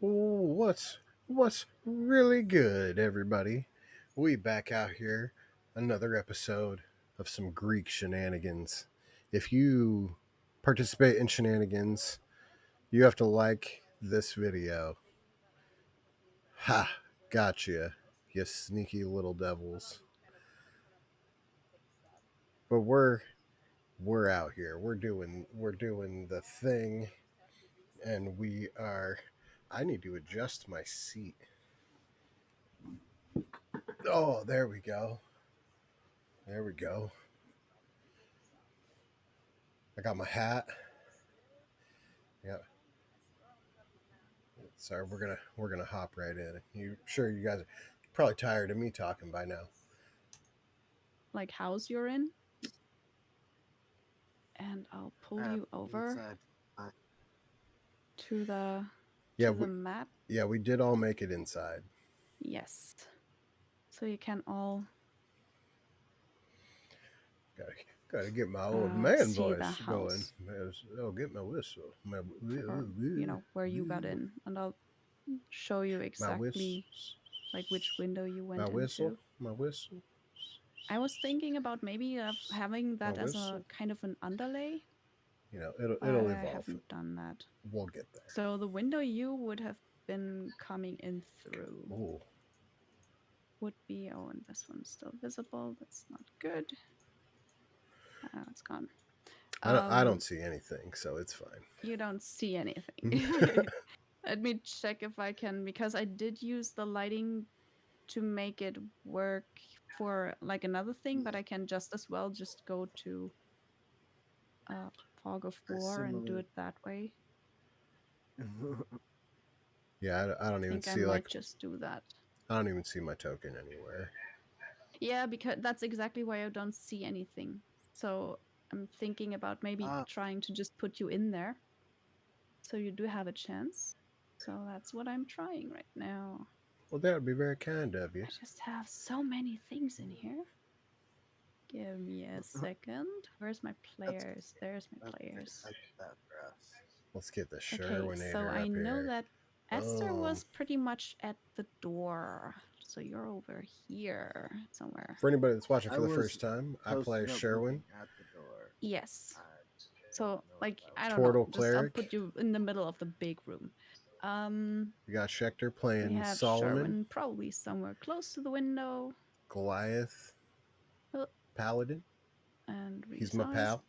What's really good, everybody? We back out here, another episode of some Greek shenanigans. If you participate in shenanigans, you have to like this video. Ha! Gotcha, you sneaky little devils. But we're out here. We're doing the thing, and we are. I need to adjust my seat. Oh, there we go. There we go. I got my hat. Yeah. Sorry, we're gonna hop right in. You sure you guys are probably tired of me talking by now? Like house you're in, and I'll pull you over Inside. to the Yeah, to we the map. yeah we did all make it inside. Yes, so you can all Gotta gotta get my old man see the voice going. house Oh, get my whistle. for where you got in, and I'll show you My whistle. exactly like which window you My went whistle. into. My whistle. I was thinking about maybe having My that as a whistle. kind of an underlay, It'll but I evolve. haven't done that. We'll get there. So the window you would have been coming in through Oh, would be, oh, and this one's still visible. That's not good. It's gone. I don't Um, see anything, so it's fine. you don't see anything. Let me check if I can, because I did use the lighting to make it work for like another thing, but I can just as well just go to fog of I war and do similarly. it that way. Yeah, I don't I even think I see might just do that. I don't even see my token anywhere. Yeah, because that's exactly why I don't see anything. So I'm thinking about maybe ah, trying to just put you in there. So you do have a chance. So that's what I'm trying right now. Well, that would be very kind of you. I just have so many things in here. Give me a second. Where's my that's players? There's my that's players. that for us. Let's get the Okay, so Sherwinator I up know here. that Esther Um, was pretty much at the door. So you're over here somewhere. for anybody that's watching I for the was first time, I play posted up Sherwin, looking at the door. Yes. I So don't know like if I I was. don't know. Tortle Just I'll Cleric. put you in the middle of the big room. Um We got Schechter we playing have Solomon, Sherwin probably somewhere close to the window. Goliath, Oh, Paladin. and He's my resize. pal.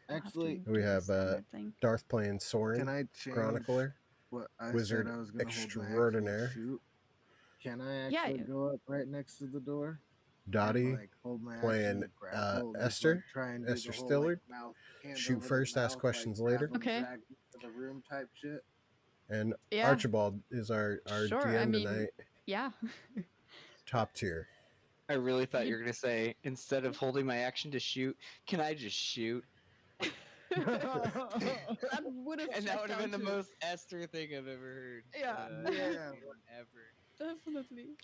I'll have Actually, to We do the have standard thing. Darth playing can Soren, I change Chronicler, what I said Wizard I was gonna hold my action to Extraordinaire, shoot? Can I Yeah, actually go up right next to the door and Dottie like hold my action playing to grapple and just like Esther, try and do Esther the whole like Stillard. mouth hand Shoot over the first, ask mouth like questions grab later. them, okay. drag them to the room type shit? And Yeah, Archibald is our sure. I DM mean, tonight, yeah. top tier. I really thought you You were gonna say instead of holding my action to shoot, can I just shoot? that would have And that checked would have been out the too. most Esther thing I've ever heard. Yeah, Yeah, Ever. definitely.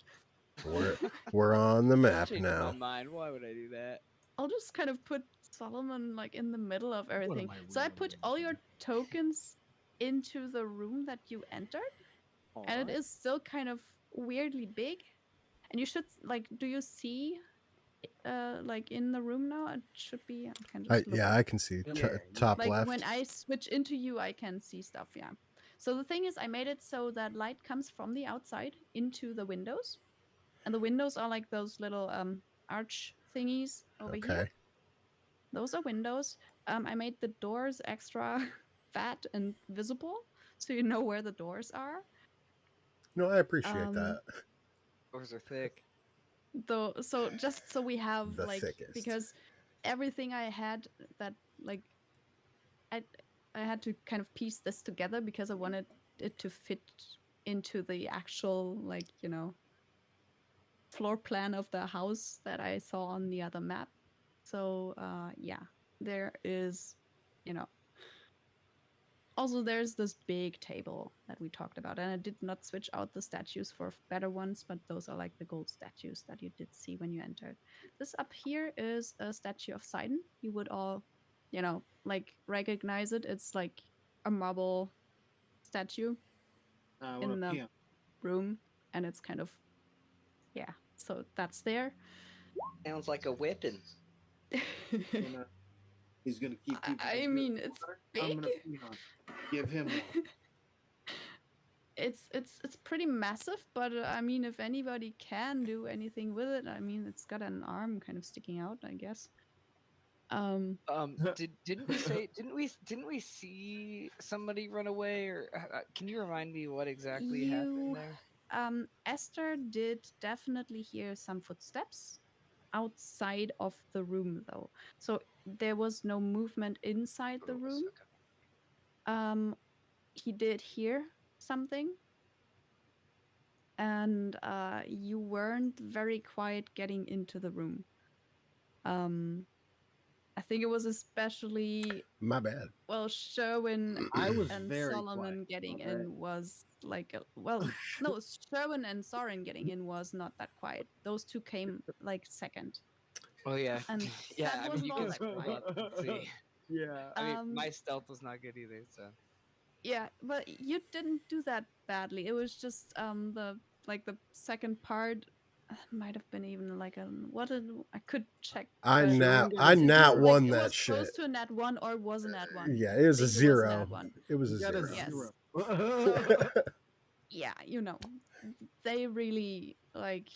We're we're on the map Changed my now. mind. Why would I do that? I'll just kind of put Solomon like in the middle of what am everything. I So I put all your rearranging? tokens into the room that you entered, and it Alright. is still kind of weirdly big. And you should like, do you see like in the room now? It should be. I can just look. Yeah, I can see Yep. Yeah, top Like when left. I switch into you, I can see stuff. Yeah. So the thing is, I made it so that light comes from the outside into the windows, and the windows are like those little arch thingies over here. Okay. Those are windows. I made the doors extra fat and visible, so you know where the doors are. No, I appreciate Um, that. Doors are thick. though, so just so we have The like, thickest. because everything I had that like I I had to kind of piece this together because I wanted it to fit into the actual like floor plan of the house that I saw on the other map. So yeah, there is you know also there's this big table that we talked about, and I did not switch out the statues for better ones, but those are like the gold statues that you did see when you entered. This up here is a statue of Sidon. You would all like recognize it. It's like a marble statue. What in a the pimp. room, and it's kind of yeah. So that's there. Sounds like a whipping. Gonna, he's gonna keep people I from getting mean, it's water. I'm big. gonna pee on him. Give him one. It's pretty massive, but I mean, if anybody can do anything with it, I mean, it's got an arm kind of sticking out, I guess. Didn't we see somebody run away, or can you remind me what exactly happened You there? Esther did definitely hear some footsteps outside of the room, though. So there was no movement inside the room. Um, he did hear something, and you weren't very quiet getting into the room. I think it was especially My bad. well, Sherwin I was and very quiet. Solomon getting All right. in was like well, no, Sherwin and Soren getting in was not that quiet. Those two came like second, Oh yeah, and yeah. that I mean, wasn't you all can that scroll quiet. up and see. Yeah. I mean, Um, my stealth was not good either. So yeah, but you didn't do that badly. It was just the like the second part might have been even like a what did I could check, I but now Got I a it not was zero. like won it that was shit. close to a nat one or was a nat one. Yeah, it was a Think it was a nat zero. one. It was a You got a zero. Yes. zero. Yeah, you know, they really like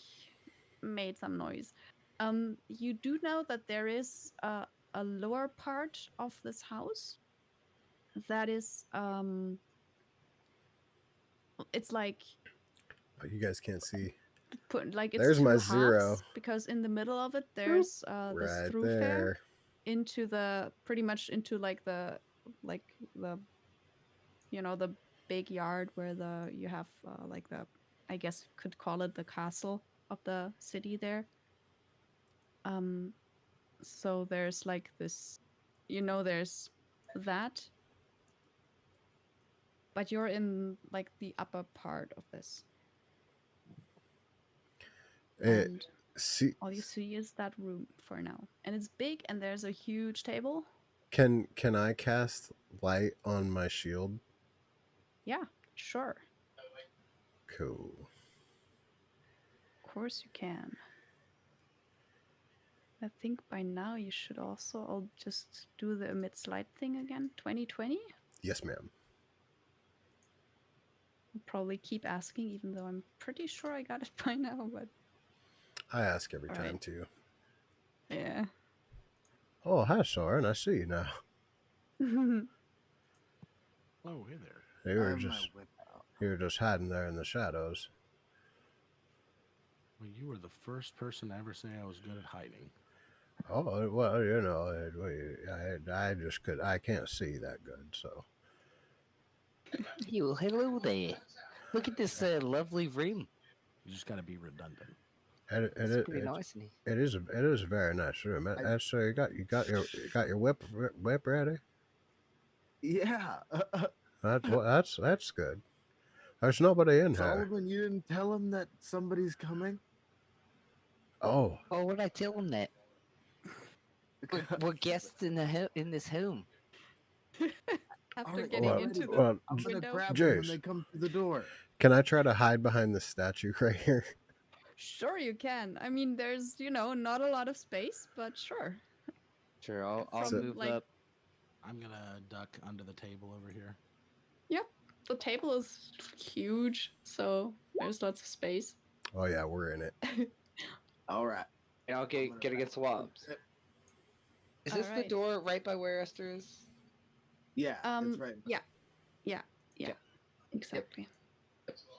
made some noise. You do know that there is a lower part of this house that is it's like Oh, you guys can't see. put like it's There's my two zero halves because in the middle of it Boop. there's this right thoroughfare there. into the pretty much into like the the big yard where the you have like the I guess you could call it the castle of the city there. Um, so there's like this, there's that, but you're in like the upper part of this, It and see all you see is that room for now, and it's big, and there's a huge table. can I cast light on my shield? Yeah, sure, Cool. of course you can. I think by now you should also. I'll just do the emit slide thing again. 2020. Yes, ma'am. I'll probably keep asking, even though I'm pretty sure I got it by now. But I ask every all time right, too. yeah. Oh, hi, Soren. I see you now. Oh, hey there. You I were have my just whip out. hiding there in the shadows. Well, you were the first person to ever say I was good at hiding. Oh well, I can't see that good, so you, hello there. Look at this lovely room. You just got to be redundant. It's pretty nice in here. it is a very nice room. So you got your whip ready. Yeah. That's good. There's nobody in here. Solomon, you didn't tell him that somebody's coming? Oh, Oh, what did I tell him that? We're guests in in this home. After Alright, getting well, into the well, I'm gonna window. grab them when Jace, they come to the door. can I try to hide behind the statue right here? Sure, you can. I mean, there's not a lot of space, but sure. Sure, I'll From move like, up. I'm going to duck under the table over here. yep, the table is huge, so there's lots of space. Oh yeah, we're in it. All right. And I'll get against the walls. Is this the Alright. door right by where Esther is? Yeah, it's right. Yeah, Okay. exactly.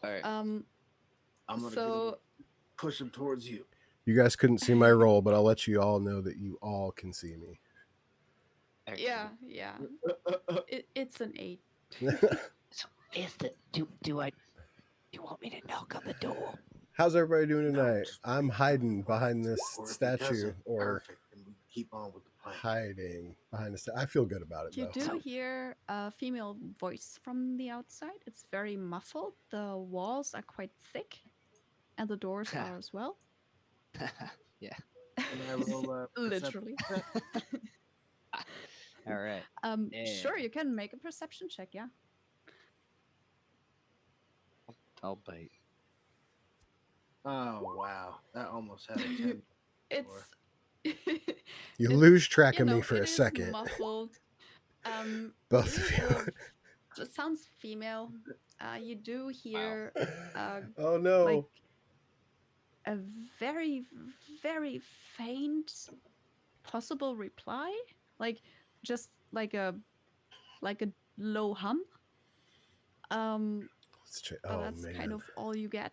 All right. I'm gonna get So him, push him towards you. You guys couldn't see my roll, but I'll let you all know that you all can see me. yeah, it's an 8. So, Esther, do you want me to knock on the door? How's everybody doing No, tonight? just I'm hiding or if behind he- this or if he statue, doesn't, or perfect, and we keep on with the plan. hiding behind the. I feel good about it You though. do hear a female voice from the outside. It's very muffled. The walls are quite thick, and the doors are as well. Yeah. Can I roll a perception Literally. check? All right. Sure, you can make a perception check. Yeah. I'll bite. Oh wow, that almost had a 10. It's You it's lose track you of me know for it a is second. muffled. It Both is of you. it sounds female. You do hear Oh like no. a very very faint possible reply, like just like a low hum. But Oh that's kind man. of all you get,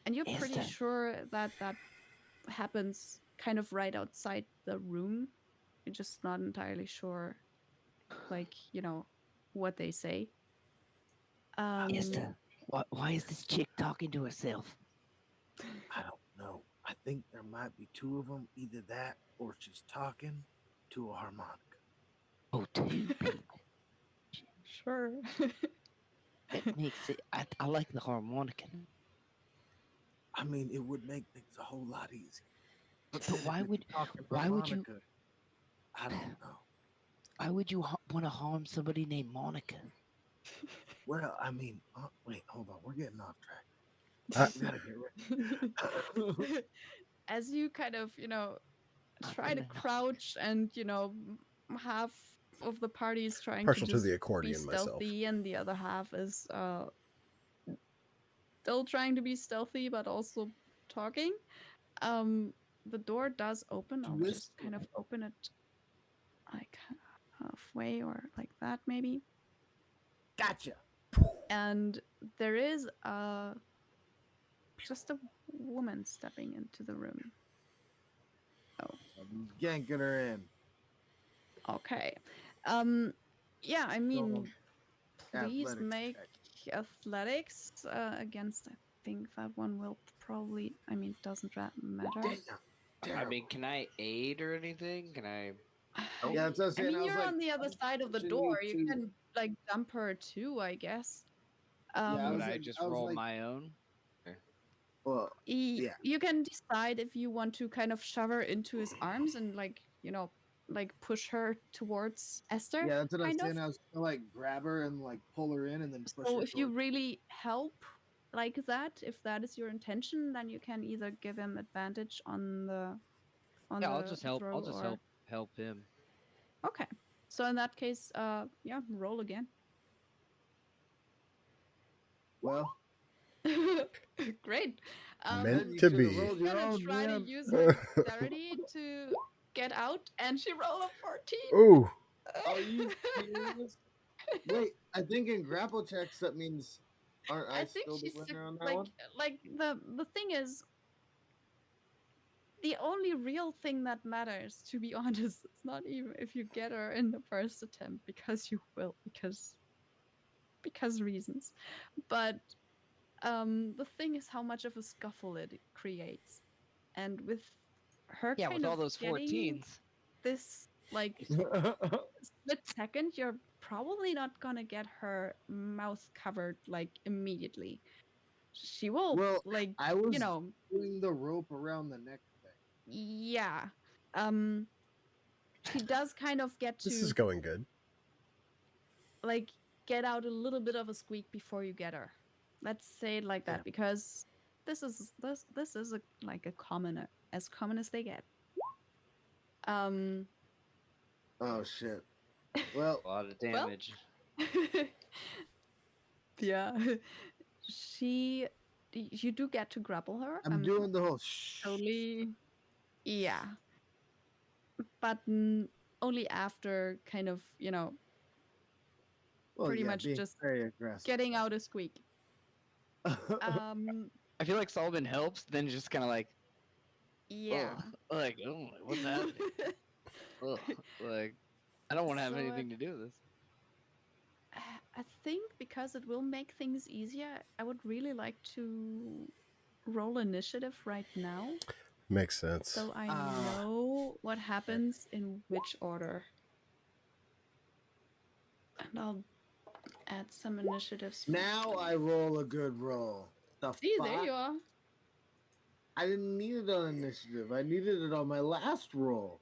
and you're pretty Esther. sure that that happens kind of right outside the room. You're just not entirely sure, like what they say. Esther. Why is this chick talking to herself? I don't know. I think there might be two of them. Either that, or she's talking to a harmonica. Oh, two people. Sure. That makes it. I like the harmonica. I mean, it would make things a whole lot easier. But why If would you're talking why would you harmonica, I don't know. why would you want to harm somebody named Monica? Well, I mean, wait, hold on. We're getting off track. I, We gotta get ready. As you kind of I'm try to gonna knock. crouch, and half of the party is trying to partial to just the be accordion myself. stealthy, and the other half is still trying to be stealthy but also talking. um the door does open. I'll just kind of open it like halfway or like that maybe, Gotcha. and there is just a woman stepping into the room. I'm yanking her in. Okay. Yeah, I mean, please Athletics make check. athletics against, I think that one will probably, I mean, doesn't matter. Damn. I Terrible. mean, can I aid or anything? Can I? Yeah, that's what I was I saying. mean, I was you're like, on the other side of the pushing door. you You to- can like jump her too, I guess. Yeah, Would was I like- just I was roll like- my own? well, yeah. You can decide if you want to kind of shove her into his arms and like push her towards Esther. Yeah, that's what I was kind of. saying. I was gonna like grab her and like pull her in and then push So her. if you towards- really help like that, if that is your intention, then you can either give him advantage on the Yeah, I'll just help. throw, I'll just or... help him. Okay. So in that case, yeah, roll again. Well, Great. Meant you to should've be. rolled You're your gonna own, try to man. use her dexterity to get out, and she rolled a 14. Ooh. Are you serious? Wait, I think in grapple checks that means aren't I, I think still the she's winner on that like one? like the thing is, the only real thing that matters, to be honest, it's not even if you get her in the first attempt, because you will, because reasons. But the thing is how much of a scuffle it creates, and with her Yeah, kind with all of those getting 14s. this like split second, you're probably not gonna get her mouth covered like immediately. She will Well, like I was doing the rope around the neck thing. yeah. um she does kind of get This is to going good. like get out a little bit of a squeak before you get her. Let's say it like that, Yeah. because this is like a common, as common as they get. um Oh shit. Well, A lot of well, damage. yeah. You do get to grapple her. I'm doing the whole shh. Totally, yeah, but only after kind of Well, pretty yeah, much being just very aggressive. getting out a squeak. um I feel like Solomon helps, then just kind of like, yeah. ugh, like, oh, what's happening? Ugh, like, I don't want to have So, anything to do with this. I think because it will make things easier, I would really like to roll initiative right now, Makes sense. so I know what happens in which order. And I'll add some initiatives. Now I roll a good roll. The See, fuck? there you are. I didn't need it on initiative. I needed it on my last roll.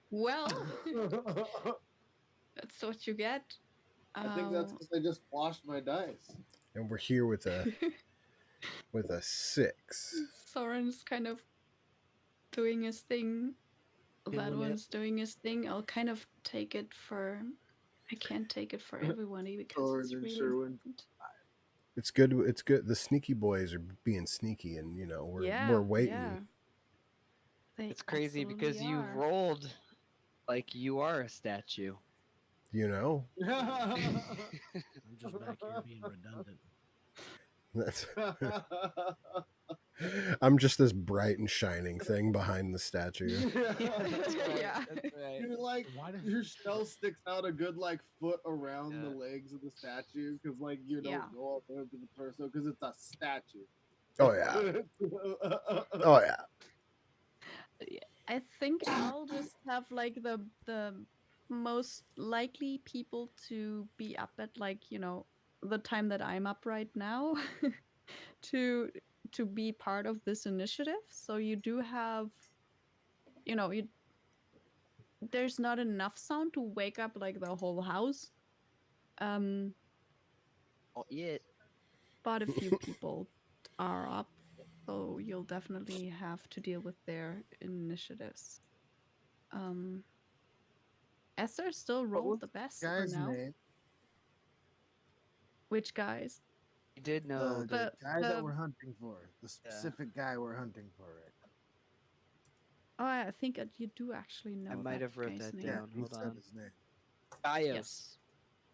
Well, I that's what you get. think that's because I just washed my dice. And we're here with a with a 6. Soren's kind of doing his thing. That Killing it. one's doing his thing. I'll kind of take it for. I can't take it for everyone because Soren it's and really Sherwin. important. It's good. It's good. The sneaky boys are being sneaky, and we're waiting. Yeah. They It's crazy because absolutely you are. rolled like you are a statue. You know, I'm just back here being redundant. that's. I'm just this bright and shining thing behind the statue. That's right. Yeah. That's right. You're like Why did your shell sticks out a good like foot around the Yeah. legs of the statue because like you Yeah. don't go all the way to the torso because it's a statue. Oh yeah. Oh yeah. I think I'll just have like the most likely people to be up at like the time that I'm up right now to be part of this initiative. So you do have you there's not enough sound to wake up like the whole house. Um, Not yet. but a few people are up, so you'll definitely have to deal with their initiatives. Um, Esther still What was rolled the best the for guy's now. name? Which guys? You did know The that. guy that the we're hunting for. The specific guy we're hunting for right now. oh, I think you do actually know I might that have wrote guy's that name. Yeah, down. he Hold said on. his name. Gaius.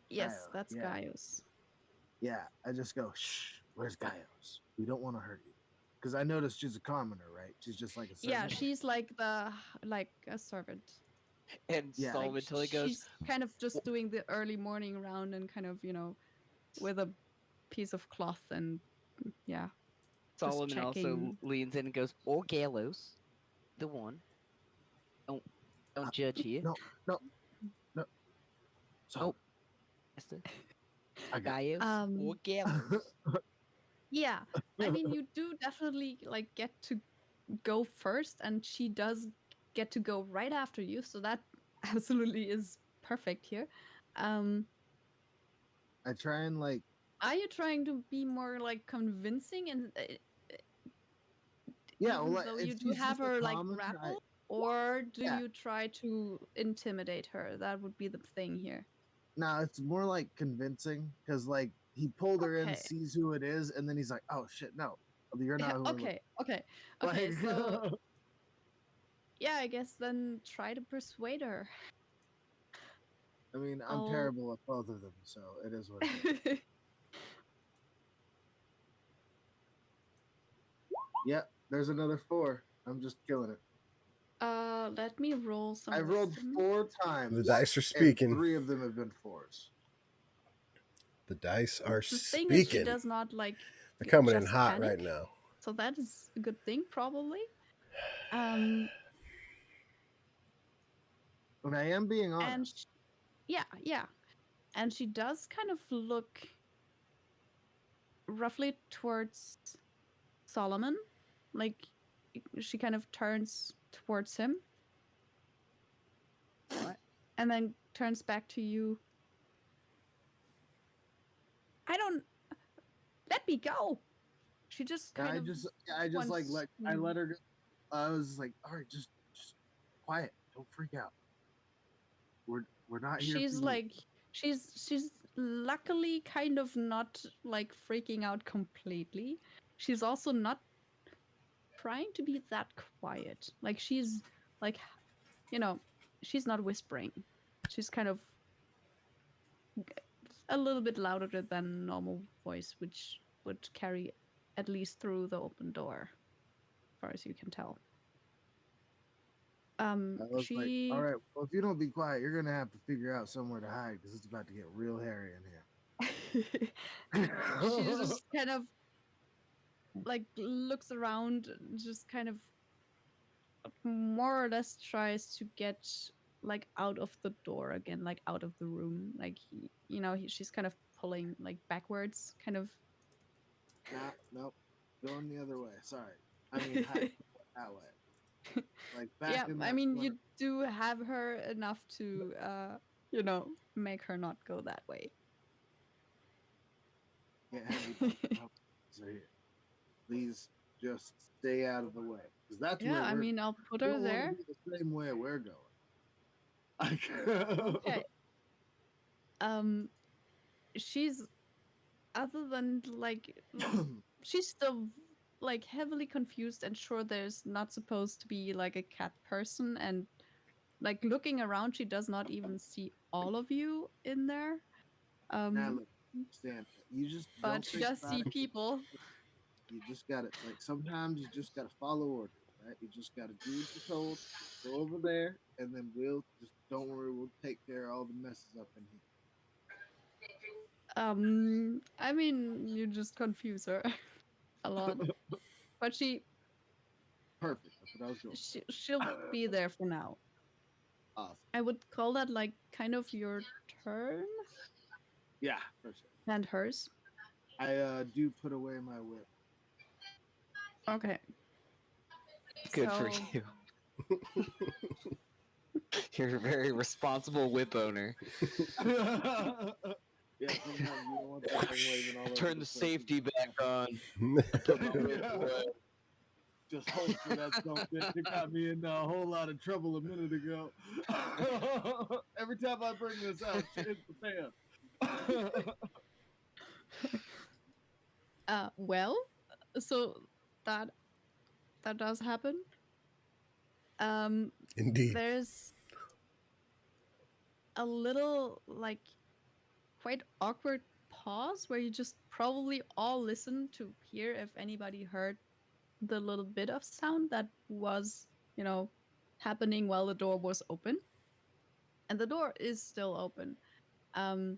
Yes, Gaius, that's yeah. Gaius. Yeah, I just go, shh, where's Gaius? We don't want to hurt you. Because I noticed she's a commoner, right? She's just like a servant. Yeah, she's like a servant. And Yeah. Like Solomon Tilly goes, she's kind of just doing the early morning round and kind of with a piece of cloth and yeah. just Solomon also checking. leans in and goes, or Galos, the one. Don't judge here. No, no, no. So, Oh, Esther. I got Gaius or Um, Galos. yeah, I mean, you do definitely like get to go first, and she does get to go right after you, so that absolutely is perfect here. Um, I try and like, are you trying to be more like convincing, and yeah, well, even like, though if you do she's have just a her like commoner, grappled, or do yeah. you try to intimidate her? That would be the thing here. No, it's more like convincing because like he pulled her in, Okay. sees who it is, and then he's like, "Oh shit, no, you're not who we're looking." Okay. Like, So yeah, I guess then try to persuade her. I mean, I'm I'll terrible at both of them, so it is what it is. Yep, there's another 4. I'm just killing it. let me roll some I've rolled wisdom. 4 times. The dice are and speaking. 3 of them have been 4s. The dice are The thing is, she speaking. does not like They're coming in just hot panic, right now. so that is a good thing probably. Um, But I am being and honest. yeah, and she does kind of look roughly towards Solomon, like she kind of turns towards him. What? And then turns back to you. I don't. Let me go. She just kind I of. just like I let her go. I was like, all right, just quiet. Don't freak out. We're not here. She's for you. like. She's luckily kind of not like freaking out completely. She's also not trying to be that quiet. Like she's like, she's not whispering. She's kind of a little bit louder than normal voice, which would carry at least through the open door, as far as you can tell. I was like, all She right, well, if you don't be quiet, you're gonna have to figure out somewhere to hide because it's about to get real hairy in here. she just kind of like looks around, just kind of more or less tries to get like out of the door again, like out of the room, like she's kind of pulling like backwards, kind of. Nah, nope, going the other way. Sorry, I mean hide that way. Like back Yeah, in I that mean, corner. you do have her enough to make her not go that way. Get heavy. Nope, so here. please just stay out of the way because that's Yeah, where I we're. mean, I'll put We her don't want to there. be the same way we're going. Okay. Um, she's other than like she's still like heavily confused and sure there's not supposed to be like a cat person, and like looking around she does not even see all of you in there. Now Um, look, stand. You just but don't she think does about see it. people. You just gotta like sometimes you just gotta follow orders, right? You just gotta do what you're told. Go over there, and then we'll just don't worry. We'll take care of all the messes up in here. I mean, you just confuse her a lot, but Perfect. That's what I was going. she'll be there for now. Awesome. I would call that like kind of your turn Yeah, for sure. and hers. I do put away my whip. Okay. Good for So you. You're a very responsible whip owner. Yeah, sometimes you don't want that thing waving all over Turn the place. safety back on. Yeah. Just hope for that something that got me in a whole lot of trouble a minute ago. Every time I bring this out, shit hits the fan. well, so that that does happen. Indeed. There's a little like quite awkward pause where you just probably all listen to hear if anybody heard the little bit of sound that was, happening while the door was open. And the door is still open. Um,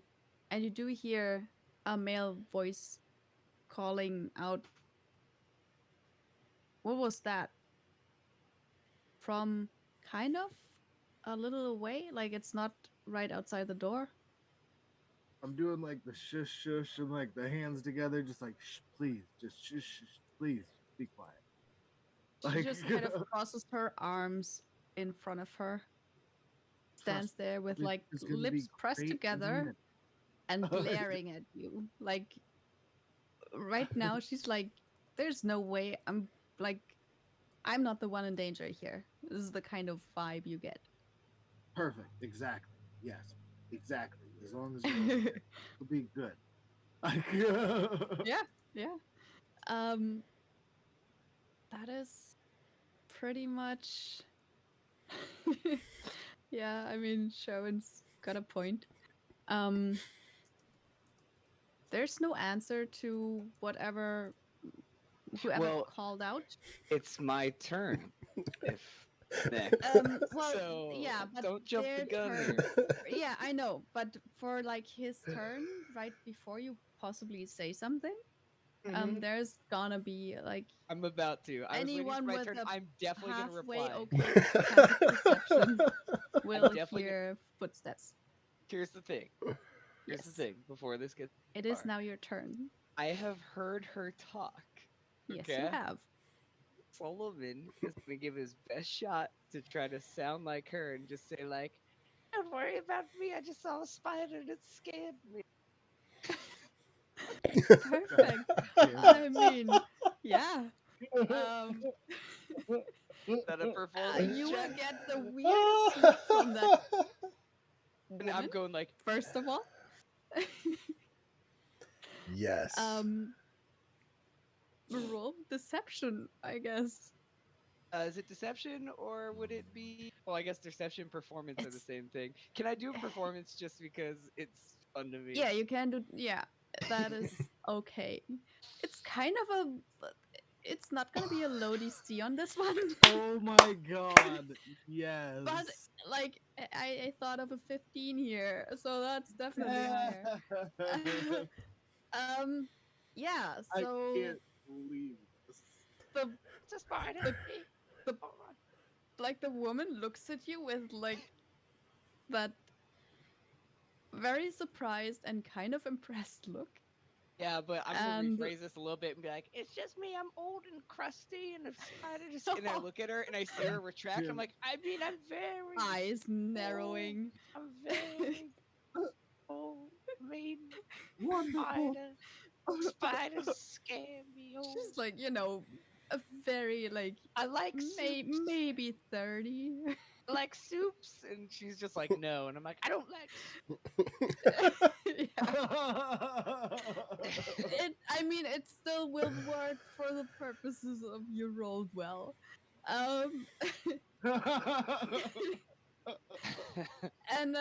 and you do hear a male voice calling out, what was that? From kind of a little away, like it's not right outside the door. I'm doing like the shush shush and like the hands together, just like shh, please, just shush shush, please, just be quiet. She Like just kind of crosses her arms in front of her, stands trust me, there with this like is gonna be lips pressed great in a together minute. and glaring at you. Like right now, she's like, there's no way like, I'm not the one in danger here. This is the kind of vibe you get. Perfect, exactly. Yes, exactly. As long as you're okay, it'll be good. Like, Yeah, yeah. Um, that is pretty much. Yeah, I mean, Sherwin's got a point. Um, there's no answer to whoever Well, called out. it's my turn. If next. Well, So yeah, but don't jump the their gun turn. here. Yeah, I know, but for like his turn, right before you possibly say something, Mhm. there's gonna be like I'm about to. I was waiting for anyone my with turn. a I'm definitely gonna halfway reply. okay passive perception will definitely hear footsteps. Here's the thing. Here's the Yes, thing. Before this gets it too is far, now your turn. I have heard her talk. Yes, you Okay, have. Solomon is gonna give his best shot to try to sound like her and just say like, "Don't worry about me. I just saw a spider and it scared me." Perfect. I mean, yeah. Um, Is that a performance you will check? get the weirdest look from that And I'm woman. going like, First of all, Yes. roll deception, I guess. is it deception or would it be? Well, I guess deception, performance are the It's same thing. Can I do a performance just because it's fun to me? yeah, you can do yeah. That is okay. It's kind of it's not gonna be a low DC on this one. oh my god, yes. But like I thought of a 15 here, so that's definitely higher. um yeah, I so can't believe this. the It's a spider. the the like the woman looks at you with like that very surprised and kind of impressed look. Yeah, but I'm gonna And rephrase this a little bit and be like, "It's just me. I'm old and crusty, and a spider just." And I look at her and I see her retract. I'm like, "I mean, I'm very eyes old. narrowing. I'm very old, mean Wonderful. spider." Spiders scare me. Oh, She's like, a very like I like soups. maybe 30. I like soups, and she's just like, no, and I'm like, I don't like soup. Yeah. It still will work for the purposes of you rolled well. Um and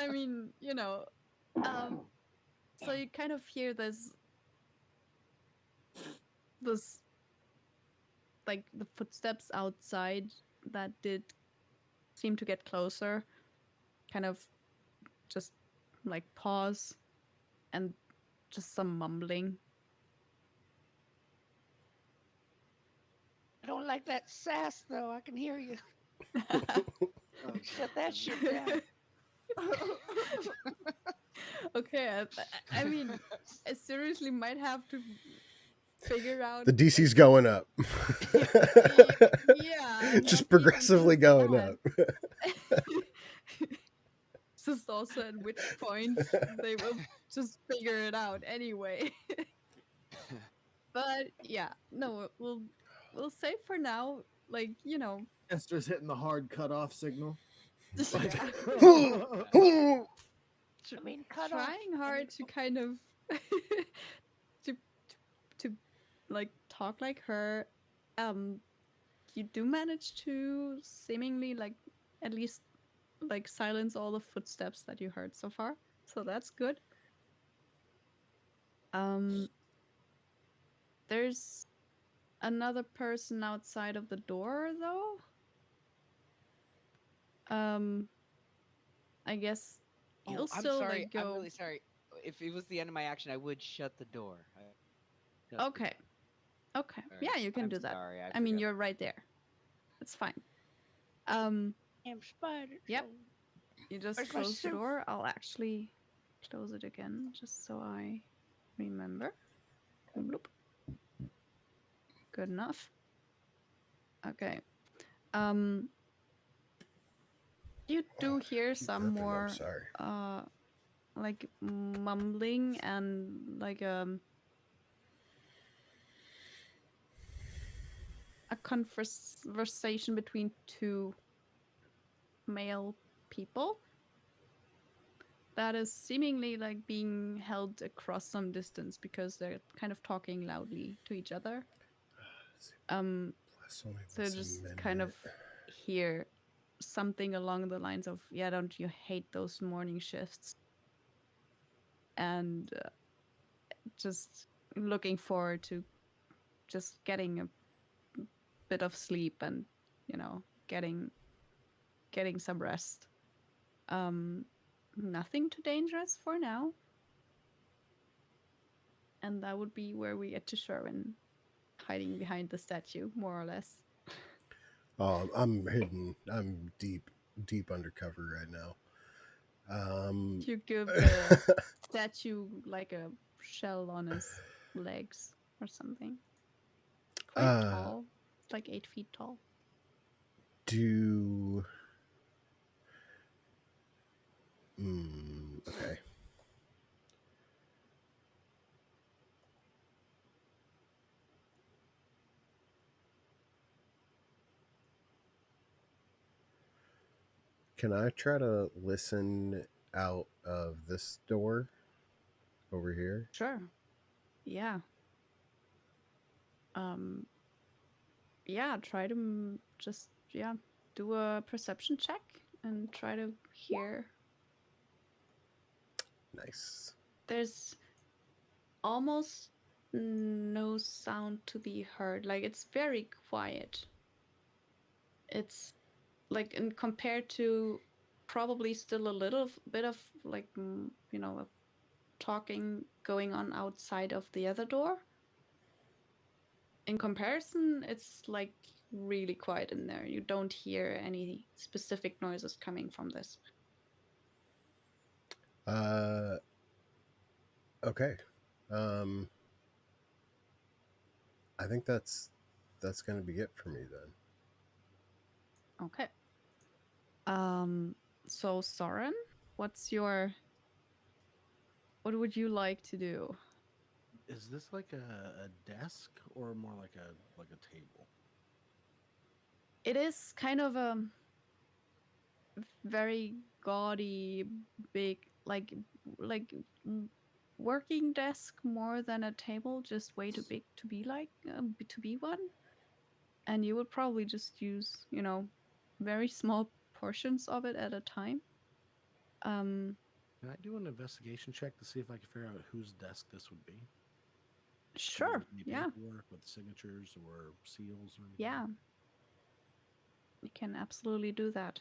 so you kind of hear this like the footsteps outside that did seem to get closer, kind of just like pause and just some mumbling. I don't like that sass, though. I can hear you. Oh, Shut that shit down. Okay, I seriously might have to figure out The DC's like going up. yeah, not Just even progressively just going that. up. Just also at which point they will just figure it out anyway. But yeah, no, we'll say for now, like Esther's hitting the hard cutoff signal. yeah, I mean, cut off. trying I mean, hard to kind of to to like talk like her. Um, you do manage to seemingly like at least like silence all the footsteps that you heard so far, so that's good. Um, there's another person outside of the door though. I guess you'll I'm still sorry. like I'm go. really sorry. If it was the end of my action, I would shut the door. Okay, okay, Sorry. yeah, you can I'm do that. sorry. I I mean, forgot. you're right there. It's fine. Um, Damn spider. yep. You just Where's my close the soup? door. I'll actually close it again just so I remember. Bloop. Good enough. Okay. Um, you do hear Keep some burping, I'm more sorry. like mumbling and like a conversation between two male people that is seemingly like being held across some distance because they're kind of talking loudly to each other. Plus only So once a just minute. kind of hear something along the lines of, "Yeah, don't you hate those morning shifts?" And just looking forward to just getting a bit of sleep and getting some rest. Nothing too dangerous for now. And that would be where we get to Sherwin hiding behind the statue, more or less. Oh, I'm hidden. I'm deep undercover right now. You give the statue like a shell on his legs or something. Quite tall. It's like 8 feet tall. Okay. Can I try to listen out of this door over here? Sure. Yeah. Yeah, try to just do a perception check and try to hear. Nice. There's almost no sound to be heard. Like it's very quiet. It's like in compared to probably still a little bit of like talking going on outside of the other door. In comparison, it's like really quiet in there. You don't hear any specific noises coming from this. Okay. I think that's going to be it for me then. Okay. So Soren, what would you like to do? Is this like a desk or more like a table? It is kind of a very gaudy, big, like working desk more than a table, just way too big to be like to be one. And you would probably just use, very small portions of it at a time. Um, Can I do an investigation check to see if I can figure out whose desk this would be? See if sure, there's any yeah, paperwork with signatures or seals or anything. yeah, you can absolutely do that.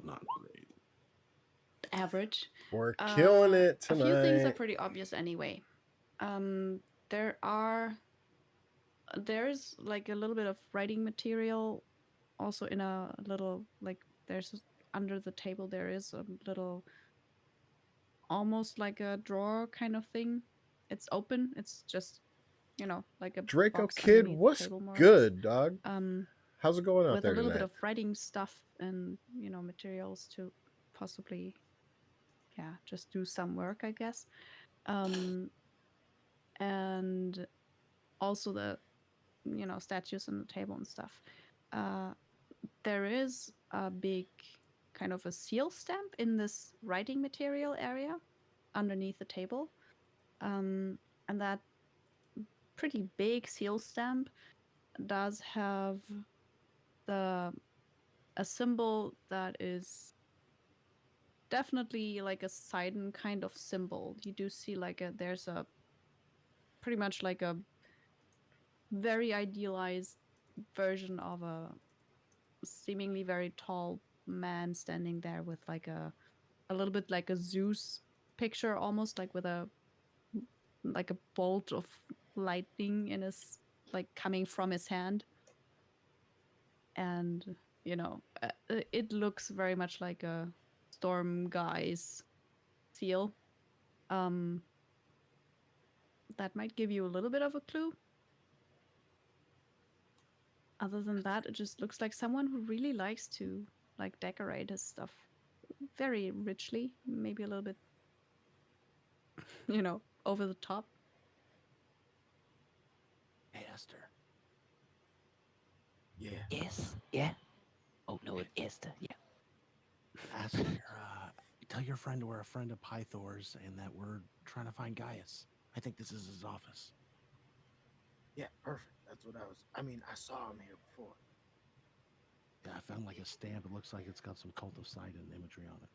Not great. Average. We're killing it A few things are tonight. pretty obvious anyway. Um, there are there's like a little bit of writing material also in a little like under the table there is a little almost like a drawer kind of thing. It's open. It's just like a Draco box Kid, underneath the what's table more or less. good, dog? Um, How's it going out with a there little bit tonight? of writing stuff and materials to possibly just do some work, I guess. Um, and also the statues on the table and stuff. Uh, there is a big kind of a seal stamp in this writing material area underneath the table. And that pretty big seal stamp does have the a symbol that is definitely like a Sidon kind of symbol. You do see there's a pretty much like a very idealized version of a seemingly very tall man standing there with like a little bit like a Zeus picture, almost like a bolt of lightning in his like coming from his hand. And it looks very much like a storm guy's seal. um that might give you a little bit of a clue. Other than that, it just looks like someone who really likes to like decorate his stuff very richly, maybe a little bit over the top. Hey, Esther. Yeah. Yes. Yeah. Oh no, it's Esther. Yeah. Ask your, tell your friend we're a friend of Pythor's and that we're trying to find Gaius. I think this is his office. Yeah, perfect. That's what I was. I mean, I saw him here before. Yeah, I found like a stamp. It looks like it's got some cult of Sidon imagery on it.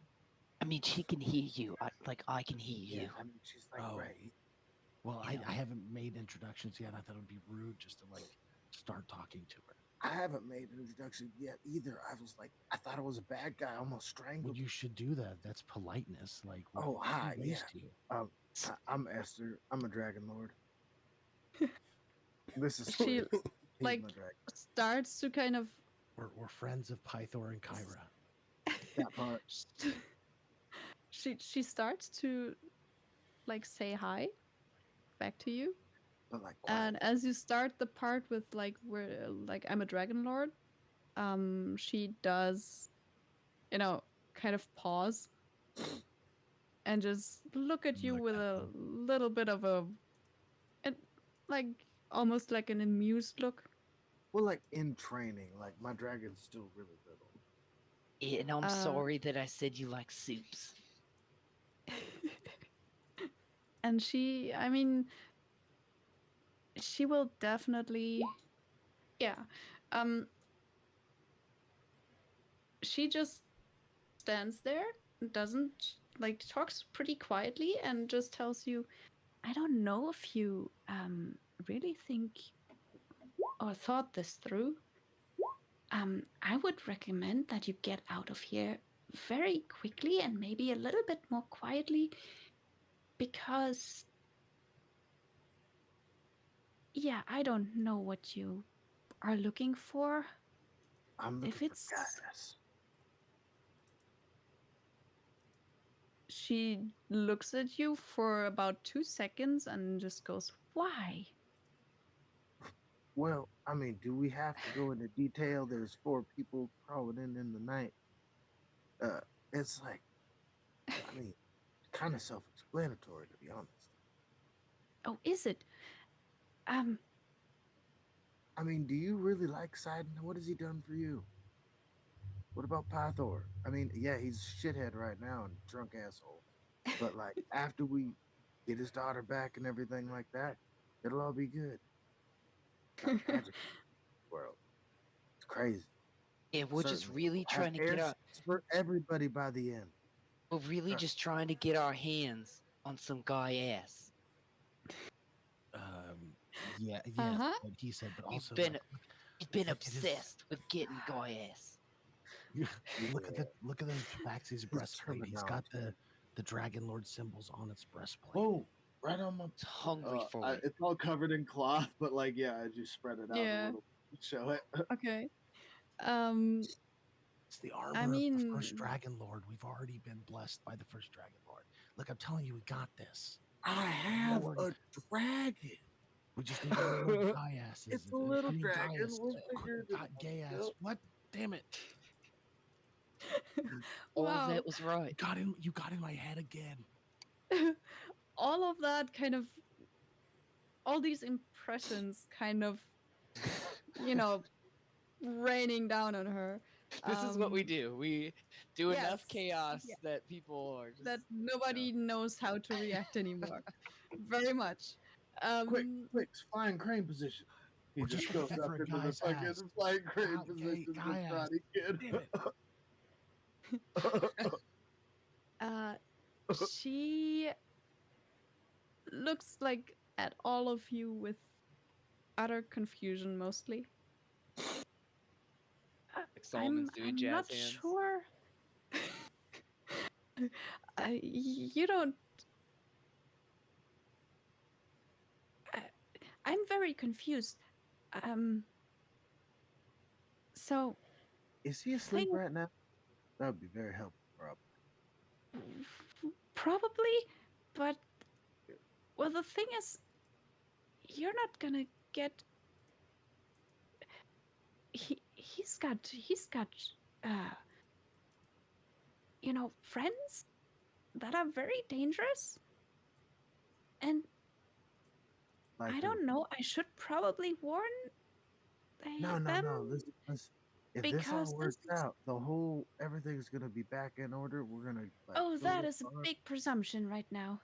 I mean, she can hear you. I can hear Yeah, you. I mean, she's like, Oh. right. Well, You know. I haven't made introductions yet. I thought it would be rude just to like start talking to her. I haven't made an introduction yet either. I was like, I thought I was a bad guy. I almost Well, strangled. you should do that. That's politeness. Like, Oh, hi, who yeah. raised you? I'm Esther. I'm a dragon lord. This is She Squid. He's like my dragon. starts to kind of We're friends of Pythor and Kyra. That part. she starts to like say hi back to you. But like quiet. And as you start the part with like where like I'm a dragon lord, she does kind of pause and just look at you Like with that. a little bit of a like almost like an amused look. Well, like in training, like my dragon's still really little. Yeah, and I'm Uh, sorry that I said you like soups. and I mean, she will definitely, yeah. Um, she just stands there, doesn't like talks pretty quietly, and just tells you, I don't know if you really think or thought this through. I would recommend that you get out of here very quickly and maybe a little bit more quietly because, yeah, I don't know what you are looking for. I'm If looking for it's. Gaius. She looks at you for about 2 seconds and just goes, Why? Well, I mean, do we have to go into detail? There's 4 people crawling in the night. It's like, I mean, kind of self-explanatory, to be honest. Oh, is it? Um, I mean, do you really like Sidon? What has he done for you? What about Pythor? I mean, yeah, he's a shithead right now and drunk asshole. But like after we get his daughter back and everything like that, it'll all be good. Got magic in the world. It's crazy. Yeah, we're just Certainly. really We'll have trying to get our heirsets for everybody by the end. we're really Trust just trying to get our hands on some guy ass. Um, yeah, uh yes, huh. but he said, but We've also been like we've been look at his obsessed with getting guy ass. me. look at those Tabaxi's His breastplate. He's got terminology. the Dragon Lord symbols on its breastplate. Boom. Right on my. It's hungry for it. It's all covered in cloth, but like, yeah, I just spread it out a Yeah. little to show it. Okay. Um, It's the I armor of the first mean, Dragon Lord. We've already been blessed by the first Dragon Lord. Look, I'm telling you, we got this. I You know have where a dragon. we just need to know where Gaius is. It's a little I mean dragon. Gaius. We'll figure it out. Gaius. Yep. What? Damn it! All of wow. that was right. You got in my head again. All of that kind of, all these impressions kind of, you know, raining down on her. This is what we Um, do. We do enough yes. chaos Yeah. that people are That just, nobody knows how to react anymore. Very much. Quick, Um, quick, flying crane position. He We're just just goes looking up for a into the guy's fucking ass. flying crane position with Gaius. Karate Kid. Damn it! she looks like at all of you with utter confusion mostly. like Solomon's doing I'm jazz not hands. sure. You don't. I, I'm very confused. Um. So Is he asleep thing right now? That would be very helpful, Rob. probably, but well, the thing is, you're not gonna get. He's got uh friends that are very dangerous, and Like I who? don't know. I should probably warn No, no, them no. Listen, listen. If this all because this works is. out, the whole everything's gonna be back in order. We're gonna like Oh, fill that this is a car. big presumption right now.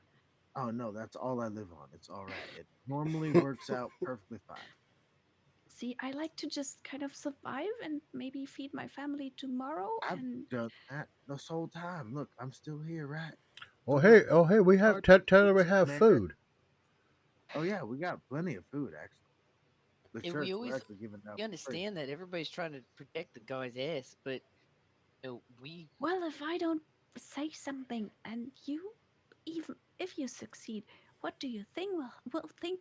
Oh no, that's all I live on. It's all right. It normally works out perfectly fine. See, I like to just kind of survive and maybe feed my family tomorrow. I've And done that this whole time. Look, I'm still here, right? Oh So look, hey, we have tell her we it's have man. food. Oh yeah, we got plenty of food actually. The And we shirts were always actually given out we for free. understand that everybody's trying to protect the guy's ass, but we well, if I don't say something and you, even if you succeed, what do you think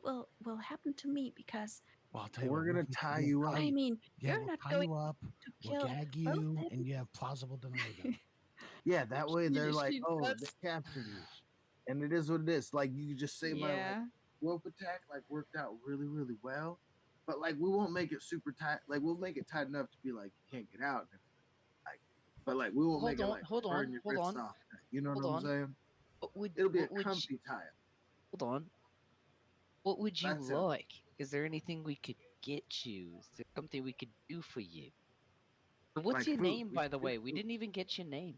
will happen to me? Because Well, I'll tell you We're what. gonna tie you up. I mean, Yeah, you're we'll not tie going you up. to We'll kill gag both you, of and you have plausible deniability. Yeah, that way they're like, she oh, they does. captured you, and it is what it is. Like you could just say my like Yeah. rope attack like worked out really really well, but like we won't make it super tight. Like we'll make it tight enough to be like you can't get out. And everything. Like, but like we won't make it like burn your wrists off. You know what hold I'm on. saying? What It'll be a what would you, comfy tie up. hold on? What would you That's it. like? Is there anything we could get you? Is there something we could do for you? And what's Like your food. name, We by can the do way? We food. didn't even get your name.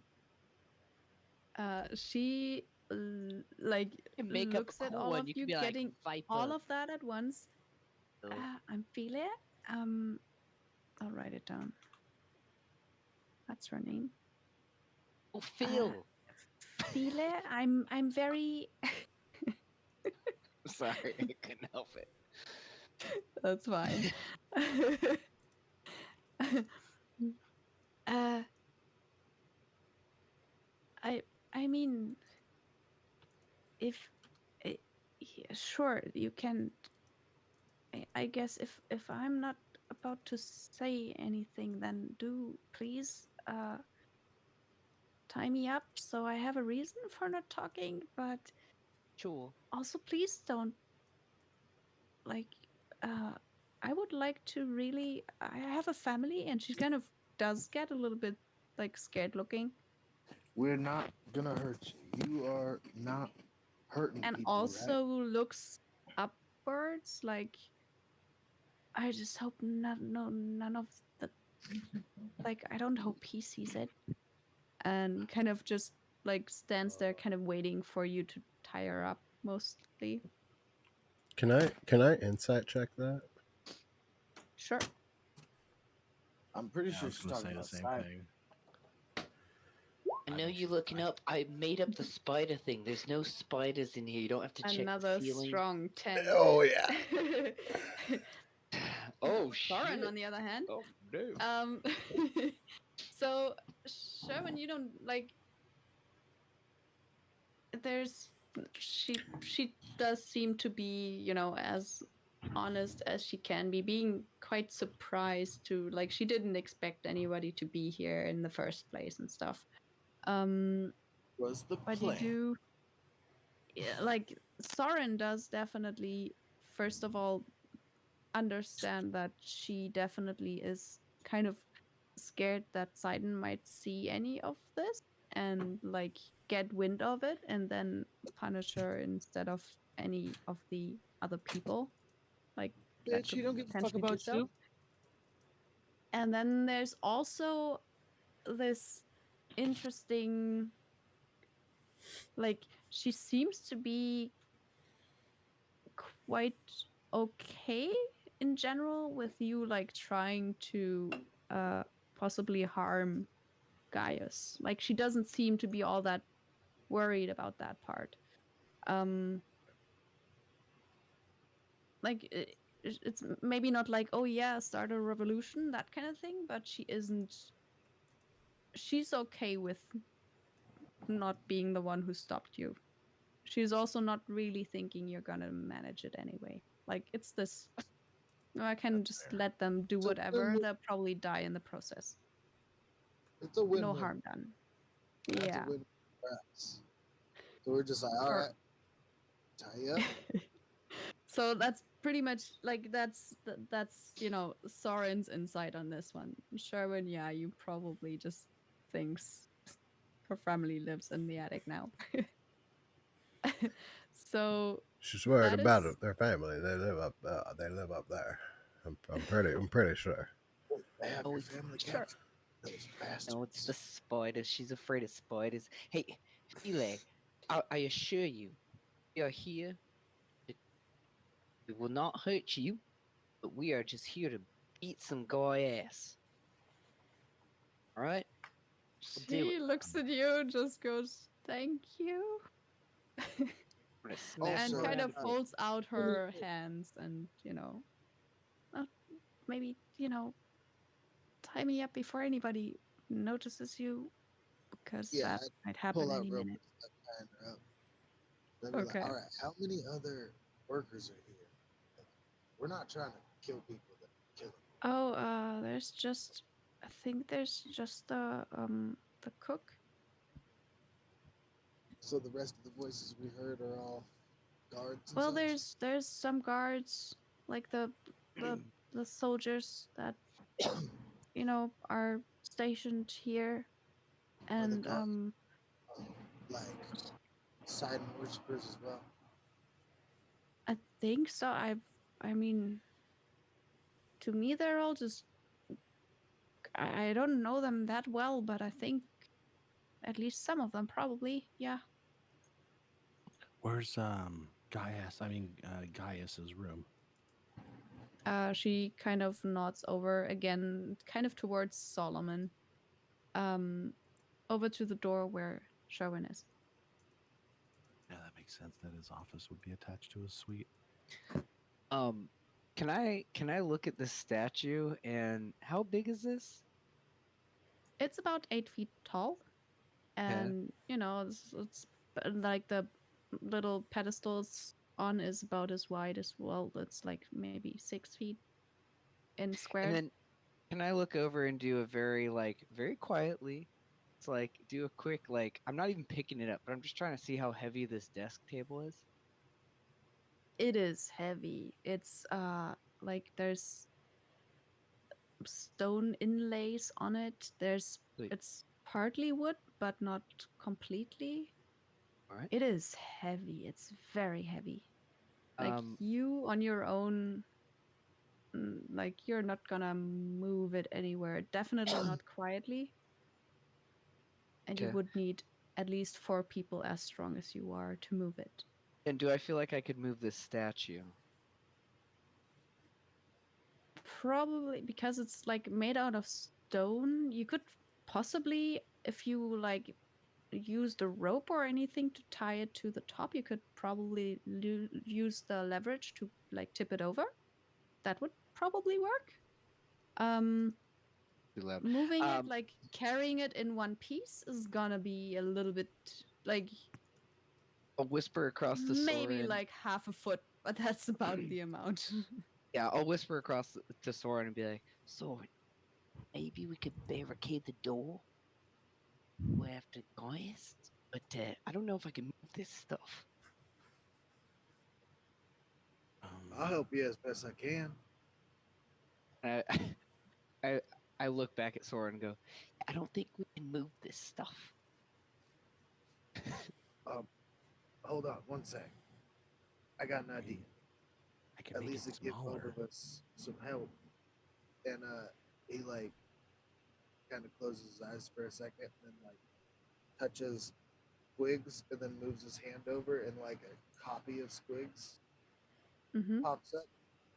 She like You can make up a looks at cool all of one. You could you be like getting all Viper. of that at once. So, I'm Philia. Um, I'll write it down. That's her name. oh, Uh, Phil. Philia. I'm very. Sorry, I couldn't help it. That's fine. uh, I I mean, if eh, yeah, sure you can. I guess if I'm not about to say anything, then do please tie me up so I have a reason for not talking. But Sure. also, please don't like. Uh, I would like to really. I have a family, and she kind of does get a little bit like scared looking. We're not gonna hurt you. You are not hurting And people, right? also looks upwards, like I just hope none of the, like, I don't hope he sees it, and kind of just like stands there kind of waiting for you to tie her up mostly. Can I insight check that? Sure. I'm pretty Yeah, I sure was she's gonna talking say the about same Simon. thing. I I know don't- you're looking up. I made up the spider thing. There's no spiders in here. You don't have to check Another the ceiling. strong 10. Oh yeah. Oh Thorin, shit! on the other hand, Oh no! um, so Sherwin, you don't like. There's she does seem to be, as honest as she can be, being quite surprised to, like, she didn't expect anybody to be here in the first place and stuff. Um, Was the but you plan? do, yeah, like Soren does definitely, first of all, understand that she definitely is kind of scared that Sidon might see any of this and like get wind of it and then punish her instead of any of the other people, like that Bitch, could you don't give a fuck potentially do about so. you. And then there's also this interesting, like, she seems to be quite okay in general with you, like trying to possibly harm Gaius. Like, she doesn't seem to be all that worried about that part. um like it's maybe not like, oh yeah, start a revolution, that kind of thing, but she's okay with not being the one who stopped you. She's also not really thinking you're gonna manage it anyway. Like, it's this, "Oh, I can just let them do It's a whatever, win-win. they'll probably die in the process. It's a No win-win. harm done." That's a Yeah. win for us. So we're just like, all For right, tie you up. so that's pretty much like that's Soren's insight on this one. Sherwin, yeah, you probably just thinks her family lives in the attic now. So She's worried that about is, it, their family. They live up. They live up there. I'm pretty sure. They have Oh, your it's family sure. captured. Those no, it's the bastards. spiders. She's afraid of spiders. Hey, Philae, I assure you, we are here. We will not hurt you, but we are just here to beat some guy ass. All right, we'll do She it. looks at you, just goes, "Thank you," I'm gonna smash and him Also, kind around of a bit. holds out her hands and, uh, maybe, tie me up before anybody notices you, because yeah, that I'd might pull happen out any rope minute. and start tying her up. They'd be like, Okay. all right, how many other workers are here? We're not trying to kill people that kill them. Oh, I think there's just the cook. So the rest of the voices we heard are all guards and Well, such. there's some guards, like the the soldiers that are stationed here, Are the and guards like side worshippers as well? I think so. I mean, to me, they're all just. I don't know them that well, but I think at least some of them probably. Yeah. Where's Gaius's room? She kind of nods over again, kind of towards Solomon, um, over to the door where Sherwin is. Yeah, that makes sense that his office would be attached to his suite. Um, can I look at this statue and how big is this? It's about 8 feet tall, Okay. and it's like the little pedestals on is about as wide as well. It's like maybe 6 feet in And squared. then can I look over and do a very very quietly? It's like do a quick I'm not even picking it up, but I'm just trying to see how heavy this desk table is. It is heavy. It's like there's stone inlays on it. Like It's partly wood, but not completely. All right. It is heavy. It's very heavy. Like Um, you on your own, like you're not gonna move it anywhere. Definitely not quietly. And you okay. would need at least 4 people as strong as you are to move it. And do I feel like I could move this statue? Probably because it's like made out of stone. You could possibly, if you like use the rope or anything to tie it to the top, you could probably use the leverage to like tip it over. That would probably work. Um, Too loud. moving it, Um, like carrying it in one piece, is gonna be a little bit like I'll whisper across the maybe Soren. like half a foot, but that's about the amount. Yeah, I'll whisper across to Soren and be like, Soren, maybe we could barricade the door. Go after Gaius. But I don't know if I can move this stuff. I'll help you as best I can. I, I, I look back at Soren and go, I don't think we can move this stuff. Hold on one sec. I got an I idea. mean, I can At make least it to give both smaller. of us some help. And he like kind of closes his eyes for a second, and then like touches Squigs, and then moves his hand over, and like a copy of Squigs Mm-hmm. pops up,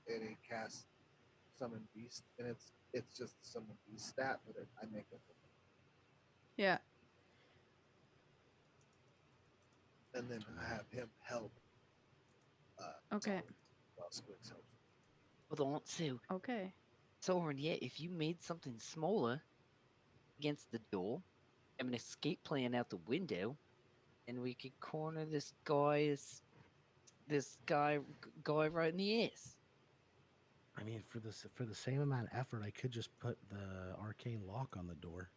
and he casts Summon Beast, and it's just the Summon Beast stat, but I make it, Yeah. and then I have him help. Okay. Someone while Squigs helps. Hold on, so Okay. Soren, yeah, if you made something smaller against the door, have an escape plan out the window, and we could corner this guy right in the ass. I mean, for the same amount of effort, I could just put the arcane lock on the door.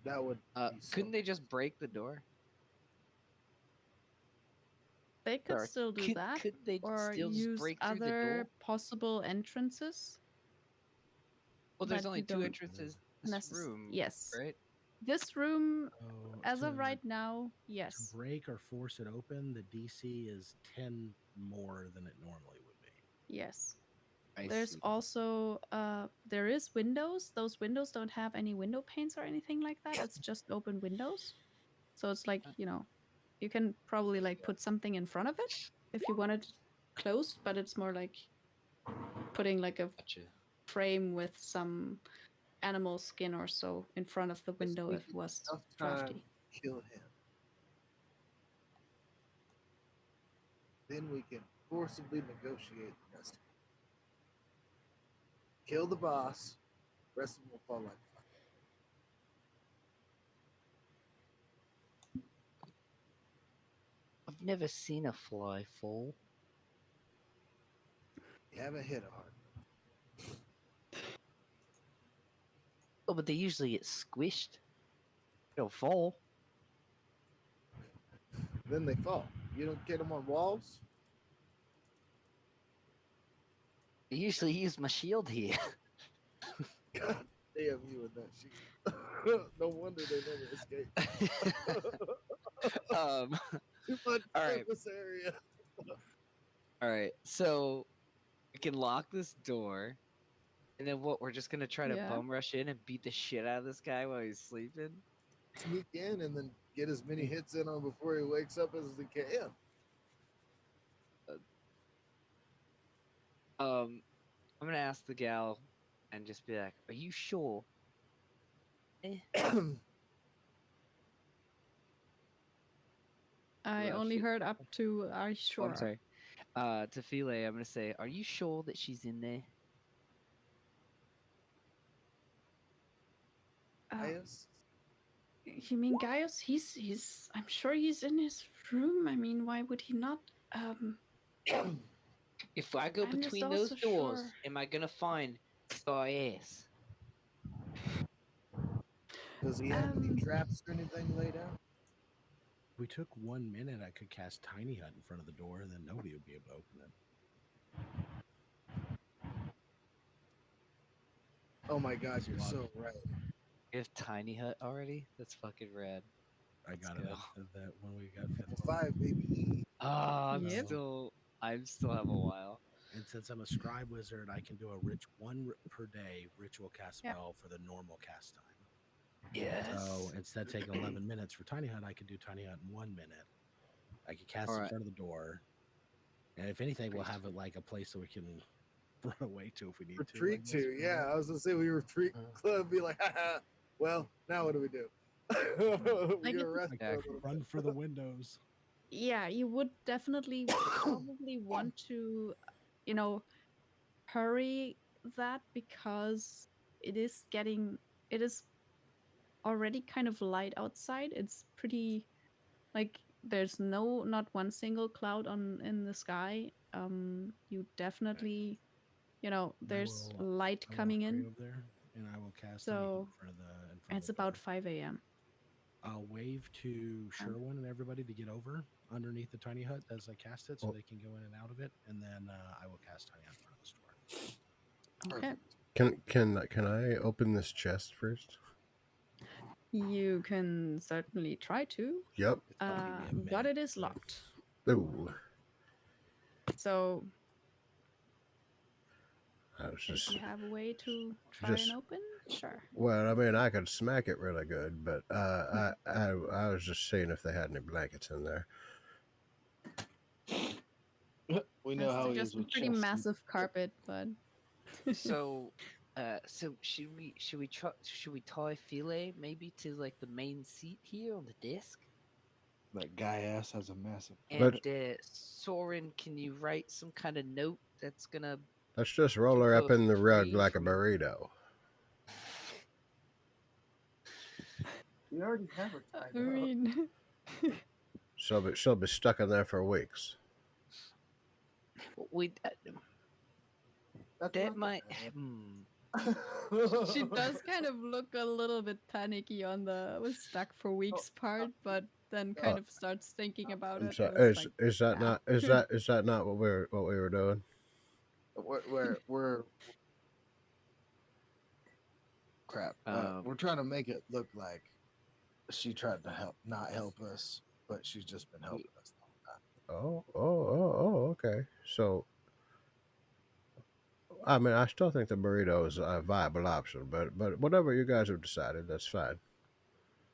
That would be so. Couldn't they just break the door? They could Or still do that, could they or still just use break through the door? other possible entrances. Well, there's But only you two don't entrances in this room, Yes. right? This room, So as of right now, to yes. break or force it open, the DC is 10 more than it normally would be. Yes. I There's see. also there is windows. Those windows don't have any window panes or anything like that. It's just open windows. So it's like, you can probably like put something in front of it if you want it closed, but it's more like putting like a Gotcha. frame with some animal skin or so in front of the Guess window we if it could was just drafty. kill him. Then we can forcibly negotiate the rest. Kill the boss. Rest of them will fall like fire. I've never seen a fly fall. You haven't hit it hard. Oh, but they usually get squished. They don't fall. Then they fall. You don't get them on walls. I usually use my shield here. God damn you and that shield. No wonder they never escape. um, Too much all right, surface area. all right. So we can lock this door, and then what? We're just gonna try to Yeah. bum rush in and beat the shit out of this guy while he's sleeping. Sneak in and then get as many hits in on before he wakes up as he can. I'm gonna ask the gal and just be like, "Are you sure?" I only heard up to are you Oh, I'm sure? sorry. To Philae, I'm gonna say, "Are you sure that she's in there?" Gaius? You mean Gaius? He's I'm sure he's in his room. I mean, why would he not? If I go I'm just between those also doors, sure. am I gonna find your ass? Does he have any Um, traps or anything laid out? If we took 1 minute, I could cast Tiny Hut in front of the door, and then nobody would be able to open it. Oh my god, It's you're locked. so right. You have tiny hut already? That's fucking rad. I Let's got it go. at that when we got fifth level. 5, baby. Ah, Yep. I'm still have a while. And since I'm a scribe wizard, I can do a per day ritual cast Yeah. spell for the normal cast time. Yes. So instead of taking 11 minutes for Tiny Hut, I could do Tiny Hut in 1 minute. I could cast in Alright. front of the door. And if anything, we'll have it like a place so we can run away to if we need to. I Retreat guess, to, if we yeah. want. I was gonna say we retreat club, be like, haha. Well, now what do? We Like, get it's arrested Yeah. a little Run bit. for the windows. yeah, you would definitely probably want to, you know, hurry that because it is getting, it is already kind of light outside. It's pretty, like, there's not one single cloud on in the sky. You definitely, there's light I will coming hurry in. over there and I will cast Tiny Hut So in front of it's the door. about 5 a.m. I'll wave to Um, Sherwin and everybody to get over underneath the Tiny Hut as I cast it so Oh. they can go in and out of it. And then I will cast Tiny Hut in front of the store. Okay. Can I open this chest first? You can certainly try to, Yep. It's going to give me a but minute. it is locked. Ooh. So I was if just you have a way to try and just open, sure. well, I mean, I could smack it really good, but I was just seeing if they had any blankets in there. We know That's how he just is a with pretty chests. massive carpet, but So so should we tie Philae maybe to like the main seat here on the desk? That guy ass has a massive. And Soren, can you write some kind of note that's gonna Let's just roll keep her her up in the rug free like a from burrito. We already have her I tied up. mean, She'll be stuck in there for weeks. we That's that not might bad. she does kind of look a little bit panicky on the was stuck for weeks part, but then kind of starts thinking about I'm it. sorry. And it's like, Is that yeah. not is that not what we were doing? we're crap. We're trying to make it look like she tried to not help us, but she's just been helping us the whole time. Okay. So I mean, I still think the burrito is a viable option, but whatever you guys have decided, that's fine.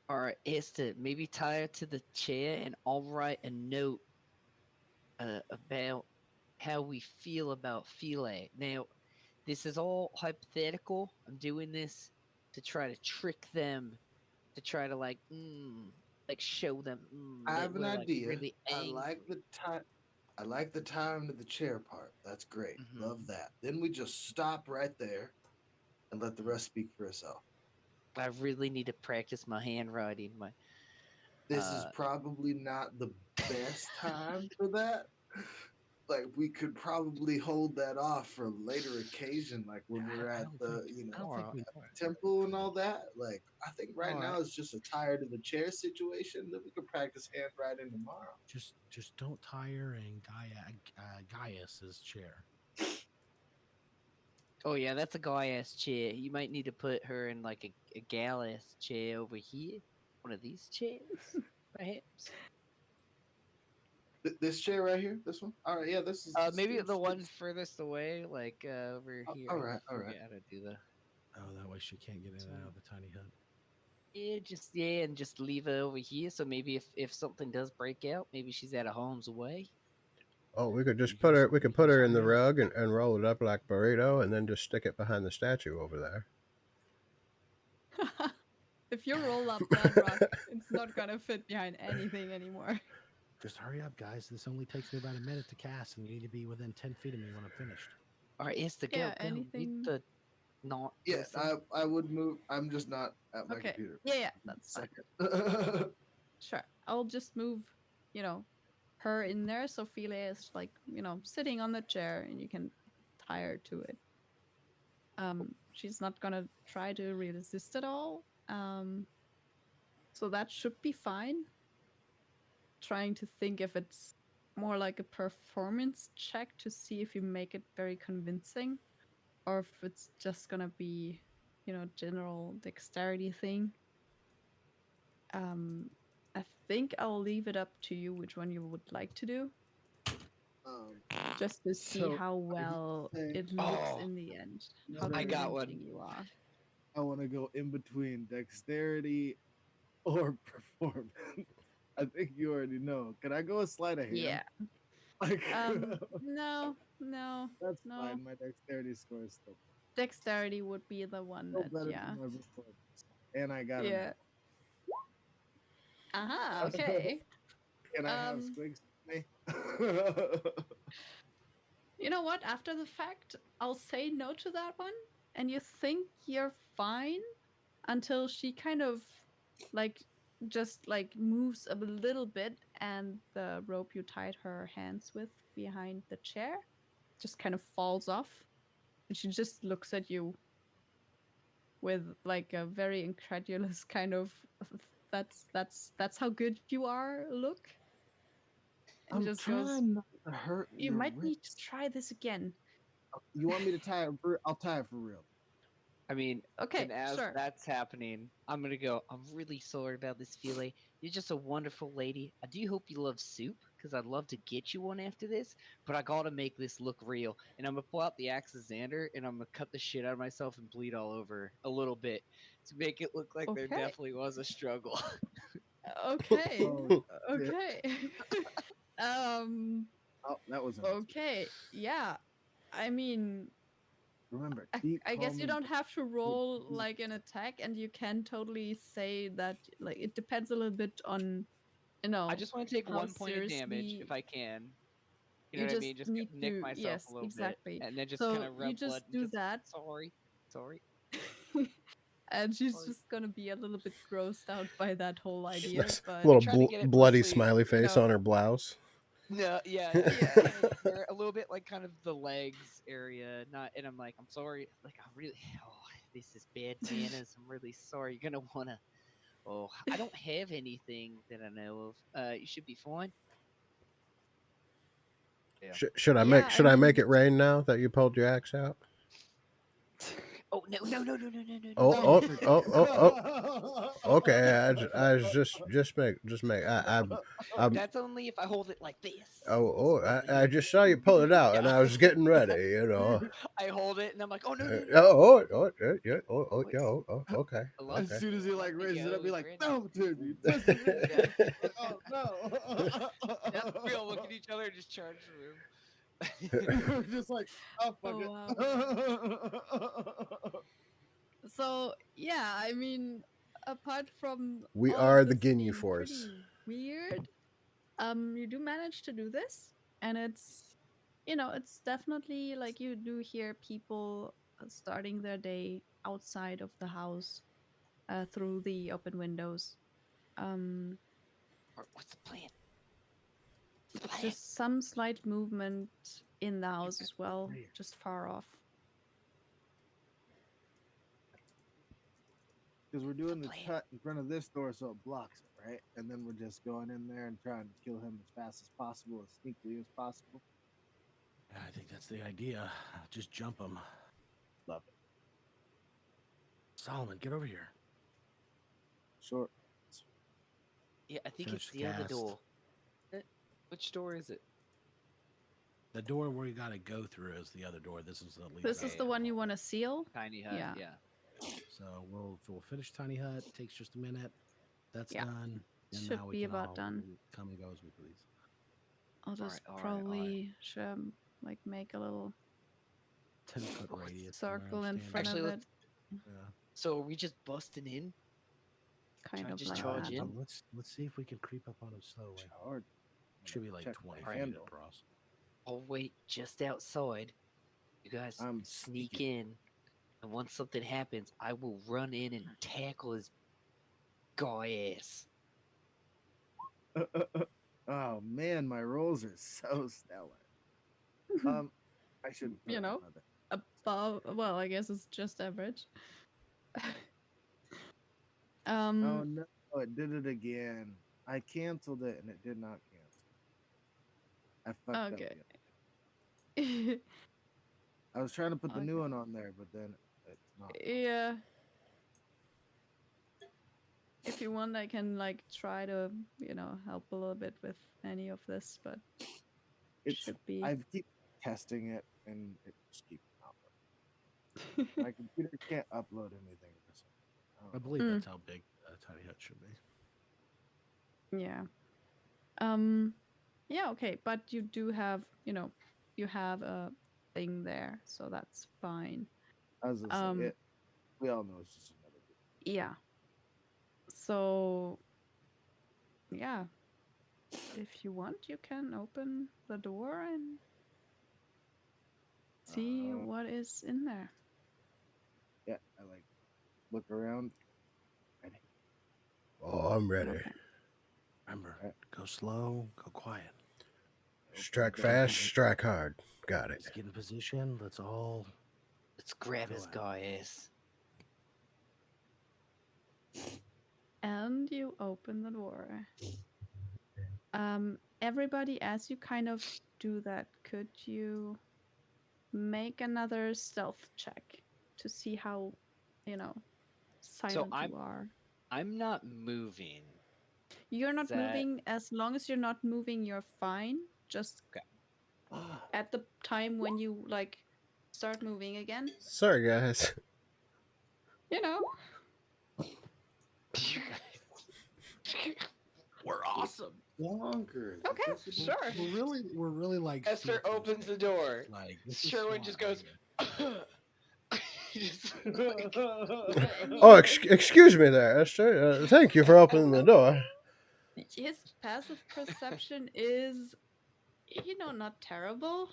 or is to maybe tie her to the chair and I'll write a note about how we feel about Philae. Now, this is all hypothetical. I'm doing this to try to trick them, to try to like show them I that have an we're like idea. really I like angry. the time. I like the time to the chair part. That's great. Mhm. Love that. Then we just stop right there and let the rest speak for itself. I really need to practice my handwriting. My This is probably not the best time for that. Like we could probably hold that off for a later occasion, like when we're I at don't the, think, you I know, don't think we temple and all that. Like I think right All now right. it's just a tired of the chair situation that we could practice handwriting tomorrow. just don't tire in Gaius's chair. Oh yeah, that's a guy ass chair. You might need to put her in like a gal ass chair over here. One of these chairs, perhaps. This chair right here, this one. All right, yeah, this is. Maybe the one furthest away, like over here. All I right, all right. forget how to do the. Oh, that way she can't get in and out of the Tiny Hut. Yeah, and just leave her over here. So maybe if something does break out, maybe she's out of harm's way. Oh, we could just We put can her. s- We we could can put her in the send out- rug and roll it up like burrito, and then just stick it behind the statue over there. If you roll up that rock, it's not gonna fit behind anything anymore. Just hurry up, guys. This only takes me about a minute to cast, and you need to be within 10 feet of me when I'm finished. All right, it's the Yeah, go. Read anything. the not Yeah, person. I would move. I'm just not at my Okay. computer. Yeah, that's fine. Second. Sure. I'll just move, you know, her in there so Philae is like, sitting on the chair and you can tie her to it. She's not gonna try to resist at all. So that should be fine. Trying to think if it's more like a performance check to see if you make it very convincing or if it's just gonna be general dexterity thing. I think I'll leave it up to you which one you would like to do, Um, just to see so how I was well gonna say it looks Oh, in the end, how another I got convincing one. you are. I want to go in between dexterity or performance. I think you already know. Can I go a sleight of hand? Yeah. Like No, no, that's no. fine. My dexterity score is Dexterity would be the one still that, better than yeah. my performance, and I got a Yeah. nat. Aha, okay. Can I have Um, squigs with me? you know what? After the fact, I'll say no to that one, and you think you're fine until she kind of like just like moves a little bit, and the rope you tied her hands with behind the chair just kind of falls off, and she just looks at you with like a very incredulous kind of that's how good you are look, and I'm just goes, trying not to hurt you your might need to wrist. try this again. You want me to tie it? I'll tie it for real. I mean, Okay, and as sure. that's happening, I'm gonna go. I'm really sorry about this, Philae. You're just a wonderful lady. I do hope you love soup, because I'd love to get you one after this. But I gotta make this look real, and I'm gonna pull out the axe of Xander, and I'm gonna cut the shit out of myself and bleed all over a little bit to make it look like there Okay. definitely was a struggle. Okay. Oh shit! Okay. um Oh, that was unexpected. okay, yeah, I mean, Remember, I, deep, I guess calm, you and don't have to deep. roll like an attack, and you can totally say that like it depends a little bit on I just want to take how 1 point of damage seriously if I can. You know you what I just mean? Just need nick to. myself a Yes, little bit, exactly. and then just kind So of you rub blood just and do just that. sorry, sorry, And she's sorry. just gonna be a little bit grossed out by that whole It, idea, Nice but I little try to get it bloody mostly, smiley you face know, on her blouse. no, yeah, yeah. kind of there a little bit like kind of the legs area. Not, and I'm like, I'm sorry, like I really, oh, this is bad manners. I'm really sorry. You're gonna wanna. Oh, I don't have anything that I know of. You should be fine. Yeah. Should I Yeah, make I should I make mean, it rain now that you pulled your axe out? Oh no no no no no no no no Oh That was no! oh freaking. oh oh oh. Okay, I was just make I'm That's only if I hold it like this. oh So I'm gonna I do. just saw you pull it out and Yeah. I was getting ready, you know. I hold it and I'm like, oh no no no no. Yeah, Wait, okay, I As okay. lost soon as he let like me raises it up, go, be like, Brandon. thumb to me, twist his Yeah, hand. Like, oh that's no. real. Look at each other and just charge the room. We're just like, oh fuck oh it. wow. So yeah, I mean, apart from We all of are the this Ginyu being Force. pretty weird, you do manage to do this, and it's definitely like you do hear people starting their day outside of the house, through the open windows. Um, What's the plan? What's the plan? just some slight movement in the You house guys as well, right here. just far off. Because we're What's doing the the plan? cut in front of this door so it blocks it, right? And then we're just going in there and trying to kill him as fast as possible, as sneakily as possible. Yeah, I think that's the idea. Just jump them. Love it. Solomon, get over here. Short. Yeah, I think Finish it's the the other cast. door. Which door is it? The door where you got to go through is the other door. This is the leads This out is to the the one you hallway. want to seal. Tiny hut. Yeah. Yeah. So we'll finish tiny hut. Takes just a minute. That's Yeah. done. And Should now we be can about all done. come and go as we please. I'll All just right. All right. All right. probably like make a little 10-foot What's- radius from where I'm circle in standing. front Actually, of it, let's. Yeah. So are we just busting in? kind Try of just like charge that. in. Let's see if we can creep up on him slowly. Charge. Should be like Check 20 my feet handle. across. I'll wait just outside. You guys I'm sneak sneaky. in, and once something happens, I will run in and tackle his guy ass. Oh man, my rolls are so stellar. I shouldn't put You up know, another. above. Well, I guess it's just average. Oh um. no, it did it again. I canceled it and it did not cancel. I fucked up. Okay. Yeah. I was trying to put the new Okay. one on there, but then it's not. Yeah. If you want, I can like try to, help a little bit with any of this, but It's should be. I keep testing it and it just keeps not working. My computer can't upload anything for some reason. I I don't know. believe Mm. that's how big Tiny Hut should be. Yeah. Um. Yeah. Okay. But you do have, you have a thing there, so that's fine. I was gonna say Um. it. We all know it's just another big. Yeah. So yeah, if you want, you can open the door and see Uh, what is in there. yeah, I like look around. Ready? Oh, I'm ready. Okay. Remember, Alright. go slow, go quiet. Open Strike the door. fast, strike hard. Got it. Let's get in position. Let's all. Let's grab Go his ahead. guy ass. And you open the door. Everybody, as you kind of do that, could you make another stealth check to see how, silent I'm you are? I'm not moving. You're Is not that moving. As long as you're not moving, you're fine. Just okay? at the time when you like start moving again, Sorry, guys. you know. You guys- We're awesome. Bonkers. It Okay, doesn't- sure. We're really like. Esther super opens the door. Like this is Sherwin SWAT just goes. area. Just like- Oh, excuse me there, Esther. Thank you for opening the door. His passive perception is, not terrible,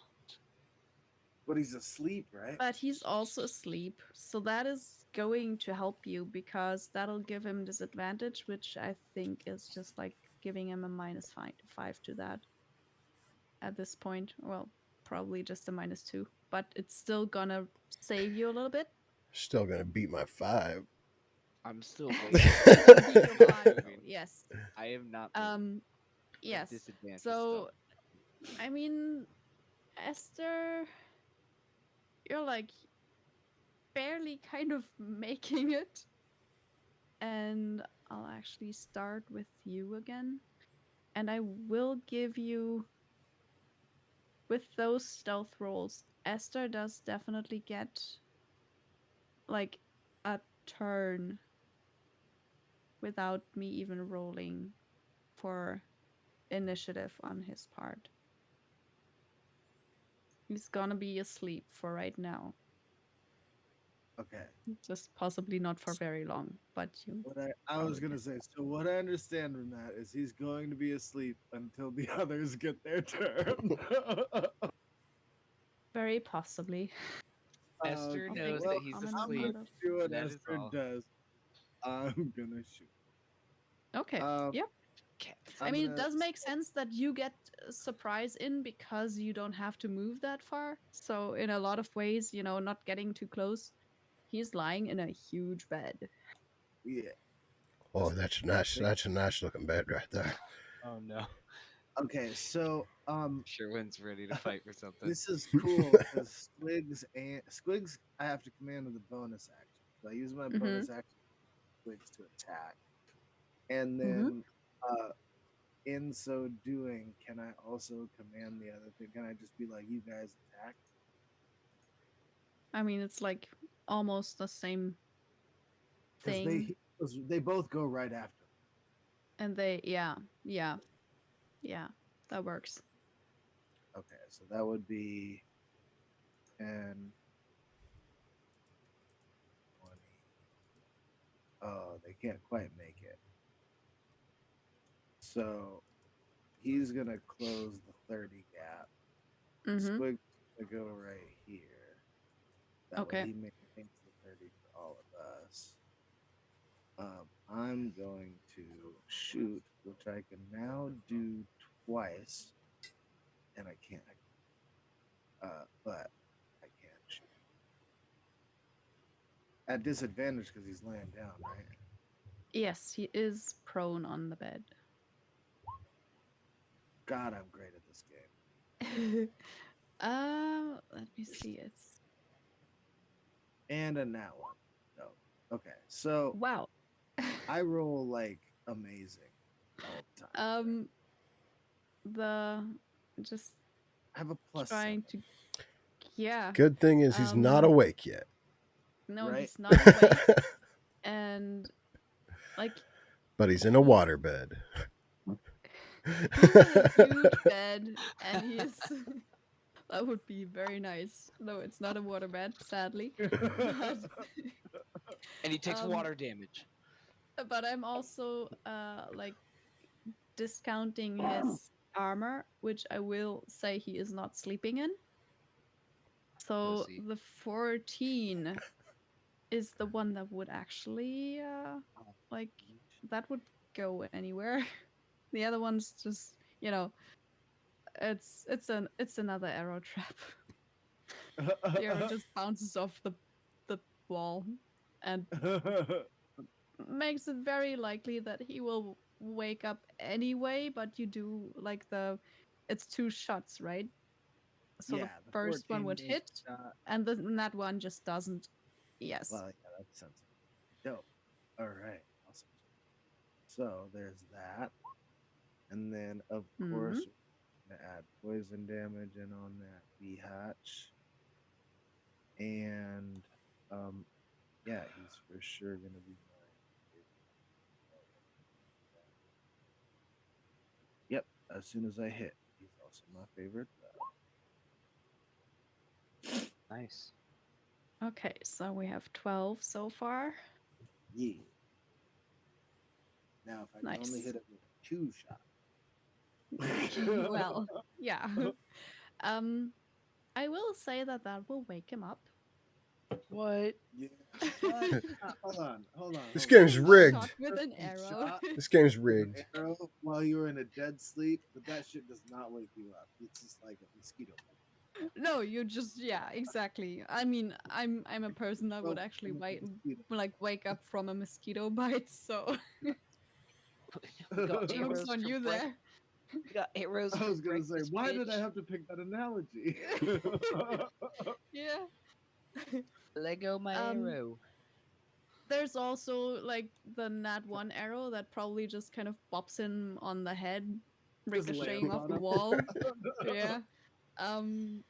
But he's asleep, right? but he's also asleep. So that is going to help you because that'll give him disadvantage, which I think is just like giving him a -5 to that at this point. Well, probably just a -2, but it's still gonna save you a little bit. Still gonna beat my 5. I'm still Still gonna beat your waiting. five, though. Yes. I am not moving. Yes. Disadvantage So, still. I mean, Esther, you're like barely kind of making it. And I'll actually start with you again. And I will give you, with those stealth rolls, Esther does definitely get like a turn without me even rolling for initiative on his part. He's gonna be asleep for right now. Okay. Just possibly not for very long, but you. What I Probably was gonna can. say. So what I understand from that is he's going to be asleep until the others get their turn. Very possibly. Esther I'll Okay, take knows the well, that he's common I'm one gonna asleep. out of. do what That is Esther all. does. I'm gonna shoot. Okay. Yep. I I'm mean, it gonna does make sense that you get surprise in because you don't have to move that far. So in a lot of ways, not getting too close. He's lying in a huge bed. yeah. Oh, that's nice. That's a nice looking bed right there. Oh no. Okay, so Sherwin's ready to fight for something. this is cool because Squigs I have to command with a bonus action. So I use my Mm-hmm. bonus action Squigs to attack. And Mm-hmm. then in so doing, can I also command the other thing? Can I just be like, you guys attack? I mean, it's like almost the same Because thing. they both go right after. And yeah, that works. Okay, so that would be 10, 20. Oh, they can't quite make it. So he's gonna close the 30 gap. Mm-hmm. Squig's gonna go right here. That Okay. way he maintains the 30 for all of us. I'm going to shoot, which I can now do twice, and I can't. But I can shoot at disadvantage because he's laying down, right? Yes, he is prone on the bed. God, I'm great at this game. Let me see. It's And a nat one. No. Okay, so wow. I roll like amazing all the time. The just I have a plus trying 7, to, yeah. Good thing is he's not Um, awake yet. no, right? he's not awake, and like But he's in a he's waterbed. he's in a huge bed, and he's that would be very nice. No, it's not a waterbed, sadly, but And he takes um, water damage. but I'm also like discounting his armor, which I will say he is not sleeping in. So Pussy. the 14 is the one that would actually like that would go anywhere. The other one's just, it's another arrow trap. The arrow just bounces off the wall and makes it very likely that he will wake up anyway, but you do like it's 2 shots, right? So the Yeah, the first one 14 would was hit shot. and that one just doesn't. Yes. Well, yeah, that's sensible. Dope. All right, awesome. So there's that, and then of Hmm. course we're gonna add poison damage in on that bee hatch, and um, yeah, he's for sure gonna be my favorite. Yep, as soon as I hit, he's also my favorite. Nice. Okay, so we have 12 so far. Yeah. Now, if I can only Nice. hit it with a 2 shot. Well, yeah. Um, I will say that will wake him up. What? Yeah. What? Hold on, This hold on. game's Getting Not rigged. shot with an you arrow. shot This game's with an rigged. arrow while you were in a dead sleep, but that shit does not wake you up. It's just like a mosquito bite. No, you just, yeah, exactly. I mean, I'm a person that would Well, actually from a mosquito. wake up from a mosquito bite. So We got jokes arrows on for you breakfast. there. We got arrows I for was gonna say, breakfast, why did I bitch. have to pick that analogy? Yeah. Lego my Um, arrow. there's also like the nat one arrow that probably just kind of bops him on the head, Just ricocheting lands off on the him. wall. Yeah. Um,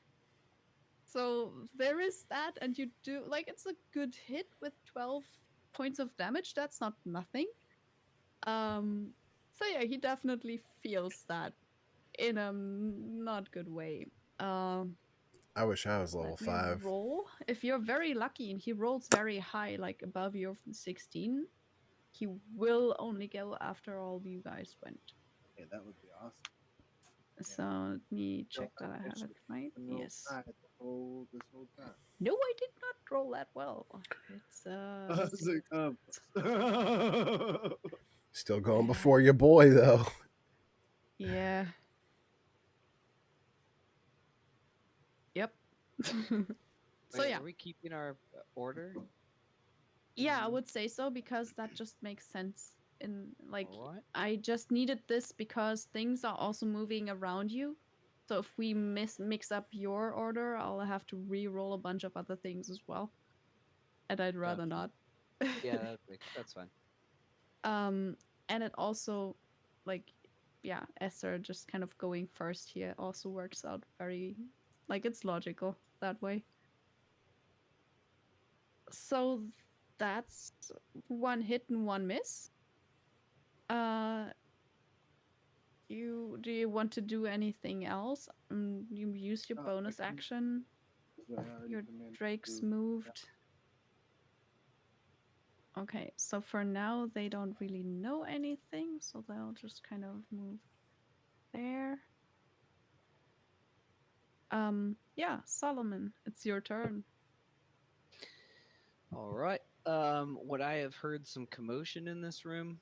so there is that, and you do like it's a good hit with 12 points of damage. That's not nothing. So yeah, he definitely feels that in a not good way. Um, I wish I was level Let me 5. roll. If you're very lucky and he rolls very high, like above your 16, he will only go after all you guys went. Okay, that would be awesome. Yeah. So let me So check that I I have should it right. have rolled Yes. high this whole time. No, I did not roll that well. It's I was like, Still going before your boy, though. yeah. Yep. So Wait, yeah. are we keeping our order? Yeah, I would say so because that just makes sense. In like Alright. I just needed this because things are also moving around you. So if we mix up your order, I'll have to re-roll a bunch of other things as well. And I'd rather Gotcha. not. Yeah, that's fine. um and it also like yeah, Esther just kind of going first here also works out very like it's logical that way. So that's one hit and one miss. Uh do you want to do anything else? You used your I bonus can, action. I already Your commanded Drake's to. moved. Okay, so for now they don't really know anything, so they'll just kind of move there. Yeah, Solomon, it's your turn. Alright. Would I have heard some commotion in this room?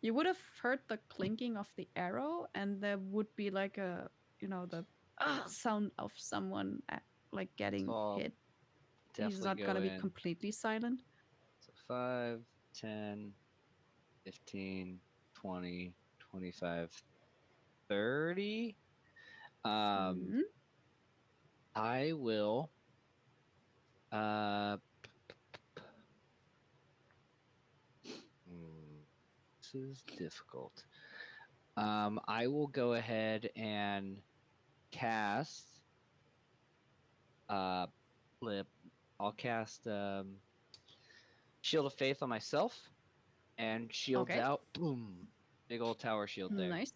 You would have heard the clinking of the arrow, and there would be like the sound of someone like So getting I'll hit. He's definitely not go gonna be in. completely silent. So 5, 10, 15, 20, 25, 30. Um, Mhm. I will uh hmm, this is difficult. I will go ahead and cast flip. I'll cast Shield of Faith on myself and shields Okay. out. Boom. Big old tower shield there. Nice.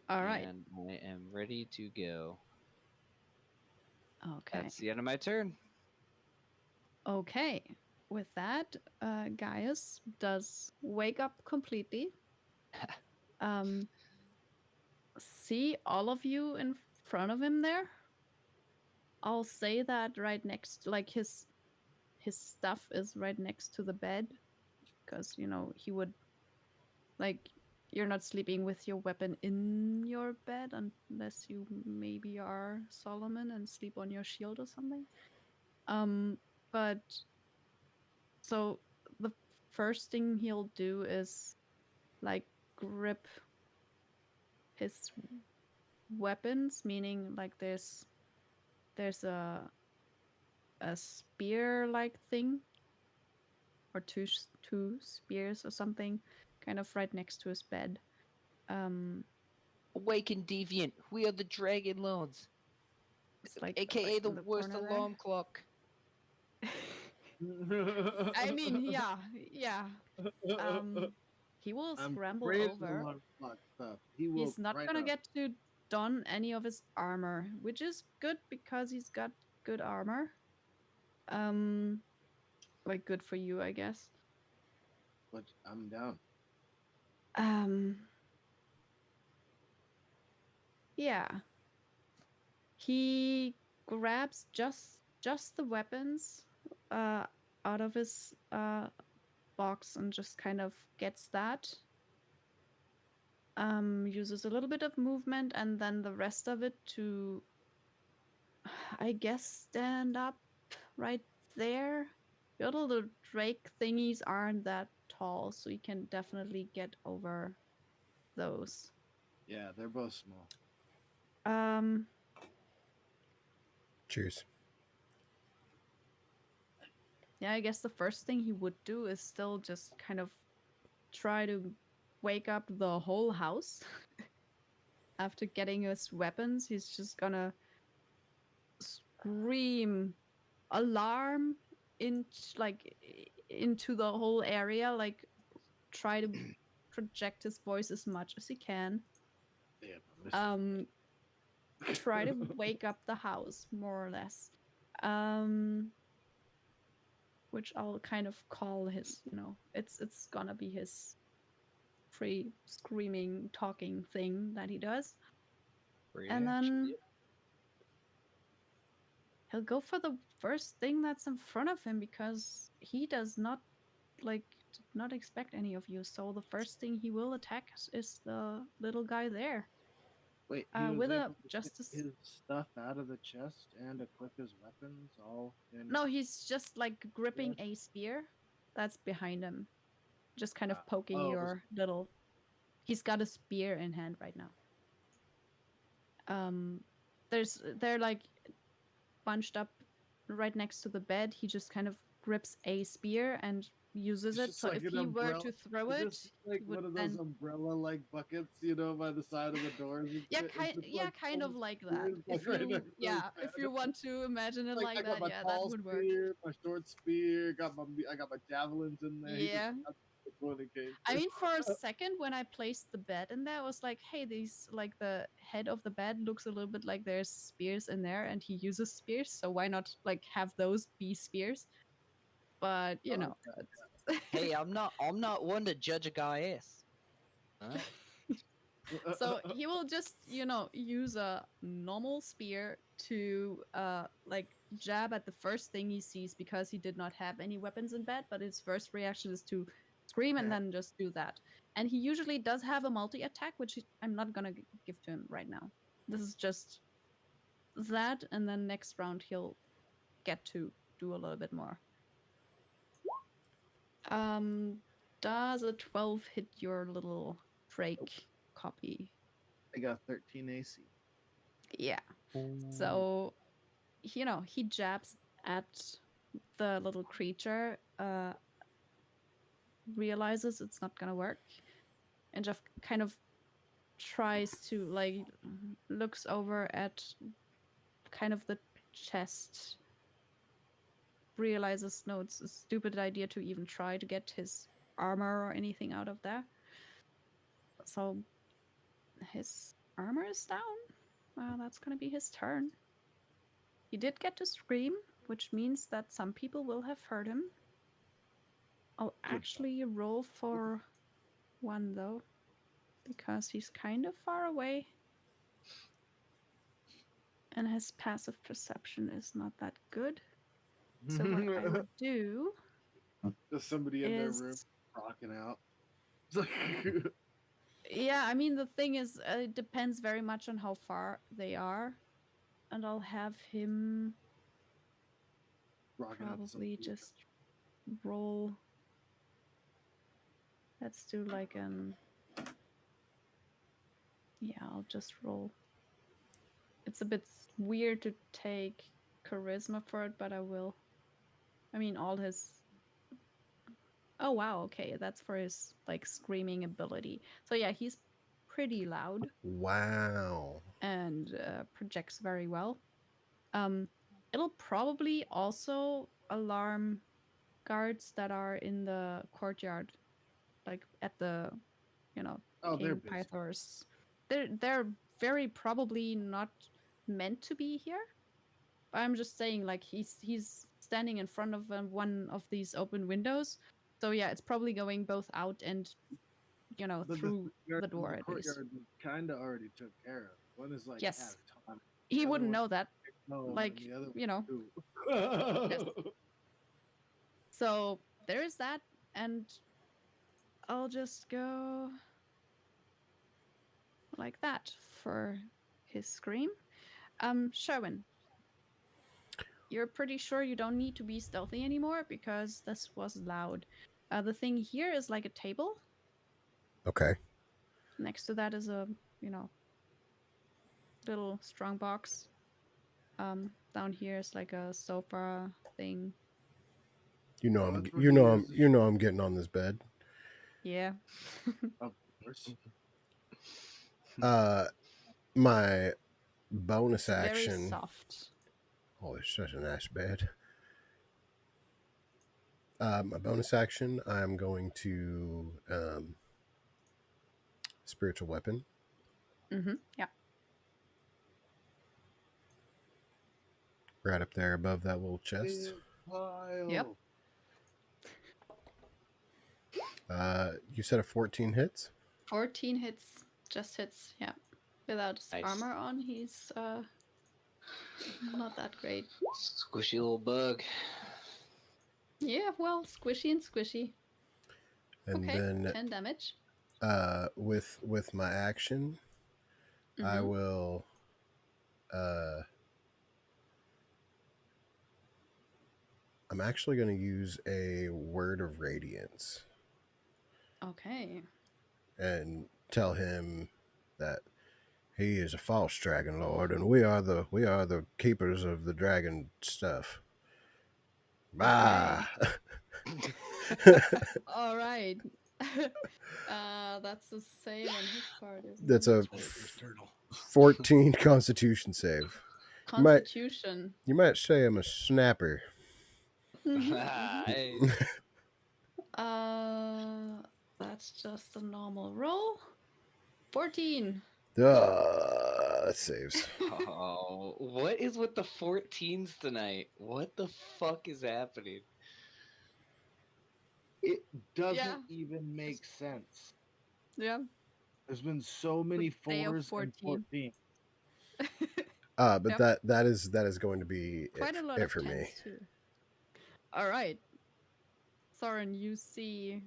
All right. And I am ready to go. Okay. That's the end of my turn. Okay. With that, Gaius does wake up completely. Um, see all of you in front of him there. I'll say that right next, like his stuff is right next to the bed, because he would like you're not sleeping with your weapon in your bed unless you maybe are Solomon and sleep on your shield or something. But so the first thing he'll do is like grip his weapons, meaning like there's a spear like thing or two spears or something kind of right next to his bed. Awaken deviant. We are the Dragon Lords, It's like right aka the in the worst corner alarm clock. there. I mean, yeah. He will I'm scramble great at over. alarm clock stuff. He woke He's not right gonna up. get to don any of his armor, which is good because he's got good armor. Like good for you, I guess. But I'm down. Yeah. He grabs just the weapons out of his box and just kind of gets that. Uses a little bit of movement and then the rest of it to, I guess, stand up right there. Your little drake thingies aren't that tall, so you can definitely get over those. Yeah, they're both small. Cheers. Yeah, I guess the first thing he would do is still just kind of try to wake up the whole house. After getting his weapons, he's just gonna scream alarm into the whole area, like try to project his voice as much as he can. Damn, I missed Um try to wake up the house more or less. Which I'll kind of call his, it's gonna be his free screaming talking thing that he does. And then he'll go for the first thing that's in front of him because he does not did not expect any of you. So the first thing he will attack is the little guy there. Wait, he was With a able to get justice. his stuff out of the chest and equip his weapons all in. No, he's just like gripping Yeah. a spear that's behind him, just kind of Ah, poking oh, your little. He's got a spear in hand right now. They're like bunched up right next to the bed. He just kind of grips a spear and uses it's it. just So like if an he were umbrella. to throw Is it, this like he would one of those then umbrella-like buckets, by the side of the doors? And yeah, shit? It's just kind of full like that. spears, If right you next to his if bed. you want to imagine it Like I like got that, my yeah, that tall would work. spear, my short spear, I got my javelins in there. He just Yeah. got the one in case. I mean, for a second when I placed the bed in there, I was like, hey, these like the head of the bed looks a little bit like there's spears in there, and he uses spears, so why not like have those be spears? But I like that. it's Hey, I'm not one to judge a guy ass. Alright. so he will just use a normal spear to like jab at the first thing he sees because he did not have any weapons in bed, but his first reaction is to scream and then just do that. And he usually does have a multi attack, which I'm not gonna give to him right now. This is just that, and then next round he'll get to do a little bit more. Does a 12 hit your little Drake copy? I got 13 AC. Yeah. So, he jabs at the little creature, realizes it's not gonna work, and Jeff kind of tries to like looks over at kind of the chest, realizes no, it's a stupid idea to even try to get his armor or anything out of there. So his armor is down. That's gonna be his turn. He did get to scream, which means that some people will have heard him. I'll actually roll for one though, because he's kind of far away. And his passive perception is not that good. So what I would do There's somebody in their room is, rocking out. It's like yeah, I mean, the thing is, it depends very much on how far they are. And I'll have him rocking out to some probably just roll. Let's do like an, yeah, I'll just roll. It's a bit weird to take charisma for it, but I will. I mean, all his. Oh wow, okay, that's for his like screaming ability. So yeah, he's pretty loud Wow. and projects very well. It'll probably also alarm guards that are in the courtyard, like at the, oh, they're King busy. Pythor's. They're very probably not meant to be here. But I'm just saying, like he's standing in front of one of these open windows. So yeah, it's probably going both out and But through the door the at least. courtyard kind of already took care of. One is like Yes, catatonic. he The other wouldn't one, know that. no, Like and the other you know, one yes. too. So there is that, and I'll just go like that for his scream. Sherwin, you're pretty sure you don't need to be stealthy anymore because this was loud. The thing here is like a table. Okay. Next to that is a, little strong box. Down here is like a sofa thing. You know Oh, I'm that's where you he know is. I'm you know I'm getting on this bed. Yeah. Of course. Uh my bonus It's very action. soft. Oh, it's such a nice bed. My bonus action, I'm going to spiritual weapon. Mm-hmm. Yeah. Right up there above that little chest. Big pile. Yep. You said a 14 hits? 14 hits. Just hits. Yeah. Without his Nice. armor on, he's not that great. Squishy little bug. Yeah, well, squishy and squishy. And Okay, then 10 damage. with my action, I Mhm. will I'm actually going to use a word of radiance Okay. and tell him that he is a false dragon lord and we are the keepers of the dragon stuff. Bah. All right. That's the same on his part, isn't That's it? a Fierce turtle. 14 constitution save. Constitution. You might say I'm a snapper. Hey. Uh, that's just a normal roll. 14. That saves. Oh, what is with the 14s tonight? What the fuck is happening? It doesn't Yeah. even make sense. Yeah. There's been so many Day of 4s and 14. 14. But Yep. that is going to be Quite a lot it of for me. 10s too. All right. Soren, you see,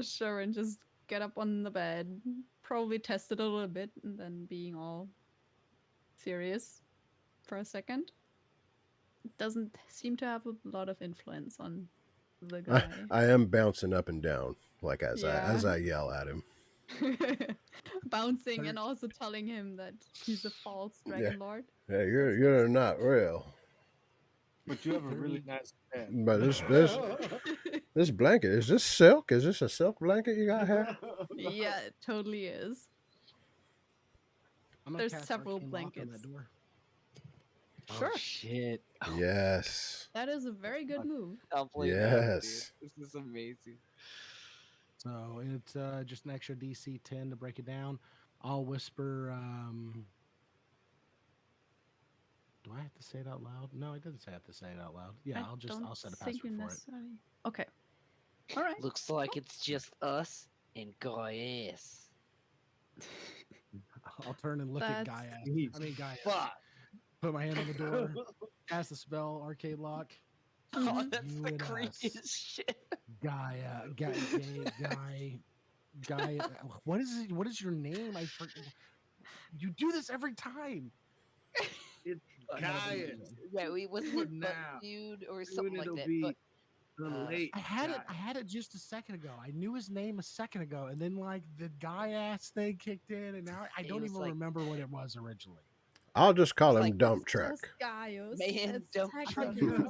Sharon just get up on the bed, probably test it a little bit, and then being all serious for a second. It doesn't seem to have a lot of influence on the guy. I am bouncing up and down like as Yeah. I yell at him. Bouncing and also telling him that he's a false dragon lord. Yeah, That's you're nice. not real. But you have a really nice bed. But This blanket, is this silk? Is this a silk blanket you got here? Yeah, it totally is. I'm gonna There's cast several arcane lock on that blankets. door. Sure. Oh shit. Yes. That is a very good move. I'm playing now, dude. Yes. This is amazing. So it's just an extra DC 10 to break it down. I'll whisper. Do I have to say it out loud? No, it doesn't say I have to say it out loud. Yeah, I don't I'll set a think you password for it. necessarily. Okay. All right. Looks like it's just us and Guy ass. I'll turn and look at That's- Guy ass. He's I mean Guy ass. fuck. Put my hand on the door, cast the spell, arcade lock. Oh, Mhm. that's You the and us. creepiest shit. Guy. What is it? What is your name? You do this every time. It's Uh, Gaius. Yeah, wasn't For it Butt now. Dude or Soon something like it'll that? be But the late. I had Gaius. it just a second ago. I knew his name a second ago, and then like the guy ass thing kicked in, and now I It don't was even like- remember what it was originally. I'll just call It's him like- Dump It's Truck. just Gaius. Man, It's dump truck. technically-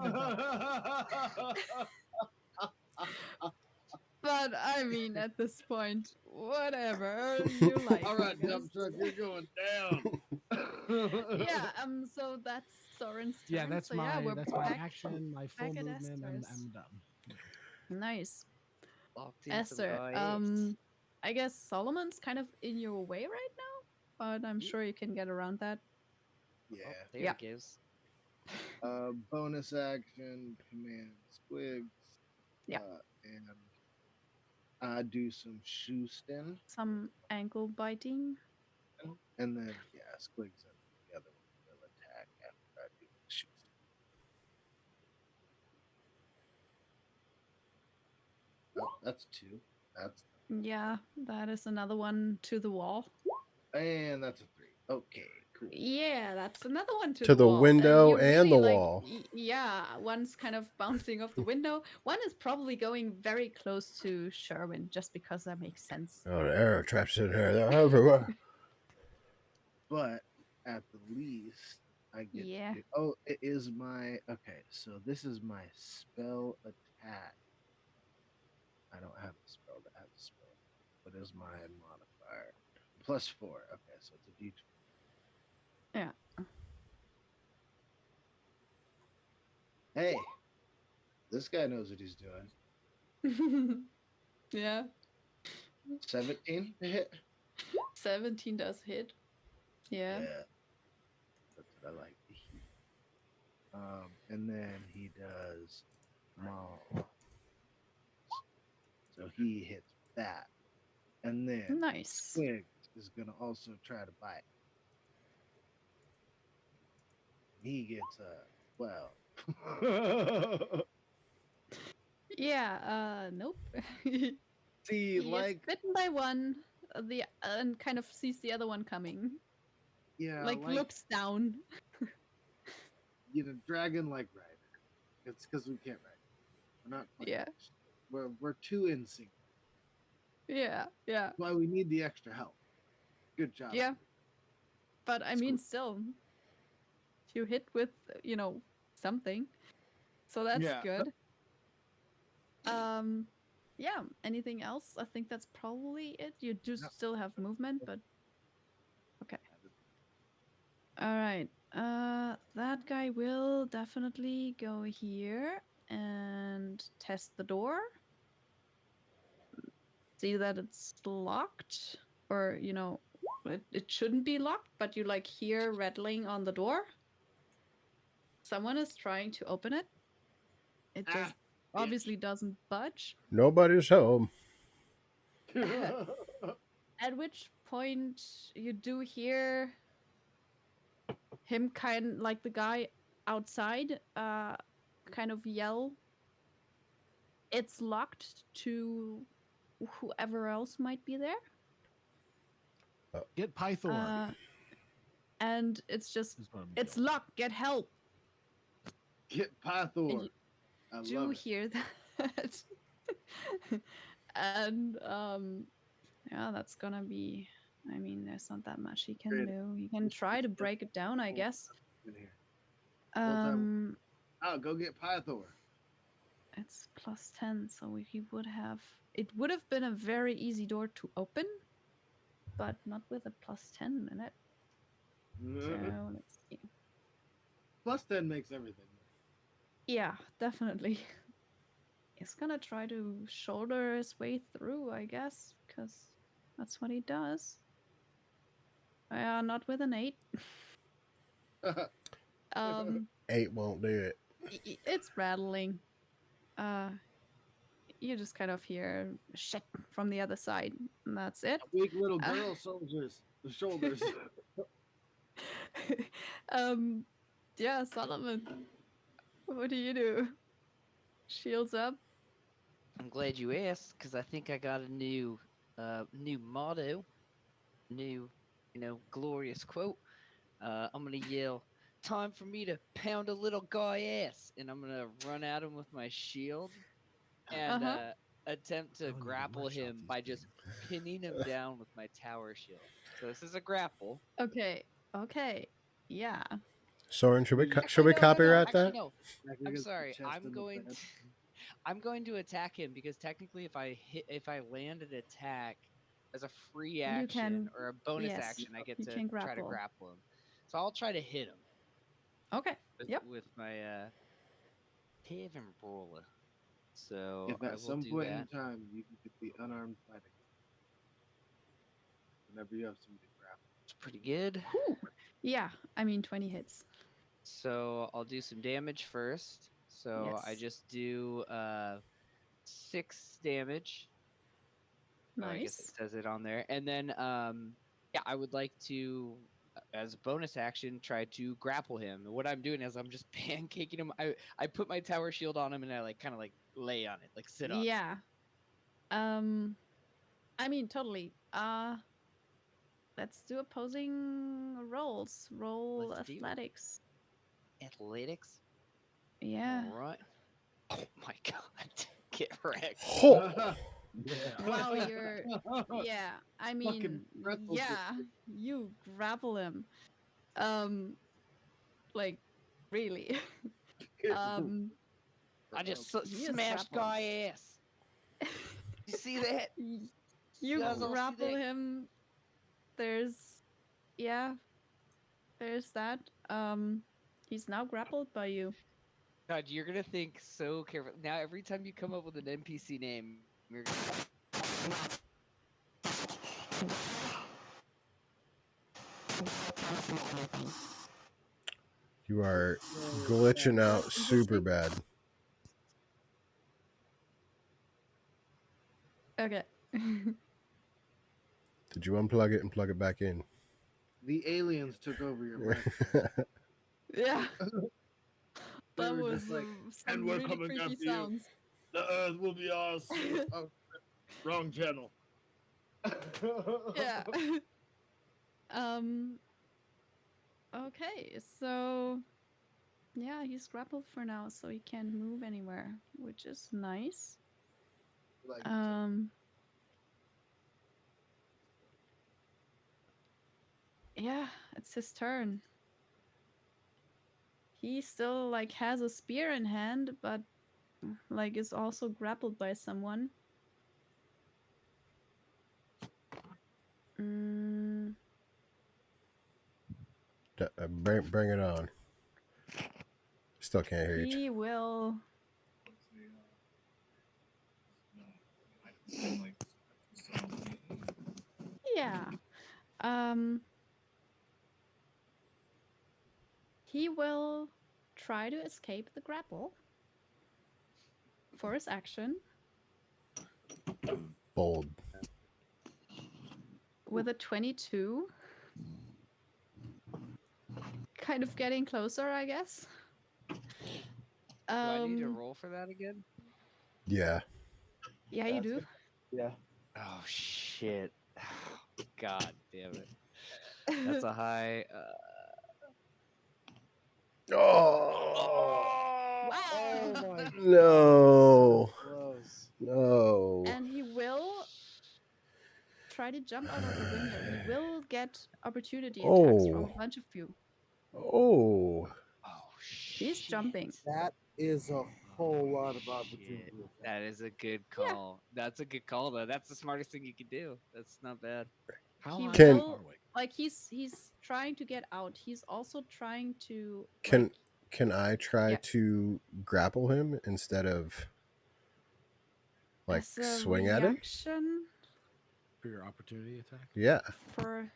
But I mean, at this point, whatever you like. All I right, guess. dump truck, you're going down. Yeah. So that's Soren's turn. Yeah, that's so my yeah, we're that's my back. action, my full back at movement. I'm Esther's. done. Nice, Locked in some Esther. Guy ass. I guess Solomon's kind of in your way right now, but I'm sure you can get around that. Yeah. Oh, there Yeah. it goes. Bonus action, command squigs. Yeah. And I do some shoosting. Some ankle biting. And then, yeah, squigs and the other one will attack after I do the shoosting. Oh, that's 2. Yeah, that is another one to the wall. And that's a 3. Okay, cool. Yeah, that's another one to To the wall. window you and really, the wall. Yeah, one's kind of bouncing off the window. One is probably going very close to Sherwin, just because that makes sense. Oh, the arrow traps in here. They're everywhere. But at the least, I get Yeah. to, oh, it is my, okay, so this is my spell attack. I don't have the spell that has a spell. What is my modifier? +4. Okay, so it's a d20. Yeah. Hey, this guy knows what he's doing. Yeah. 17 to hit. 17 does hit. Yeah. That's what I like to hear. And then he does maul. So he hits that. And then Nice. Squig is gonna also try to bite. He gets a 12. Nope. See, He like, gets bitten by one, and kind of sees the other one coming. yeah, like looks down. you know, dragon like rider. It's because we can't ride. We're not quite. Yeah. We're too in sync. Yeah. That's why we need the extra help. Good job. Yeah. But I It's mean, cool. still, you hit with, something. So that's Yeah. good. Yeah. Anything else? I think that's probably it. You do No. still have movement, but okay. All right. That guy will definitely go here and test the door. See that it's locked, or it shouldn't be locked, but you like hear rattling on the door. Someone is trying to open it. It just obviously doesn't budge. Nobody's home. At which point you do hear him kind like the guy outside kind of yell, "It's locked," to whoever else might be there. Get Pythor. And it's just, is what I'm "It's doing. locked, get help." Get Pythor. I Do love it. hear that. And yeah, that's gonna be, I mean, there's not that much he can Great. do. He can try to break it down, I guess. In here. Well, go get Pythor. It's plus 10, so he would have. It would have been a very easy door to open, but not with a plus 10 in it. So let's see. Plus 10 makes everything. Yeah, definitely. He's gonna try to shoulder his way through, I guess, because that's what he does. Not with an 8. um, 8 won't do it. it's rattling. Uh, you just kind of hear shit from the other side, and that's it. Weak little girl soldiers, the shoulders. um, yeah, Solomon, what do you do? Shields up. I'm glad you asked, because I think I got a new motto, new, glorious quote. I'm gonna yell, "Time for me to pound a little guy ass," and I'm gonna run at him with my shield and Uh-huh. attempt to Oh, no, grapple rush off him these by things. just pinning him down with my tower shield. So this is a grapple. Okay. Okay. Yeah. Soren, should we should Actually, we no. copyright Actually, that? no. Back I'm against the sorry. chest and the bed. I'm going to attack him because technically, if I land an attack as a free You action can. or a bonus Yes. action, I get You to can try to grapple. grapple him. So I'll try to hit him Okay. Yep. with my Heaven Brawler. So If I at will some do point in that. time you can get the unarmed fighting, whenever you have somebody to grapple. It's pretty good. Whew. Yeah. I mean, 20 hits. So I'll do some damage first. So I Yes. just do 6 damage. Oh, I guess it Nice. says it on there. And then yeah, I would like to as a bonus action try to grapple him. And what I'm doing is I'm just pancaking him. I put my tower shield on him and I like kind of like lay on it, like sit on it. Yeah. I mean, totally. Let's do opposing rolls. Roll Let's do it. athletics. Athletics. Yeah. All right. Oh my god. Get wrecked. Oh, Wow, you're. Yeah. I Fucking mean, pretzel yeah. You grapple him. Um, like, really. um, I just he is smashed grappled. guy ass. You see that? You guys all see grapple that? him. There's, yeah, there's that. He's now grappled by you. God, you're gonna think so careful. Now, every time you come up with an NPC name, you're gonna. you are glitching out super bad. Okay. Did you unplug it and plug it back in? The aliens took over your brain. Yeah, They that were was just like, some "And we're really coming creepy after you. sounds. The Earth will be ours." Oh, wrong channel. Yeah. um. Okay, so yeah, he's grappled for now, so he can't move anywhere, which is nice. Like, Yeah, it's his turn. He still like has a spear in hand, but like is also grappled by someone. Mm, Bring it on. Still can't hear you. he will. Yeah. Um. He will try to escape the grapple for his action Bold. with a 22. Kind of getting closer, I guess. Do I need to roll for that again? Yeah. Yeah, you do. yeah. Oh shit! God damn it! That's a high. Oh Wow. Oh my no! close. No! And he will try to jump out of the window. He will get opportunity attacks from a Oh! bunch of you. Oh! Oh shit! He's jumping. That is a whole lot of Shit, opportunity attack. that is a good Yeah. call. That's a good call, though. That's the smartest thing you could do. That's not bad. How He high? Can- How far will away? like he's trying to get out. He's also trying to Can like can I try Yeah. to grapple him instead of like as a swing at him? reaction For your opportunity attack? Yeah. for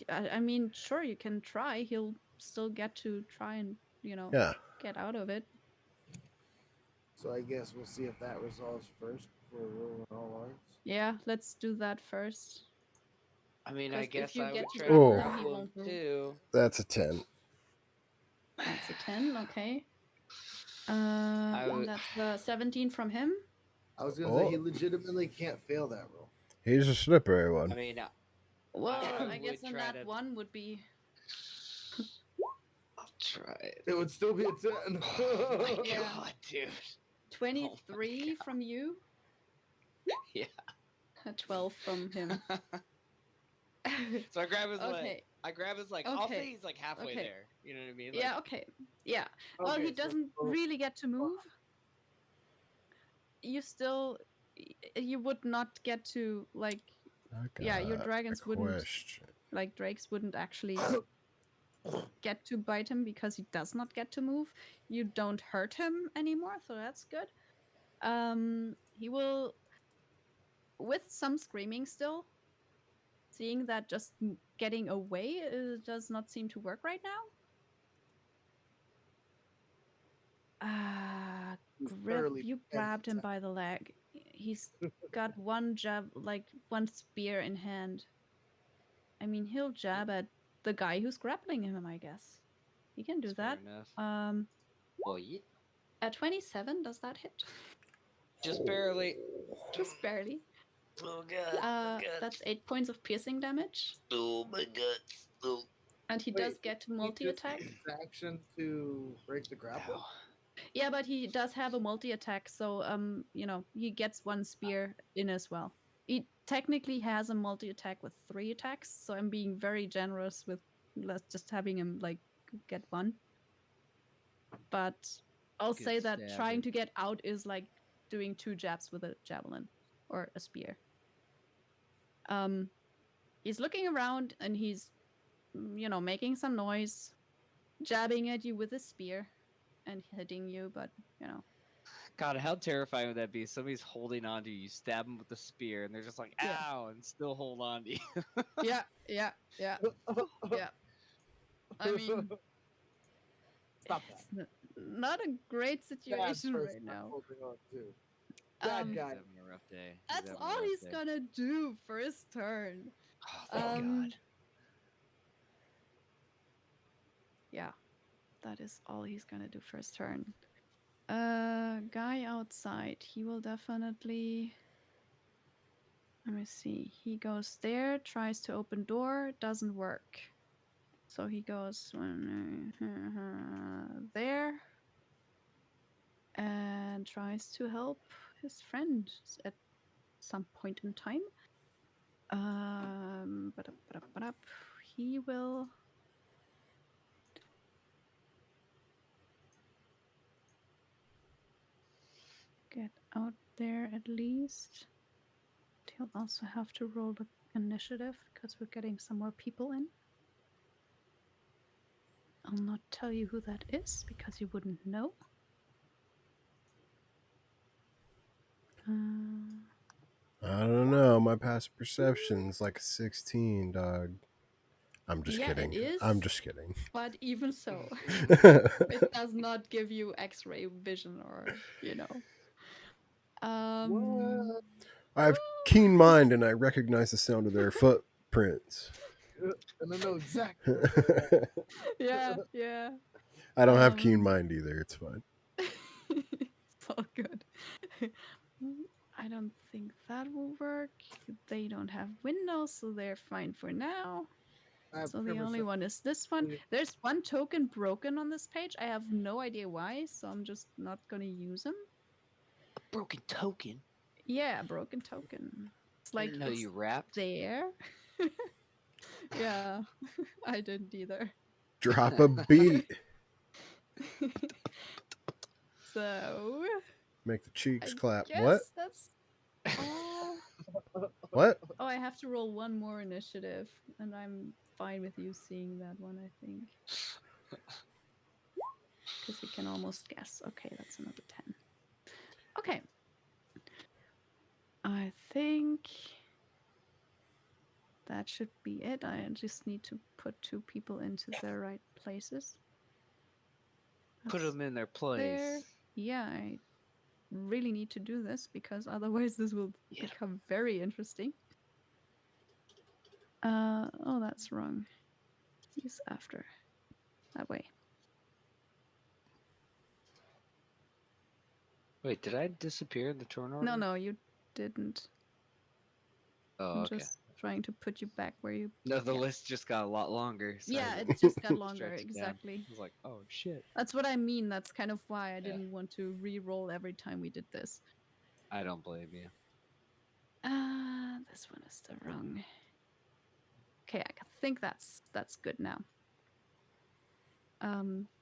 I mean, sure, you can try. He'll still get to try and, Yeah. get out of it. So I guess we'll see if that resolves first before rolling all odds. Yeah, let's do that first. I mean, I 'Cause if guess you I get would to try grapple to Oh. him, he grapple him won't move. too. That's a 10. That's a 10, okay. would- That's the 17 from him. I was gonna say he Oh. legitimately can't fail that roll. He's a slippery I one. mean, Well, I would guess then try that to- one would be I'll try it. It would still be a 10. Oh my Yeah. god, dude. 23 from you. Yeah. A 12 from him. So I grab his leg. Okay. I grab his leg. I'll Okay. say he's like halfway Okay. there. You know what I mean? Yeah, okay. Yeah. Well, Okay, he so- doesn't really get to move. You still you would not get to like I your got dragons a wouldn't question. like drakes wouldn't actually get to bite him because he does not get to move. You don't hurt him anymore, so that's good. He will with some screaming still, seeing that just getting away does not seem to work right now. He's Grip, thoroughly you grabbed him by the leg. He's got one jab, like one spear in hand. I mean, he'll jab at the guy who's grappling him, I guess. He can do That's fair that. enough. Well, yeah. At 27, does that hit? Just barely. Just barely. Oh god. That's 8 points of piercing damage. Oh my guts. Oh. And he does get to multi-attack. Action to break the grapple. Ow. Yeah, but he does have a multi-attack, so he gets one spear in as well. He technically has a multi-attack with 3 attacks, so I'm being very generous with just having him like get one. But I'll Good say that trying stabbing. to get out is like doing 2 jabs with a javelin or a spear. He's looking around and he's making some noise, jabbing at you with a spear and hitting you, but God, how terrifying would that be? Somebody's holding on to you, you stab them with the spear, and they're just like, Yeah. ow, and still hold on to you. yeah. Yeah. I mean, Stop that. it's not a great Bad situation person right I'm now. holding on to. Bad Um, guy. He's having a rough day. That's having a all rough he's day. gonna do for his turn. Oh, thank God. Yeah, that is all he's gonna do for his turn. Guy outside, he will definitely. Let me see. He goes there, tries to open door, doesn't work. So he goes there and tries to help his friend at some point in time. He will get out there at least. He'll also have to roll the initiative because we're getting some more people in. I'll not tell you who that is because you wouldn't know. I don't know. My passive perception's like a 16, dog. I'm just Yeah, kidding. it is. I'm just kidding. But even so, it does not give you X-ray vision or. What? I have keen mind and I recognize the sound of their footprints. And I know exactly. Yeah. I don't have keen Um, mind either. It's fine. It's all good. I don't think that will work. They don't have windows, so they're fine for now. I have So the only perception. one is this one. There's one token broken on this page. I have no idea why, so I'm just not gonna use him. A broken token? Yeah, broken token. It's I like didn't know it's you rapped. there. Yeah, I didn't either. Drop a beat. So Make the cheeks I clap. What? guess that's all. What? Oh, I have to roll one more initiative, and I'm fine with you seeing that one, I think. Because you can almost guess. Okay, that's another 10. Okay. I think that should be it. I just need to put 2 people into their right places. Put That's them in their there. place. Yeah, I really need to do this because otherwise this will Yeah. become very interesting. Oh, that's wrong. He's after. That way. Wait, did I disappear in the turn order? No, you didn't. Oh, I'm okay. just trying to put you back where you. No, the yeah. list just got a lot longer. So Yeah, I it just got longer. stretched it down. Exactly. I was like, oh shit. That's what I mean. That's kind of why I Yeah. didn't want to re-roll every time we did this. I don't blame you. This one is the wrong. Okay, I think that's good now.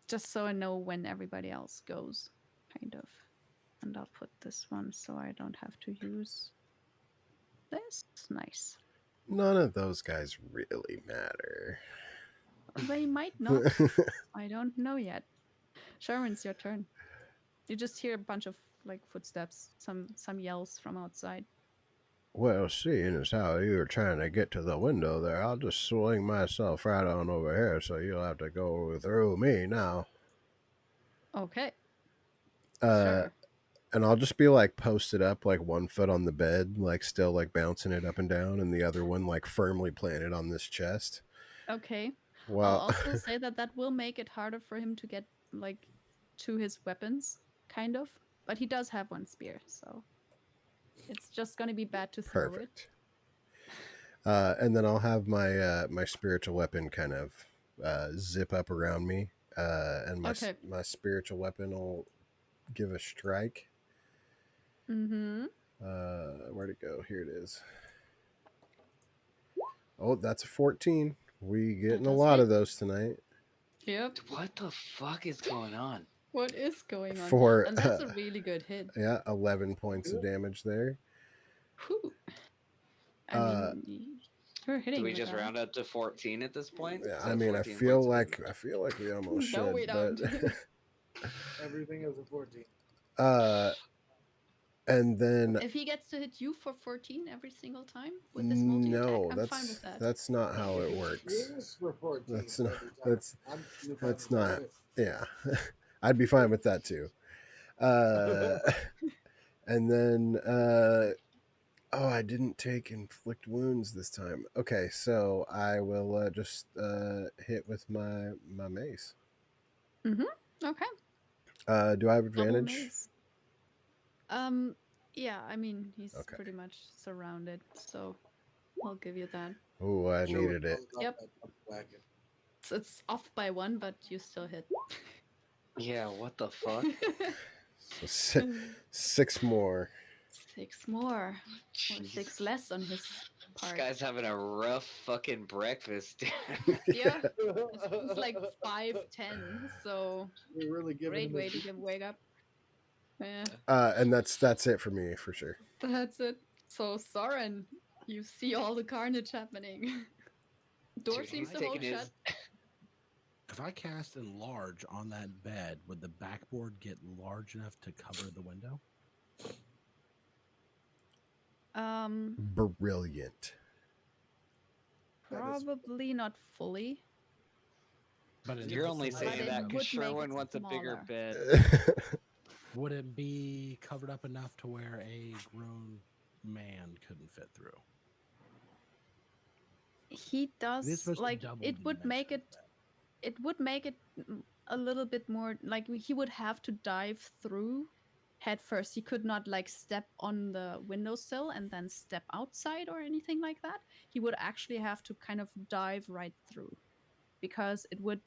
Just so I know when everybody else goes, kind of. And I'll put this one so I don't have to use this. Nice. None of those guys really matter. They might not. I don't know yet. Sherman, it's your turn. You just hear a bunch of like footsteps, some yells from outside. Well, seeing as how you were trying to get to the window there, I'll just swing myself right on over here, so you'll have to go through me now. Okay. Uh, Sure. and I'll just be like posted up, like 1 foot on the bed, like still like bouncing it up and down, and the other one like firmly planted on this chest. Okay. I'll Well, also say that will make it harder for him to get like to his weapons, kind of. But he does have one spear, so it's just gonna be bad to throw it. perfect. And then I'll have my my spiritual weapon kind of zip up around me, and Okay. my spiritual weapon will give a strike. Mm-hmm. Where'd it go? Here it is. Oh, that's a 14. We getting a does lot hit. of those tonight. Yep. What the fuck is going on? What is going on? For And that's a really good hit. yeah, 11 points of damage there. Whew. I Uh, mean, you're hitting. Do we with just that. round up to 14 at this point? Yeah, Is I that mean, 14 points of damage? I feel like we almost No, should, we but don't. Everything is a 14. and then If he gets to hit you for 14 every single time with this multi-attack, no, I'm fine with that. that's not how If it he works. swings for 14 That's not every time, that's I'm fine that's with not. that Yeah, I'd be fine with that too. And then oh, I didn't take inflict wounds this time. Okay, so I will just hit with my mace. Okay. Do I have Double advantage? mace. Yeah, I mean, he's Okay. pretty much surrounded, so I'll give you that. Oh, I Sure, needed it. Yep. Yep. It's off by 1, but you still hit. Yeah, what the fuck? So 6 more. 6 more. Or Jeez. 6 less on his This part. guy's having a rough fucking breakfast. Yeah. It's like 5:10, so We're really giving great him way to wake up. Yeah, And that's it for me for sure. that's it. So Soren, you see all the carnage happening. Door Dude, seems he's to hold taking shut. his. If I cast enlarge on that bed, would the backboard get large enough to cover the window? Brilliant. Probably not fully. But it You're is only still But saying it that because would make Sherwin it wants a bigger smaller. bed. Would it be covered up enough to where a grown man couldn't fit through? He It is does supposed to like double it the would make dimension it of the bed. it would make it a little bit more like he would have to dive through head first. He could not like step on the windowsill and then step outside or anything like that. He would actually have to kind of dive right through because it would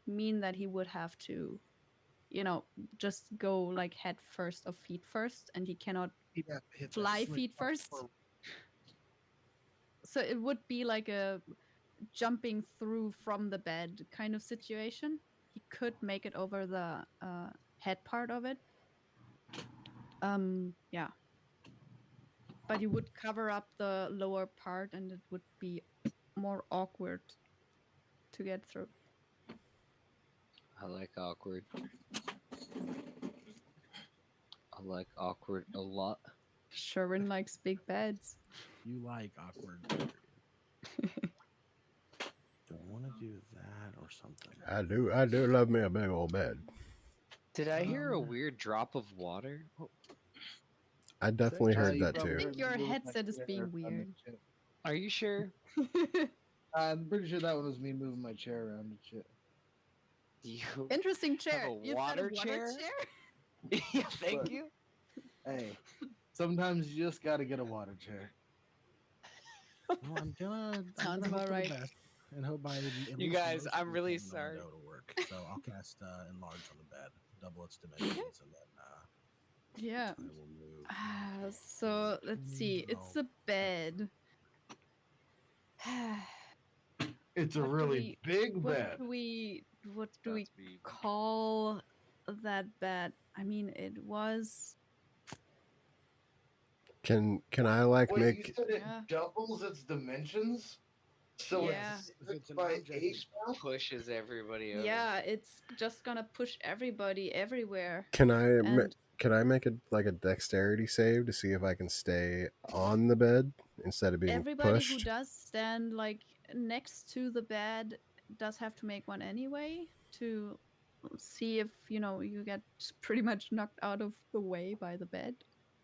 mean that he would have to, just go like head first or feet first, and he cannot He'd have to hit that fly swing feet punch first. for- So it would be like a jumping through from the bed kind of situation. He could make it over the head part of it, Yeah. But you would cover up the lower part and it would be more awkward to get through. I like awkward. I like awkward a lot. Sherwin likes big beds. You like awkward, period. Do I want to do that or something? I do love me a big old bed. Did I hear a Um, weird drop of water? Oh, I definitely Uh, heard you that probably too. I heard think me your move my headset is chair being around and weird. shit. are you sure? I'm pretty sure that one was me moving my chair around and shit. You Interesting have chair. a You've got a water water chair? chair? Yeah, thank Look. you. Hey, sometimes you just gotta get a water chair. well, I'm Sounds gonna hope about for the right. best and hope by at You least guys, most I'm of the really time the sorry. window to work. So I'll cast enlarge on the bed, double its dimensions, and then Yeah. I will move. So let's see. It's a bed. It's a What do really we big what bed. do we what It's do about we to be call that bed? I mean, it was Can I like Wait, you make said it yeah. doubles its dimensions? So Yeah. If it's it's an 6 by object, 8 now? pushes everybody over. Yeah, it's just gonna push everybody everywhere. can I And can I make it like a dexterity save to see if I can stay on the bed instead of being everybody who pushed? does stand like next to the bed does have to make one anyway to see if, you get pretty much knocked out of the way by the bed.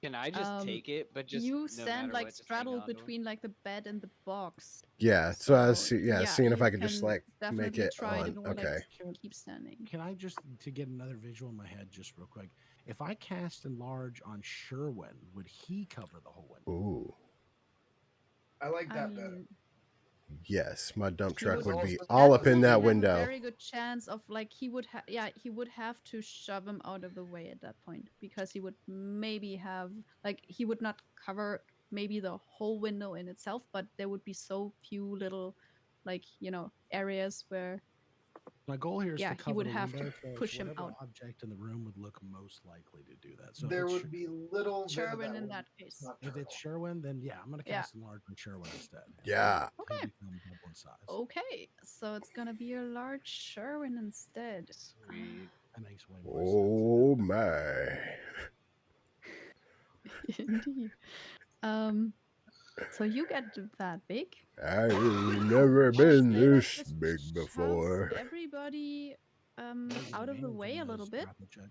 Can I just take it, but just You no stand matter like what, just hang straddled on to him? between like the bed and the box. Yeah, so I was So yeah, seeing if you I could just can like make definitely it try on. to like Okay. keep standing. can I just to get another visual in my head, just real quick? If I cast enlarge on Sherwin, would he cover the whole window? Ooh. I like I that better. mean, Yes, my dump he truck would would be also all up in definitely that have a window. very good chance of like he would have to shove him out of the way at that point because he would maybe have like he would not cover maybe the whole window in itself, but there would be so few little like areas where My goal here is to he cover would the have to window, so it's push him whatever out. object in the room would look most likely to do that. So There would be little bit of Sherwin that in one that case. not if it's turtle. Sherwin, then yeah, I'm gonna Yeah. cast enlarge on Sherwin instead. And Yeah. he'll Okay. become double in size. Okay, so it's gonna be a large Sherwin instead. Sweet. That makes way more Oh my. Indeed. So you get that big. I've never I wanna been say that this just big shoves before. everybody sense. out of the way a little bit. Grapple checks.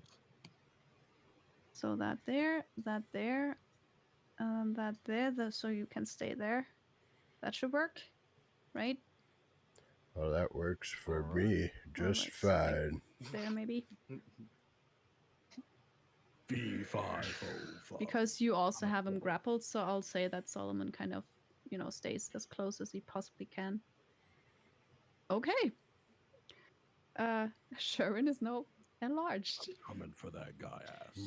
So that there, that there, that there. So you can stay there. That should work, right? Well, that works for Alright. me Or just let's see, like fine. there maybe. V505. Because you also have him grappled, so I'll say that Solomon kind of, stays as close as he possibly can. Okay. Sherwin is now enlarged Coming for that guy ass.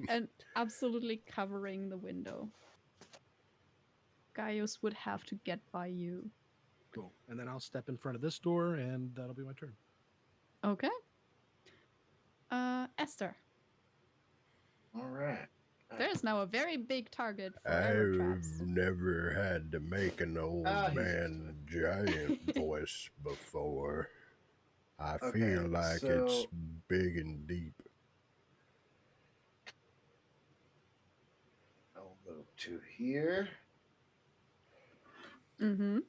and absolutely covering the window. Gaius would have to get by you. Cool. And then I'll step in front of this door, and that'll be my turn. Okay. Esther. All right. There's now a very big target for arrow traps. I've never had to make an old he's man giant voice before. I Okay, feel like it's so- big and deep. I'll move to here Mm-hmm.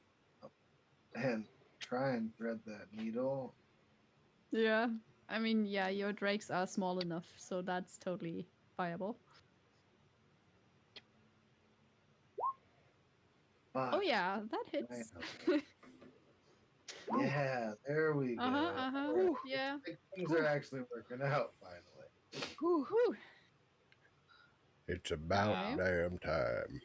and try and thread that needle. Yeah. I mean, yeah, your drakes are small enough, so that's totally viable. But Oh yeah, that hits. yeah, there we go. Uh-huh. Yeah. Like, things are actually working out finally. Whew. It's about Okay. damn time.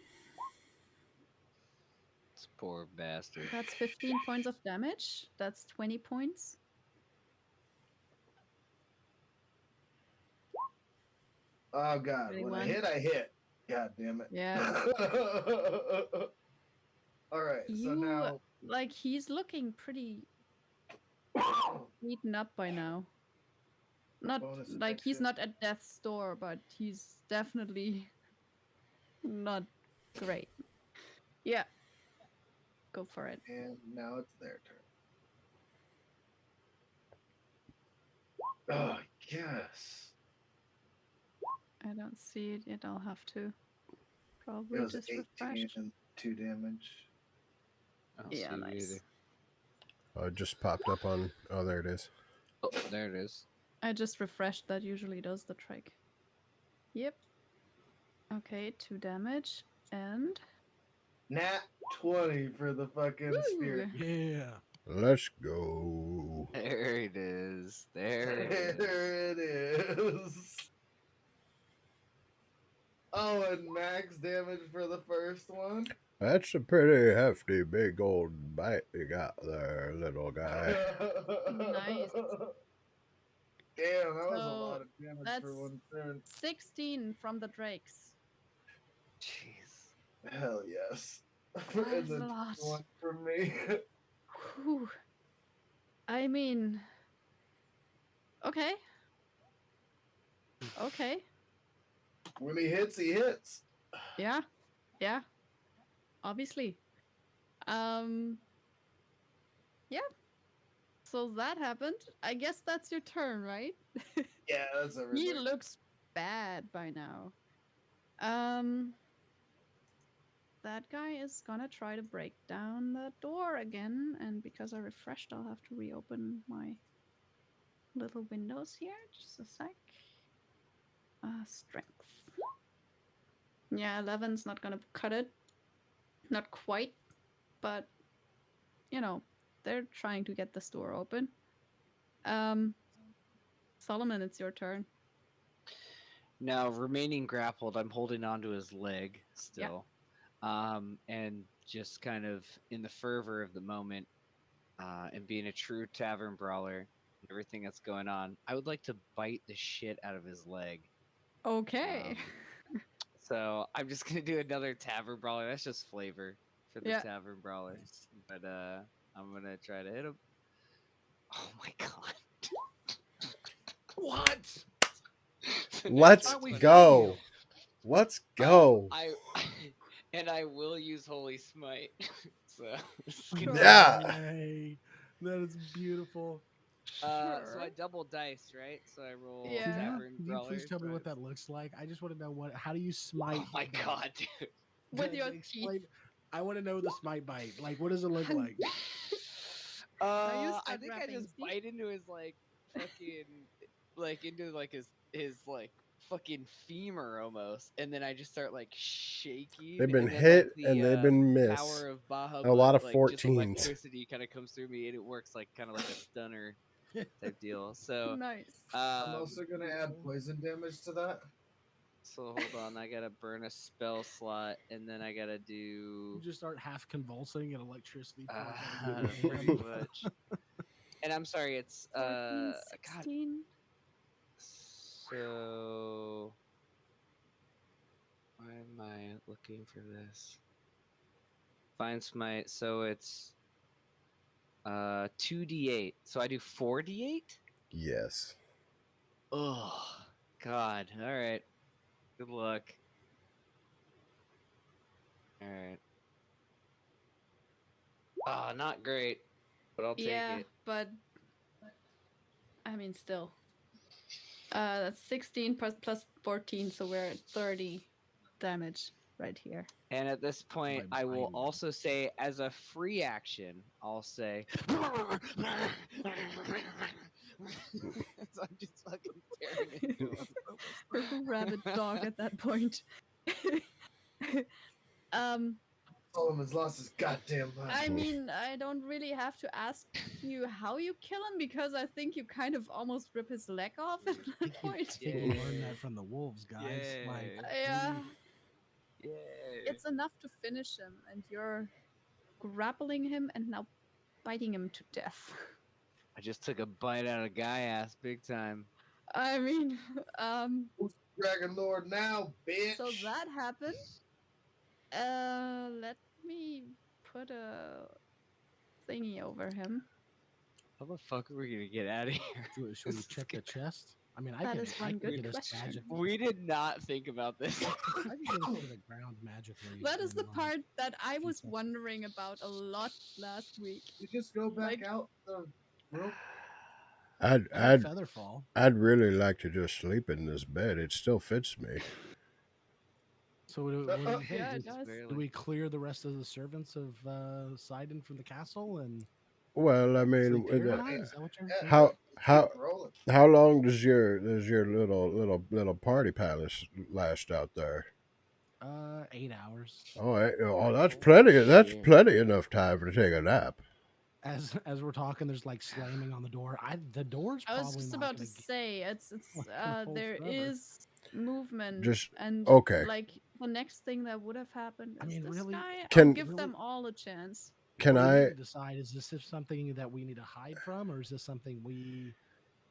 This poor bastard. That's 15 points of damage. That's 20 points. Oh god, when I 21. hit. God damn it. Yeah. All right, so You now like he's looking pretty beaten up by now. Not Bonus like he's action. not at death's door, but he's definitely not great. Yeah, go for it. And now it's their turn. Oh, yes. I don't see it yet. I'll have to It probably was just 18 refresh. and 2 damage. I don't Yeah, see it nice. either. Oh, it just popped up on. Oh, there it is. Oh, there it is. I just refreshed. That usually does the trick. Yep. Okay, 2 damage and Nat 20 for the fucking spirit. Woo! Yeah. Let's go. There it is. There it is. There it is. Oh, and max damage for the first one. That's a pretty hefty, big old bite you got there, little guy. Nice. Damn, that was a So lot of damage that's for one turn. 16 from the drakes. Jeez. Hell yes. That And is a then lot. one for me. Whew. I mean, okay. Okay. When he hits, he hits. Yeah. Yeah. Obviously. Yeah. So that happened. I guess that's your turn, right? Yeah, that's He everything. looks bad by now. That guy is gonna try to break down the door again, and because I refreshed, I'll have to reopen my little windows here. Just a sec. Strength. Yeah, 11's not gonna cut it. Not quite, but you know, they're trying to get this door open. Solomon, it's your turn. Now, remaining grappled, I'm holding onto his leg still. And just kind of in the fervor of the moment, and being a true tavern brawler and everything that's going on, I would like to bite the shit out of his leg. Okay. So I'm just gonna do another tavern brawler. That's just flavor for the Yeah. tavern brawler. Nice. But I'm gonna try to hit him. Oh my god. What? So now Let's it's Thought we 20. go. Let's go. I and I will use Holy Smite. So Sure. Yeah. Yay. That is beautiful. so I Sure. double dice, right? So I roll Yeah. tavern Can you brawler. please tell me what twice. that looks like? I just want to know how do you smite? Oh my that? god, dude. With your Explain. teeth. I want to know the smite bite. Like, what does it look like? Now you I start think I rapping. just See? bite into his like fucking like into like his like fucking femur almost, and then I just start like shaking. They've been and then, hit like, the, and they've been missed. power of Bahamut, A lot of like just 14s. electricity kind of comes through me, and it works like kind of like a stunner type deal. So Nice. I'm also going to add poison damage to that. so hold on, I gotta burn a spell slot, and then I gotta You do just start half convulsing and electricity pours out of pretty your much. And I'm sorry, it's 14, God. 16. So why am I looking for this? Find smite. So it's 2d8. So I do 4d8. Yes. Oh God. All right. Good luck. All right. Ah, not great, but I'll take Yeah, it. but I mean, still. That's 16 plus 14, so we're at 30 damage right here. And at this point, By I will biting. also say, as a free action, I'll say. So I'm just fucking tearing into him. Purple rabbit dog at that point. Solomon's lost his goddamn mind. I mean, I don't really have to ask you how you kill him because I think you kind of almost rip his leg off at that I point. think you learned Yeah. that from the wolves, guys. Like, Yeah, Yay. it's enough to finish him, and you're grappling him and now biting him to death. I just took a bite out of guy ass big time. I mean, Who's Dragon Lord now, bitch? so that happened. Let me put a thingy over him. How the fuck are we gonna get out of here? should we This is check the good. chest? I mean, That is I one can good get us question. magic. We did not think about this. I can get us to the ground magically. That is in, the like, part that I a few was seconds. wondering about a lot last week. You just go back Like- out the rope. I'd I mean, I'd feather fall. I'd really like to just sleep in this bed. It still fits me. So what do you think? Yeah, it Does- does. do we clear the rest of the servants of Sidon from the castle and Well, I mean, sleep here with tonight? Is that what you're? Yeah, how keep how rolling. how long does your little party palace last out there? 8 hours. Oh, that's Oh, plenty. That's shit. plenty enough time to take a nap. As we're talking, there's like slamming on the door. The door's I was probably just not about to gonna get say hold there forever. is movement Just and okay. like the next thing that would have happened I is mean, this really, guy. I'll Can give really, them all a chance. can what we need I to decide is this something that we need to hide from, or is this something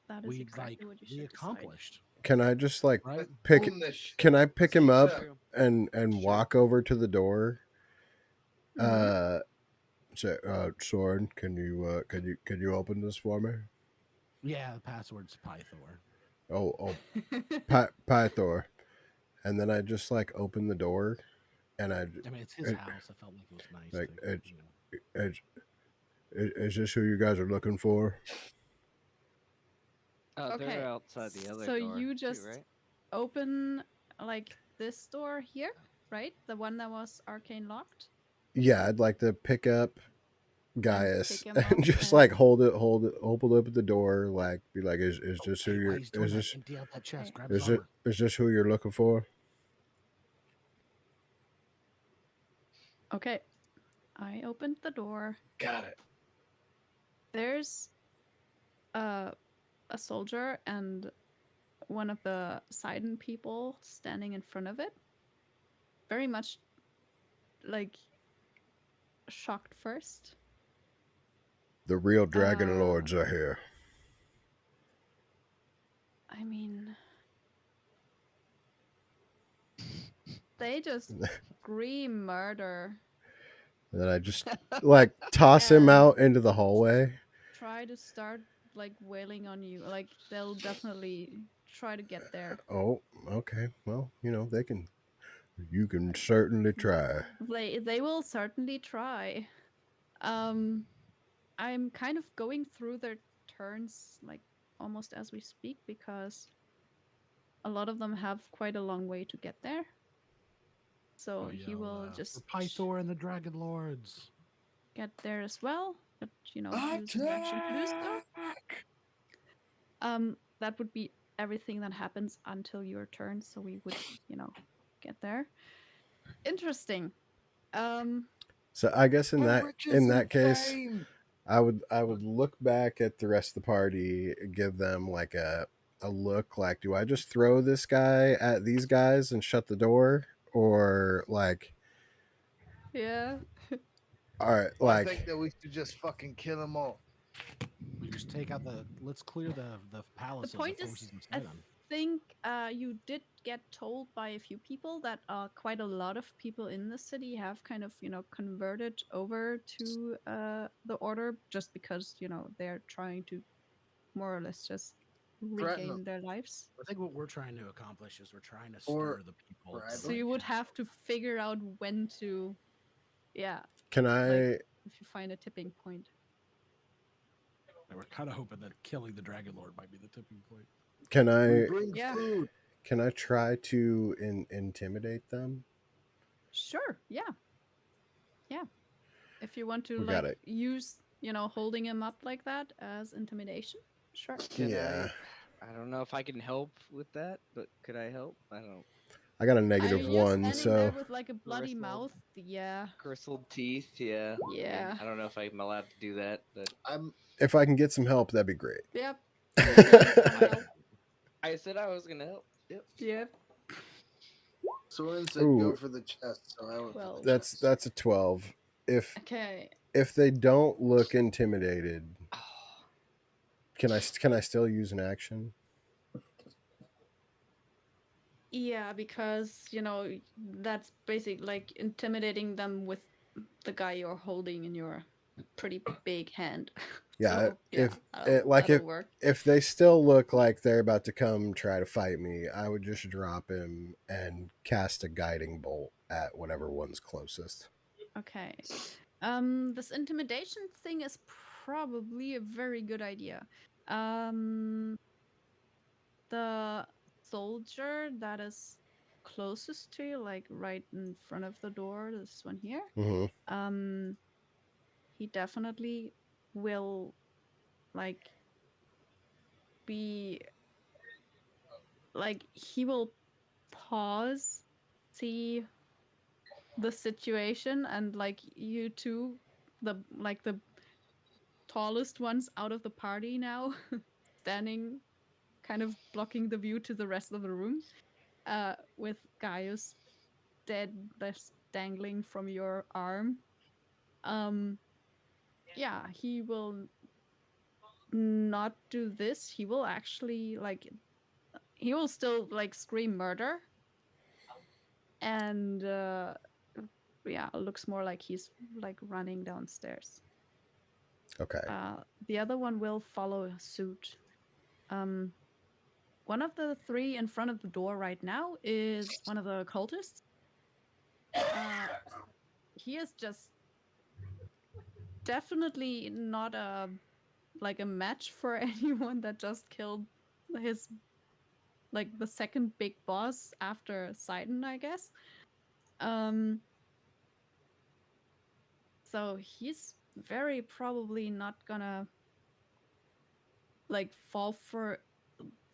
That is exactly what you we should decide. accomplished? can I just like Right? pick? Own this shit. Can I pick him Speak up up. and Sure. walk over to the door? Mhm. Say, Soren, can you open this for me? Yeah, the password's Pythor. Oh, Pythor. And then I just like open the door, and I mean, it's his it, house. I felt like it was nice like to, you know. is this who you guys are looking for? Oh, Okay, they're outside the other so door. you too, just right? open like this door here, right? The one that was arcane locked, Yeah, I'd like to pick up and Gaius pick him up and just and like hold it, open up the door, like be like, is Oh, this who hey, while you're? he's doing Is that, this empty out that chest, Okay. grab his is it armor. is this who you're looking for? okay. I opened the door. Got it. There's a soldier and one of the Sidon people standing in front of it. Very much like shocked first. The real dragon Uh, lords are here. I mean, they just scream murder, And then I just like toss him And- out into the hallway. try to start like wailing on you. Like they'll definitely try to get there. Oh, okay. Well, they can. You can certainly try. They will certainly try. Um, I'm kind of going through their turns like almost as we speak because a lot of them have quite a long way to get there. So he will just for Pythor and the Dragon Lords. get there as well, but use his action to do so. Attack! That would be everything that happens until your turn, so we would, get there. Interesting. So I guess in that Riches in and that case, fame. I would look back at the rest of the party, give them like a look, like, do I just throw this guy at these guys and shut the door, or like, Yeah. all right, Well, I like, think that we should just fucking kill them all. We just take out let's clear the palaces, point the is, forces of I Sidon. think you did get told by a few people that quite a lot of people in the city have kind of converted over to the order just because they're trying to more or less just Threaten regain 'em. their lives. I think what we're trying to accomplish is we're trying to Or stir the people. bribe to, So them. you like, would have to figure out when to, yeah, can I? like if you find a tipping point. and we're kind of hoping that killing the Dragon Lord might be the tipping point. Can We I? bring Yeah. food. Can I try to intimidate them? Sure, yeah. Yeah. If you want to We like got it. use, holding him up like that as intimidation, sure. Can Yeah, I don't know if I can help with that, but could I help? I don't. I got a I negative mean, you're one, standing there so with like a bloody Bristled. mouth. Yeah. Bristled teeth, yeah. I mean, Yeah. I don't know if I'm allowed to do that, but I'm. if I can get some help, that'd be great. Yep. You're getting some help. I said I was gonna help. Yep. Yep. Soren said Ooh. go for the chest, so I went Well, for the chest. That's a 12. Okay. If they don't look intimidated, Oh, can I still use an action? Yeah, because that's basic like intimidating them with the guy you're holding in your pretty big hand. Yeah, So yeah, if like that'll work. if they still look like they're about to come try to fight me, I would just drop him and cast a guiding bolt at whatever one's closest. Okay. This intimidation thing is probably a very good idea. Um, the soldier that is closest to you, like right in front of the door, this one here, Hmm. um, he definitely will like be like he will pause, see the situation, and like you two, the tallest ones out of the party now, standing kind of blocking the view to the rest of the room, with Gaius dead, that's dangling from your arm. Um, yeah, he will not do this. He will actually like he will still like scream murder, and yeah, it looks more like he's like running downstairs. Okay. The other one will follow suit. Um, one of the three in front of the door right now is one of the cultists. Uh, he is just definitely not a like a match for anyone that just killed his like the second big boss after Sidon, I guess. Um, so he's very probably not gonna like fall for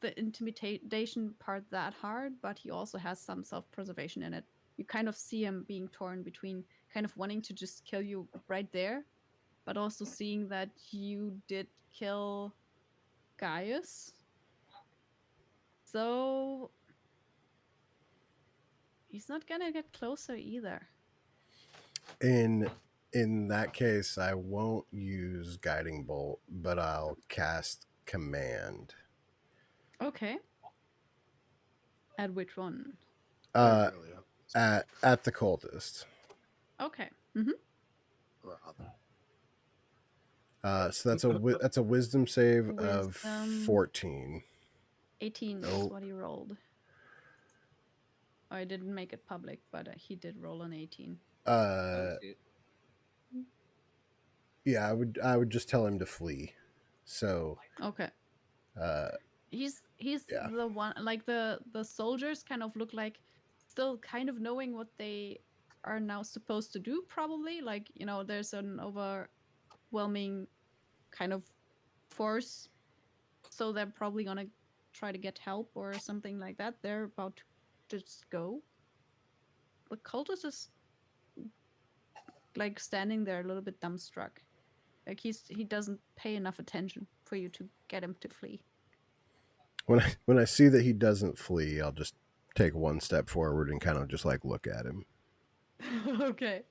the intimidation part that hard, but he also has some self-preservation in it. You kind of see him being torn between kind of wanting to just kill you right there, but also seeing that you did kill Gaius. So he's not gonna get closer either. In in that case, I won't use guiding bolt, but I'll cast command. Okay. At which one? Uh, Really, at the cultist. Okay. Mm-hmm. brother. So that's a wisdom save of Wisdom 14. 18 is Oh, what he rolled. I didn't make it public, but he did roll an 18. uh, it. yeah, I would just tell him to flee. So, Okay. uh, He's yeah, the one, like the soldiers kind of look like still kind of knowing what they are now supposed to do, probably. Like, there's an overwhelming kind of force, so they're probably gonna try to get help or something like that. They're about to just go. The cultist is like standing there a little bit dumbstruck. Like he doesn't pay enough attention for you to get him to flee. when I see that he doesn't flee, I'll just take one step forward and kind of just like look at him. Okay.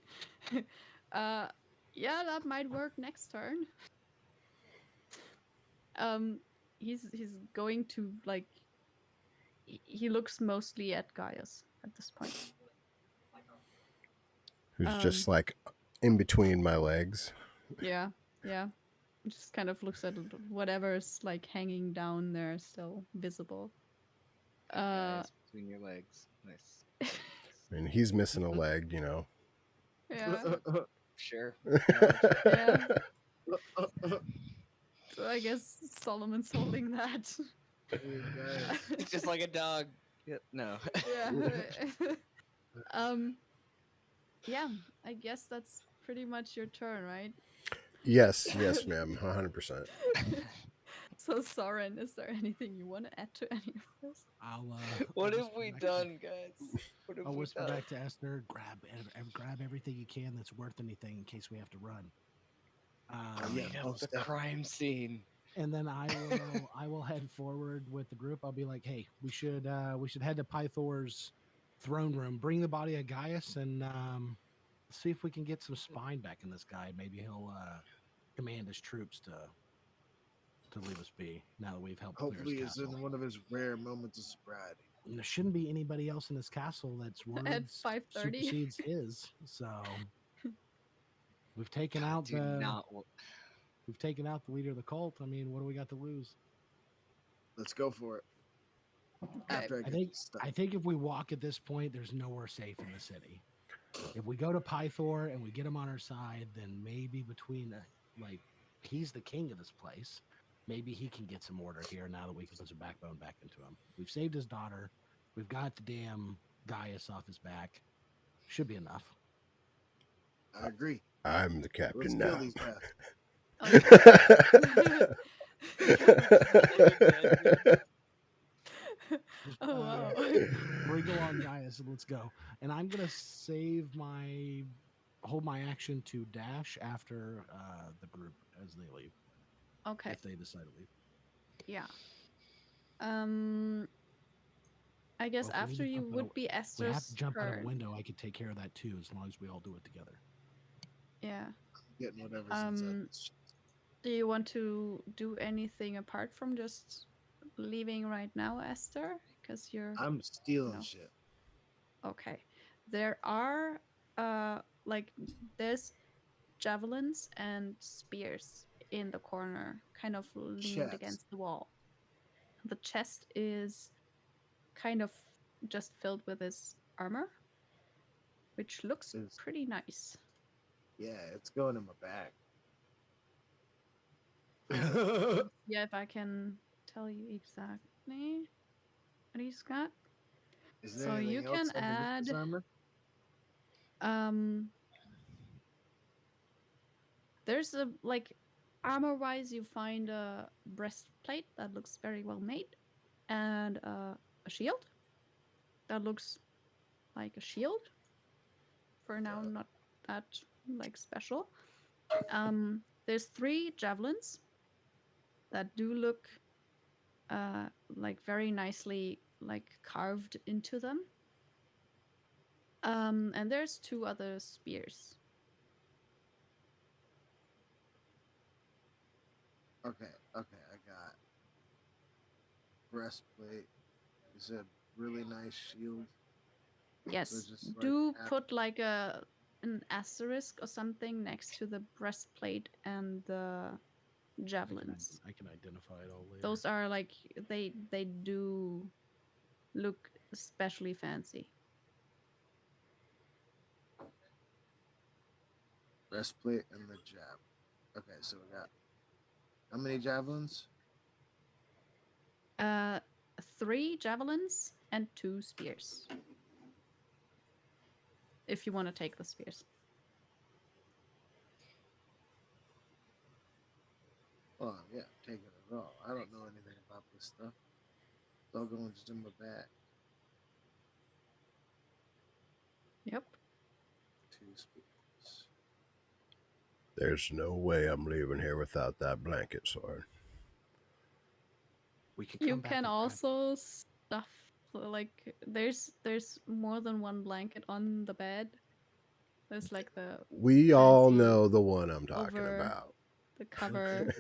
uh yeah, that might work next turn. Um he's going to like he looks mostly at Gaius at this point. Who's Um just like in between my legs. yeah, yeah. Just kind of looks at whatever's like hanging down there still visible. Guys, between your legs. Nice. I mean, he's missing a leg, you know. Yeah. Sure. Yeah. So I guess Solomon's holding that. Hey, guys. It's just like a dog. Yep. No. Yeah. um yeah, I guess that's pretty much your turn, right? Yes, ma'am, 100%. So Soren, is there anything you want to add to any of this? I'll What I'll have whisper we back done, guys? What have I'll we whisper done? back to Esther. Grab everything you can that's worth anything in case we have to run. Yeah, Clean up most the definitely. crime scene. And then I will head forward with the group. I'll be like, hey, we should head to Pythor's throne room, bring the body of Gaius, and see if we can get some spine back in this guy. Maybe he'll command his troops to leave us be now that we've helped clear Hopefully, his it's castle. in one of his rare moments of sobriety. And there shouldn't be anybody else in this castle that's At words 5:30. supersedes his. So We've taken I out do the not. we've taken out the leader of the cult. I mean, what do we got to lose? Let's go for it. Okay. After I I get think this stuff. I think if we walk at this point, there's nowhere safe in the city. If we go to Pythor and we get him on our side, then maybe between like he's the king of this place. Maybe he can get some order here now that we can put some backbone back into him. We've saved his daughter. We've got the damn Gaius off his back. Should be enough. I agree. I'm the Let's captain kill now. these bastards. Oh, yeah. Just, Oh wow. bring along Gaius and let's go. And I'm gonna hold my action to dash after the group as they leave, Okay. if they decide to leave. Yeah. Um I guess Well, if we need after to you jump out would be if we have to Esther's jump out of a turn. window, I could take care of that too, as long as we all do it together. Yeah. Getting whatever's inside Um this. do you want to do anything apart from just leaving right now, Esther? Because you're, I'm you stealing know, shit. okay. There are like there's javelins and spears in the corner, kind of leaned Chest against the wall. The chest is kind of just filled with his armor, which looks is pretty nice. yeah, it's going in my bag. Yeah, if I can tell you exactly what he's got. Is there So you anything can else underneath this add armor? um there's a like armor wise you find a breastplate that looks very well made and a shield that looks like a shield for now, not that like special. There's three javelins that do look like very nicely like carved into them. And there's two other spears. Okay, okay, I got breastplate. You said really nice shield. So Yes, just like do put like a an asterisk or something next to the breastplate and the javelins. I can identify it all later. Those are like they do look especially fancy. breastplate and the jab. Okay, so we got how many javelins? Uh, three javelins and two spears. If you want to take the spears. Oh yeah, taking it all. I don't know anything about this stuff. It's all going just in my bag. Yep. Two spears. There's no way I'm leaving here without that blanket sword. We could You come back can and grab also stuff like there's more than one blanket on the bed. There's like the We all fancy know the one I'm talking over about. the Look, cover.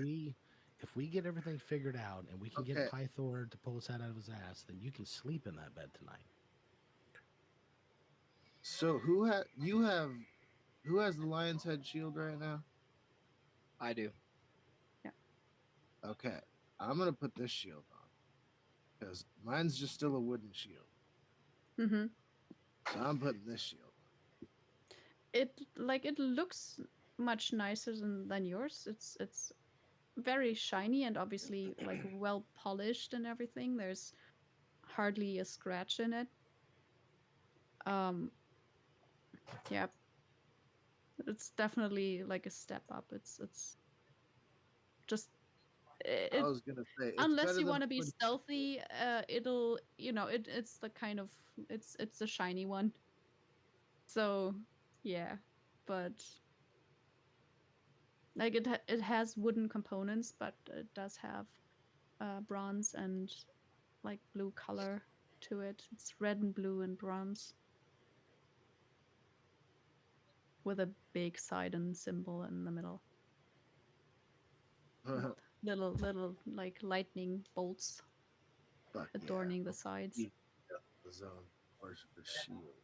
if we get everything figured out and we can get Okay. Pythor to pull us out of his ass, then you can sleep in that bed tonight. So who has the lion's head shield right now? I do. Yeah. Okay. I'm gonna put this shield on. Because mine's just still a wooden shield. Mm-hmm. So I'm putting this shield on. It looks much nicer than yours. It's very shiny and obviously like well polished and everything. There's hardly a scratch in it. Um, yeah, it's definitely like a step up. It's just I it was gonna say it's unless better you than want to be wood. stealthy, it'll it's the kind of it's a shiny one. So yeah, but like it has wooden components, but it does have bronze and like blue color to it. It's red and blue and bronze with a big Sidon symbol in the middle. With little like lightning bolts Fuck yeah. adorning the sides. Eat the zone worshiper shield.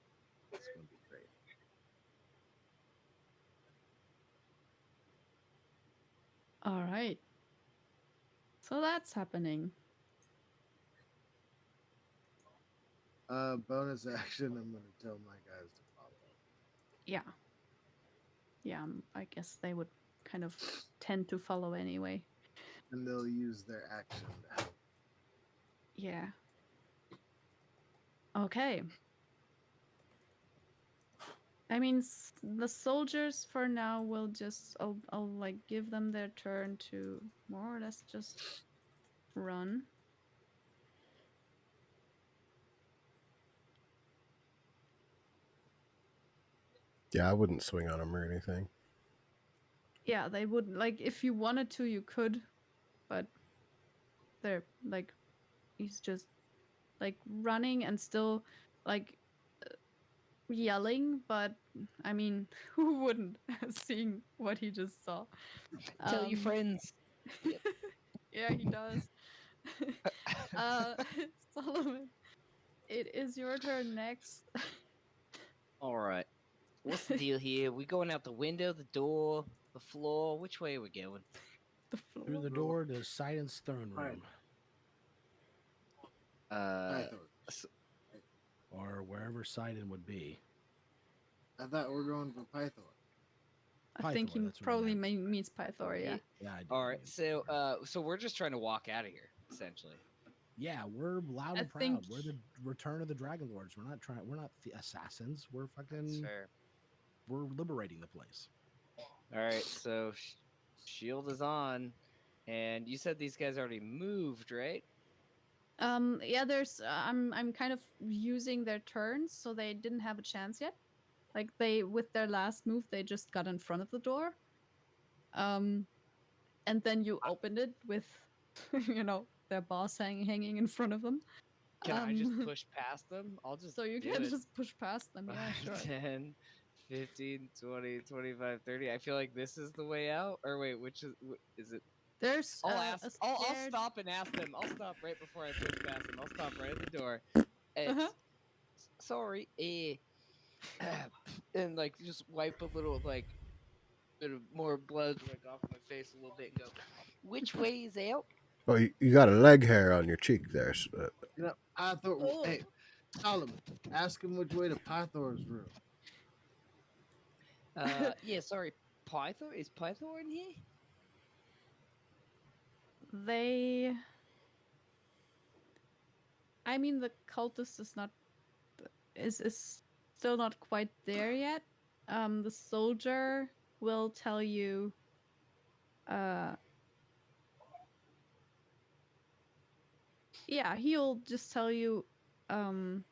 It's gonna be great. All right. So that's happening. Bonus action. I'm gonna tell my guys to follow. Yeah. Yeah, I guess they would kind of tend to follow anyway. And they'll use their action to help. Yeah. Okay. I mean, the soldiers for now will just I'll like give them their turn to more or less just run. Yeah, I wouldn't swing on him or anything. Yeah, they would like if you wanted to, you could, but they're like he's just like running and still like yelling, but I mean, who wouldn't seeing what he just saw? Tell your Um, friends. Yep. yeah, he does. uh, Solomon, it is your turn next. All right. What's the deal here? We going out the window, the door, the floor? Which way are we going? The Through floor. the door to Sidon's throne Right. room, Pythor. S- or wherever Sidon would be. I thought we are going for Pythor. I think Pythor, he that's what I probably meant. means Pythoria. Yeah, I did. all right. So we're just trying to walk out of here, essentially. Yeah, we're loud I and think- proud. We're the return of the Dragon Lords. We're not trying. We're not the assassins. We're That's fucking. fair. We're liberating the place. All right. So shield is on, and you said these guys already moved, right? Yeah, there's I'm kind of using their turns, so they didn't have a chance yet. Like they with their last move, they just got in front of the door. Um, and then you opened it with, their boss hanging in front of them. Can I just Um, push past them? I'll just so you do can it. just push past them. Yeah, 5, sure. 10, 15, 20, 25, 30. I feel like this is the way out. Or wait, is it? There's I'll a ask. I'll scared- stop and ask them. I'll stop right before I push past them. I'll stop right at the door. Uh-huh. Sorry, and like just wipe a little like bit of more blood like off my face a little bit and go. Which way is out? Oh, you got a leg hair on your cheek there. You know, Pythor. Oh. Hey, Solomon, ask him which way to Pythor's room. Yeah. Sorry, Pythor. Is Pythor in here? They. I mean, the cultist is still not quite there yet. The soldier will tell you. Yeah, he'll just tell you. Pythor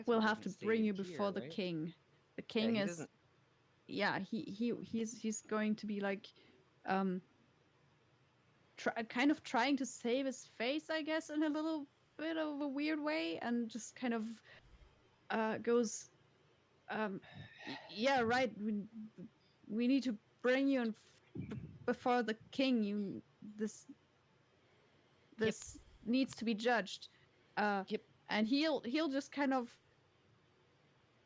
We'll have to doesn't stay bring in you here, before the right? king. The Yeah, king he is. doesn't. Yeah, he's going to be like, kind of trying to save his face, I guess, in a little bit of a weird way, and just kind of goes, yeah, right. We need to bring you before the king. This needs to be judged. Yep. And he'll just kind of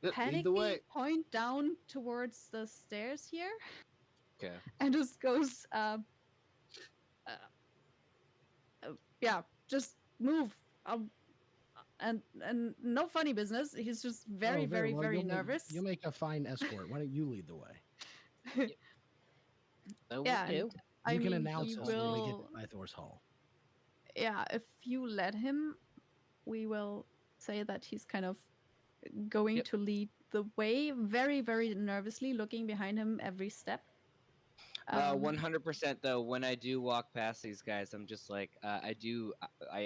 Lead the way. panicky point down towards the stairs here, Okay. and just goes, yeah, just move. And no funny business. He's just very, very, well, very you'll nervous. You'll make a fine escort. Why don't you lead the way? Oh, Yeah, will do. and I You can mean, announce he us when we get will. to Pythor's hall. Yeah, if you let him, we will say that he's kind of going Yep. to lead the way, very, very nervously, looking behind him every step. 100% though. When I do walk past these guys, I'm just like, I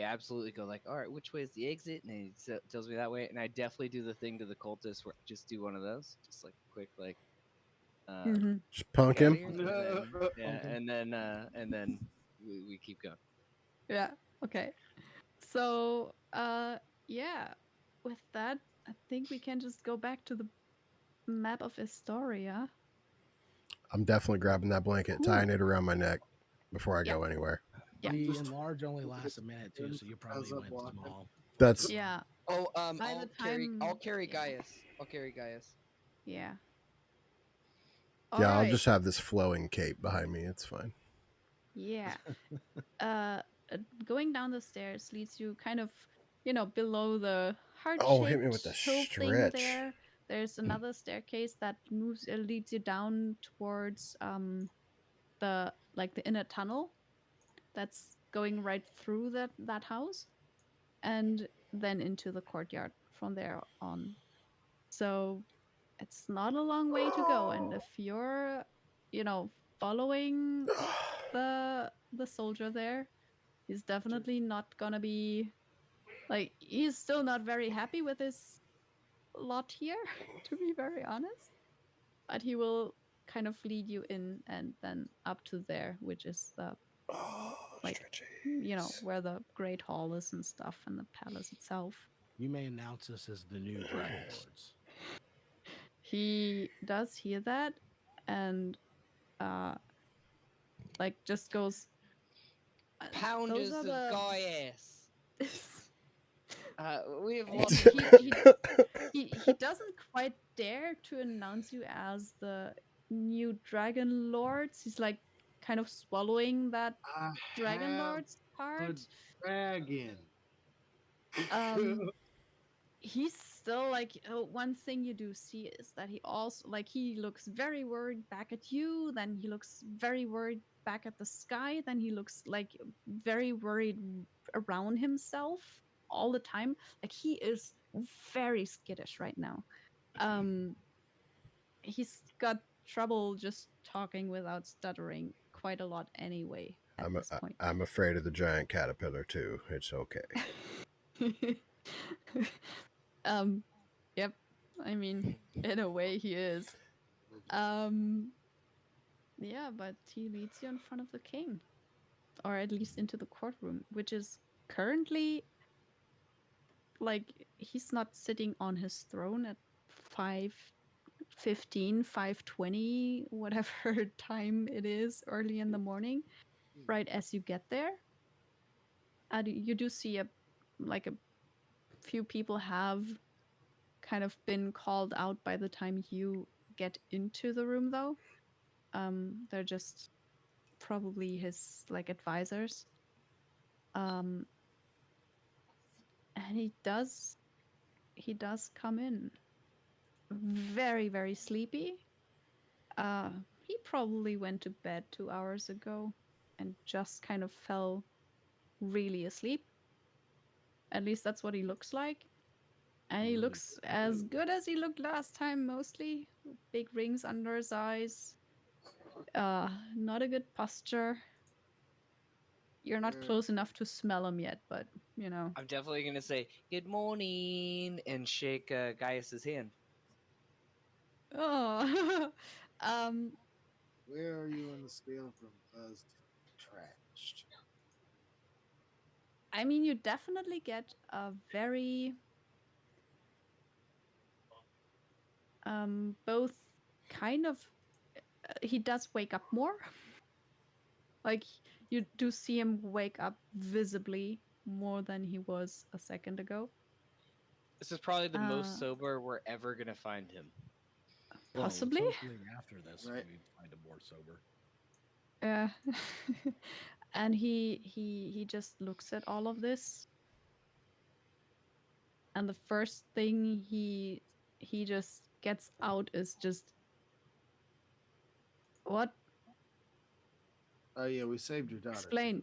absolutely go like, all right, which way is the exit? And he tells me that way, and I definitely do the thing to the cultist where I just do one of those, just like quick, like, Mhm. Just punk outta him. here, and then, yeah, Punk him. and then we keep going. Yeah. Okay. So, yeah. With that, I think we can just go back to the map of Astoria. I'm definitely grabbing that blanket, tying it around my neck before I Yeah. go anywhere. Yeah. The Just- enlarge only lasts a minute too, so you probably As I'm went walking. small. That's Yeah. Oh, By the time, I'll carry yeah. Gaius. I'll carry Gaius. Yeah. All Yeah, I'll right. just have this flowing cape behind me. It's fine. Yeah. uh, Going down the stairs leads you kind of, below the Oh, hit me heart-shaped with the hill thing stretch. there. There's another staircase that leads you down towards the inner tunnel that's going right through that house, and then into the courtyard from there on. So it's not a long way to go, and if you're, you know, following the soldier there, he's definitely not gonna be like, he's still not very happy with his lot here, to be very honest. But he will kind of lead you in and then up to there, which is the Oh, like stretchies. where the Great Hall is and stuff, and the palace itself. You may announce us as the new Dragon Lords. He does hear that, and uh just goes, those Pounders are of the Gaius. We have he, lost. he doesn't quite dare to announce you as the new Dragon Lords. He's like kind of swallowing that I Dragon have Lords a part. dragon. Um he's still like, one thing you do see is that he also, like, he looks very worried back at you, then he looks very worried back at the sky, then he looks like very worried around himself all the time. Like, he is very skittish right now. um he's got trouble just talking without stuttering quite a lot anyway at I'm this point. I'm afraid of the giant caterpillar too. It's okay. um yep, I mean, in a way he is. um yeah, but he leads you in front of the king, or at least into the courtroom, which is currently, like, he's not sitting on his throne at 5:15, 5:20, whatever time it is, early in the morning. Right as you get there, you do see a few people have kind of been called out by the time you get into the room, though. They're just probably his, like, advisors. Um, and he does come in very, very sleepy. He probably went to bed 2 hours ago and just kind of fell really asleep. At least that's what he looks like. And he looks as good as he looked last time, mostly. Big rings under his eyes. Not a good posture. You're not close enough to smell him yet, but I'm definitely gonna say good morning and shake Gaius's hand. Oh, um, Where are you on the scale from buzzed to trashed? I mean, you definitely get a very both kind of. He does wake up more. Like, you do see him wake up visibly more than he was a second ago. This is probably the most Uh, sober we're ever gonna find him. Well, Possibly. let's hopefully after this Right. we find him more sober. Yeah. And he just looks at all of this, and the first thing he just gets out is just, what? Oh yeah, we saved your daughter. Explain.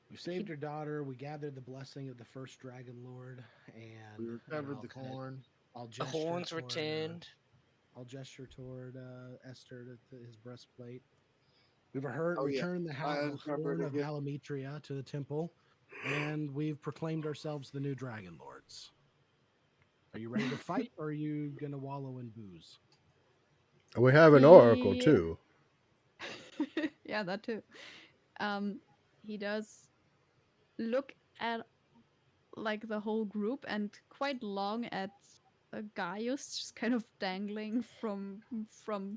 We saved her daughter. We gathered the blessing of the first Dragon Lord, and We recovered I'll the kinda- corn. I'll The gesture horns toward, returned. I'll gesture toward Esther to his breastplate. We've Oh yeah, returned the I horn uncovered a of gift. Valametria to the temple, and we've proclaimed ourselves the new Dragon Lords. Are you ready to fight, or are you gonna wallow in booze? We have an oracle He too. yeah, that too. He does look at, like, the whole group, and quite long at Gaius, just kind of dangling from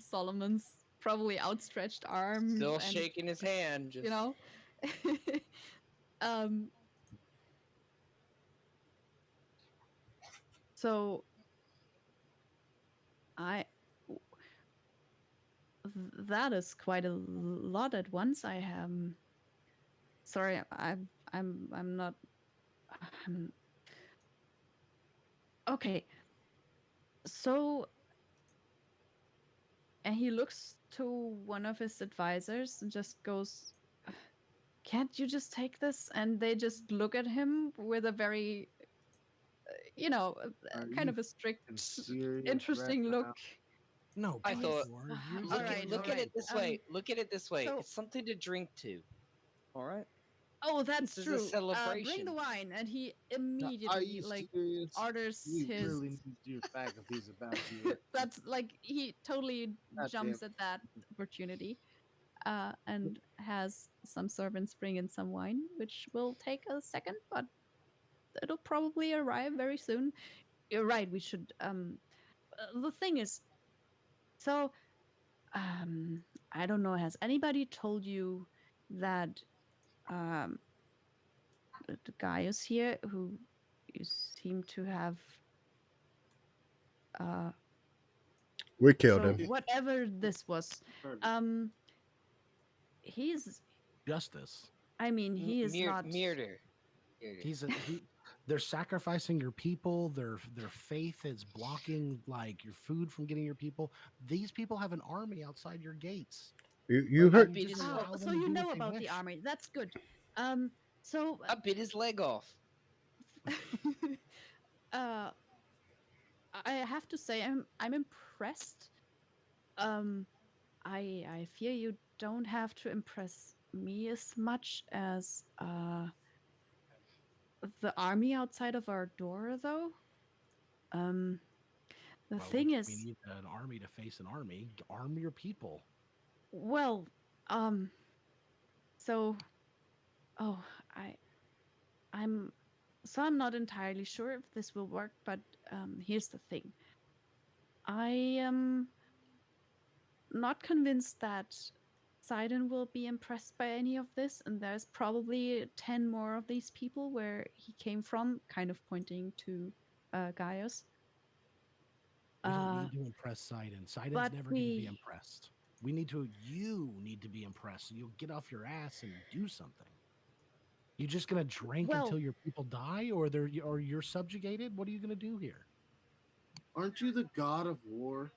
Solomon's probably outstretched arm, Still and shaking his hand. Just you know. um so I that is quite a lot at once. I am sorry. I'm not. I'm, okay. So, and he looks to one of his advisors and just goes, "Can't you just take this?" And they just look at him with a very, Are kind you of a strict, fucking serious right interesting look. now? No, I thought, Pythor, you're All look doing at right, no all look at right. it this evil. way. Look at it this way. So It's something to drink to. All right. Oh, This that's is a true. Bring the celebration. wine, and he Now, are immediately you like serious? orders He his. really needs your faculties about you right now. That's like he totally God damn jumps at that opportunity, and has some servants bring in some wine, which will take a second, but it'll probably arrive very soon. You're right. We should. The thing is, so I don't know. Has anybody told you that um the guy is here who you seem to have uh We killed so him. whatever this was, it. um he's Justice. I mean he is not. Murder. He. They're sacrificing your people. Their faith is blocking like your food from getting your people. These people have an army outside your gates. You Like, I heard? you bit just his Oh, allow so them to you do what know they about the wish. army. That's good. So I bit his leg off. uh I have to say I'm impressed. um I fear you don't have to impress me as much as the army outside of our door, though. um the Well, thing we is, need an army to face an army. Arm your people. well, um so oh I I'm I'm not entirely sure if this will work, but here's the thing. I am not convinced that Sidon will be impressed by any of this, and there's probably 10 more of these people where he came from, kind of pointing to Gaius. We don't Uh, need to impress Sidon. Sidon's but never going to be we, impressed. We need to. You need to be impressed, so you'll get off your ass and do something. You just going to drink well, until your people die, or you're subjugated? What are you going to do here? Aren't you the god of war?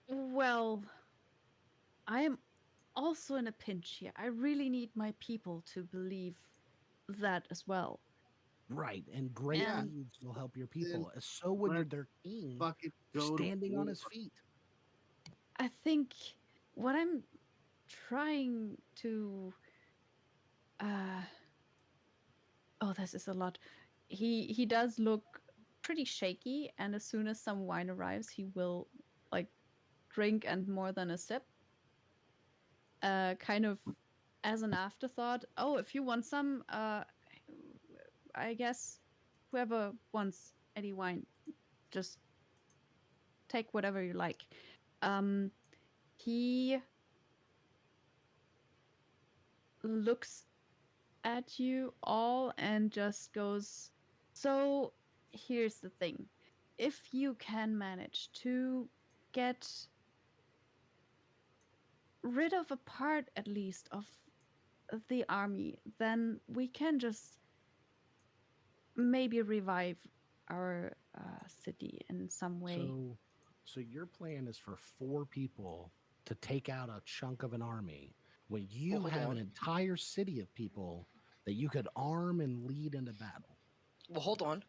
well, I am also in a pinch here. I really need my people to believe that as well. Right, and great Yeah, And deeds will help your then people. So would let's their king fucking go to standing on war. his feet. I think what I'm trying to uh oh, this is a lot. He does look pretty shaky, and as soon as some wine arrives, he will like drink and more than a sip. Kind of as an afterthought. Oh, if you want some, I guess whoever wants any wine, just take whatever you like. Um, he looks at you all and just goes, "So here's the thing. If you can manage to get rid of a part at least of the army, then we can just maybe revive our city in some way." So, so your plan is for 4 people to take out a chunk of an army when Well, you hold have an on. entire city of people that you could arm and lead into battle. Well, hold on.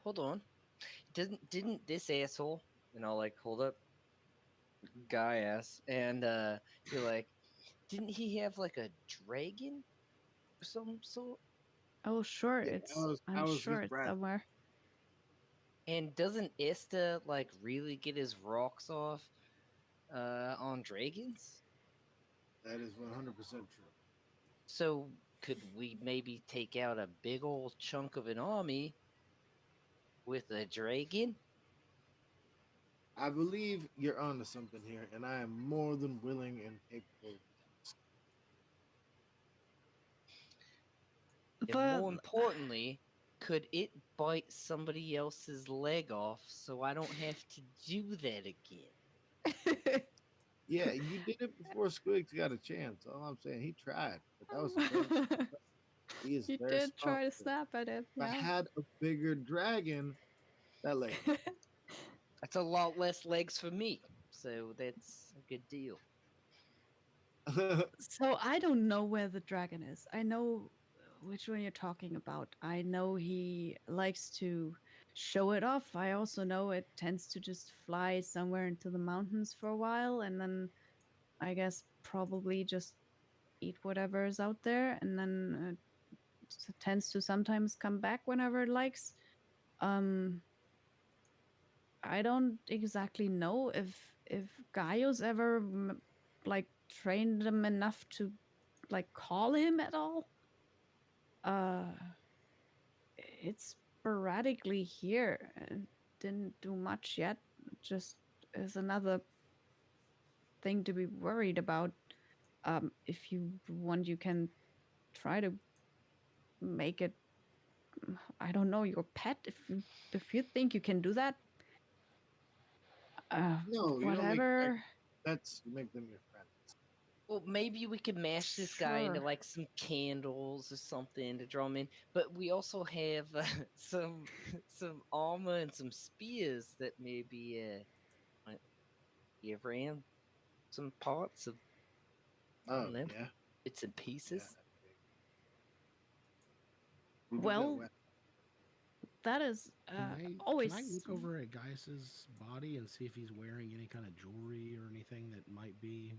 Didn't this asshole, and I'll like hold up guy ass, and you're like, didn't he have like a dragon or some sort? Oh, sure, Yeah, it's I I'm was his sure it's brat. somewhere. And doesn't Ista like really get his rocks off on dragons? That is 100% true. So could we maybe take out a big old chunk of an army with a dragon? I believe you're onto something here, and I am more than willing and capable. And The more importantly, could it bite somebody else's leg off so I don't have to do that again? Yeah, you did it before Squigs got a chance. All I'm saying, he tried, but that was a very small dragon. He is You very did strong. try to If snap at it, I yeah. had a bigger dragon, that leg. That's a lot less legs for me, so that's a good deal. So I don't know where the dragon is. I know which one you're talking about. I know he likes to show it off. I also know it tends to just fly somewhere into the mountains for a while and then I guess probably just eat whatever is out there and then tends to sometimes come back whenever it likes. Um I don't exactly know if Gaius ever like trained him enough to like call him at all. Uh, it's sporadically here. Didn't do much yet. Just is another thing to be worried about. If you want, you can try to make it. I don't know, your pet. If you think you can do that, No, you don't make whatever. pets. You make them your friends. Well, maybe we could mash this guy into Sure. like some candles or something to draw him in. But we also have some some armor and some spears that maybe might give around some parts of I Oh don't know yeah, bits and yeah. pieces. We do got Well, weapons. that is Can I always. look over at Gaius's body and see if he's wearing any kind of jewelry or anything that might be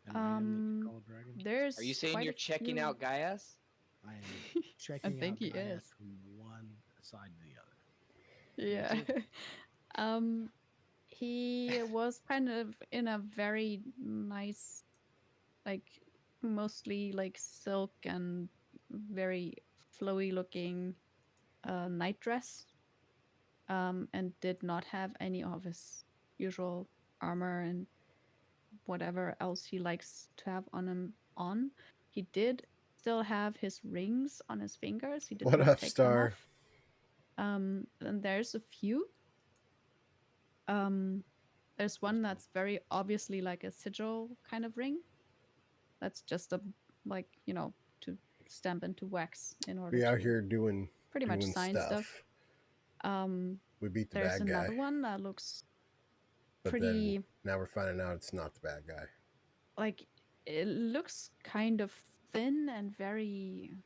an item that could call a dragon? Are you There's saying quite you're a checking few. out Gaius? I am I checking think out he Gaius is. from one side to the other. Me Yeah. too. um, he was kind of in a very nice, like mostly like silk and very flowy looking night dress. And did not have any of his usual armor and whatever else he likes to have on him on. He did still have his rings on his fingers. He did What not up, take them Star? off. And there's a few. Um, there's one that's very obviously like a sigil kind of ring. That's just a like to stamp into wax in order We out to here doing pretty much sign stuff. stuff. Um, We beat the there's bad guy, another one that looks but then pretty now we're finding out it's not the bad guy. like it looks kind of thin and very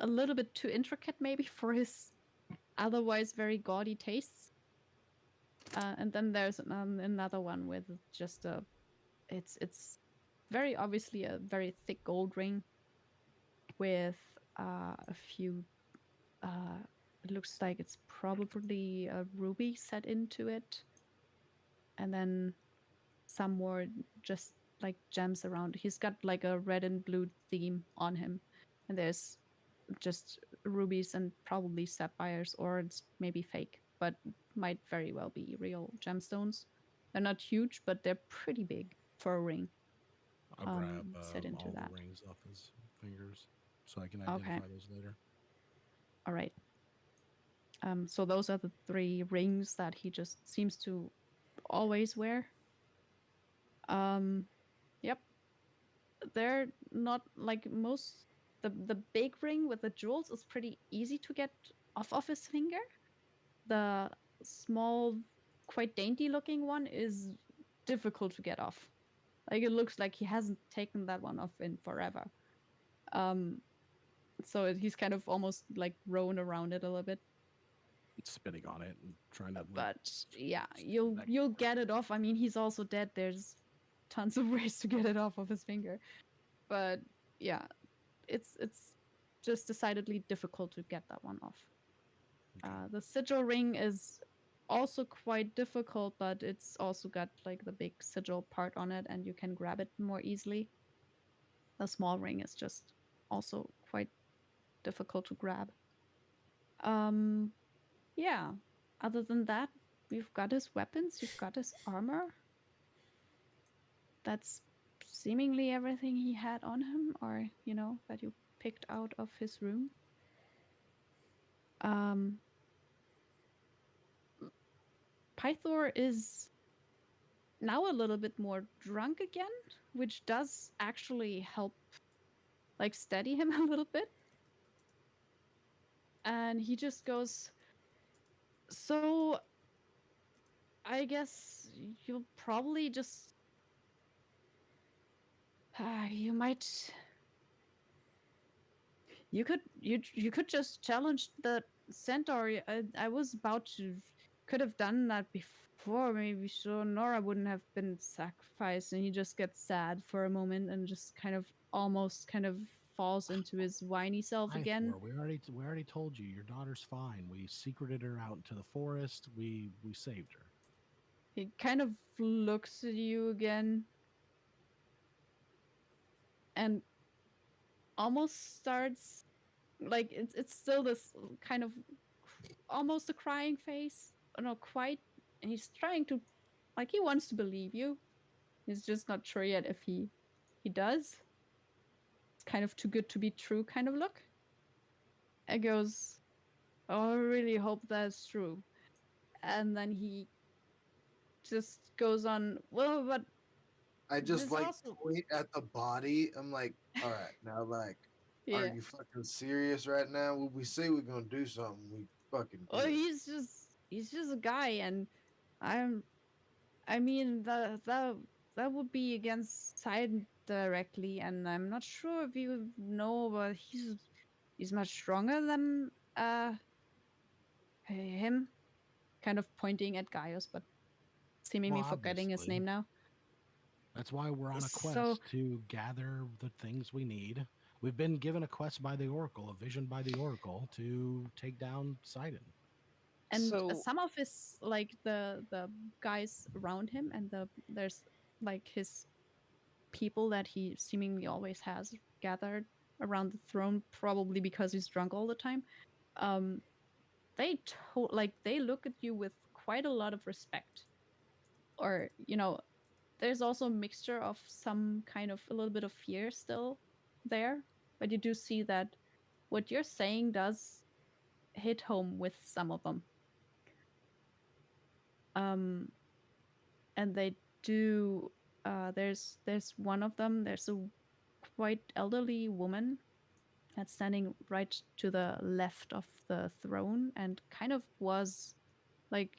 a little bit too intricate maybe for his otherwise very gaudy tastes. And then there's another one with just it's very obviously a very thick gold ring with a few uh it looks like it's probably a ruby set into it and then some more just like gems around. He's got like a red and blue theme on him and there's just rubies and probably sapphires or it's maybe fake but might very well be real gemstones. They're not huge but they're pretty big for a ring. I'll grab Set into all the that. rings off his fingers so I can Okay. identify those later. All right. So those are the three rings that he just seems to always wear. Yep. They're not like most the big ring with the jewels is pretty easy to get off of his finger. The small, quite dainty looking one is difficult to get off. Like it looks like he hasn't taken that one off in forever. Um, so he's kind of almost like rown around it a little bit. Spitting on it and trying to lick. But yeah, you'll get it off. I mean, he's also dead. There's tons of ways to get it off of his finger. But yeah, it's just decidedly difficult to get that one off. Okay. The sigil ring is also quite difficult, but it's also got like the big sigil part on it, and you can grab it more easily. The small ring is just also quite difficult to grab. Um, yeah. Other than that, we've got his weapons, you've got his armor. That's seemingly everything he had on him, or that you picked out of his room. Pythor is now a little bit more drunk again, which does actually help like steady him a little bit. And he just goes, "So I guess you'll probably just you might you could just challenge the centaur. I was about to could have done that before, maybe, so Nora wouldn't have been sacrificed." And he just gets sad for a moment and just kind of almost kind of falls into his whiny self again. Thor, we already told you your daughter's fine. We secreted her out into the forest. We saved her. He kind of looks at you again and almost starts like it's still this kind of almost a crying face. Not quite. And he's trying to like he wants to believe you. He's just not sure yet if he does. It's kind of too good to be true kind of look. And goes, "Oh, I really hope that's true." And then he just goes on, "Well, but I just this like also point at the body. I'm like, all right, now like, are yeah. you fucking serious right now? When we say we're gonna do something, we fucking Oh, do it. he's just a guy, and I'm I mean that would be against Poseidon directly, and I'm not sure if you know, but he's much stronger than him. Kind of pointing at Gaius, but Well, seemingly forgetting his obviously, name now. that's why we're on a So quest to gather the things we need. We've been given a quest by the Oracle, a vision by the Oracle to take down Sidon. and So some of his like the guys around him, and there's like his people that he seemingly always has gathered around the throne, probably because he's drunk all the time. Um, they look at you with quite a lot of respect, or there's also a mixture of some kind of a little bit of fear still there, but you do see that what you're saying does hit home with some of them. Um, and they do. There's one of them. There's a quite elderly woman that's standing right to the left of the throne, and kind of was like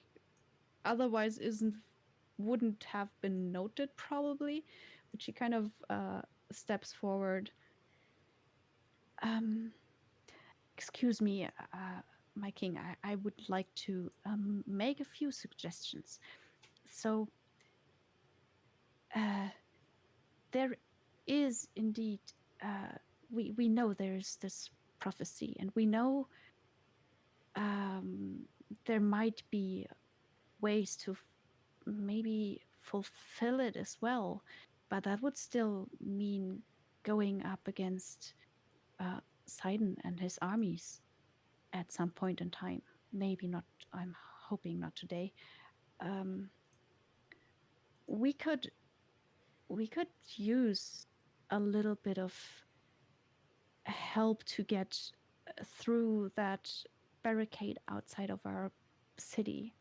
otherwise isn't wouldn't have been noted probably, but she kind of steps forward. um Excuse me, my king, I would like to make a few suggestions. So uh there is indeed, uh we know there's this prophecy, and we know um there might be ways to maybe fulfill it as well, but that would still mean going up against Sidon and his armies at some point in time. Maybe not. I'm hoping not today. Um, we could we could use a little bit of help to get through that barricade outside of our city.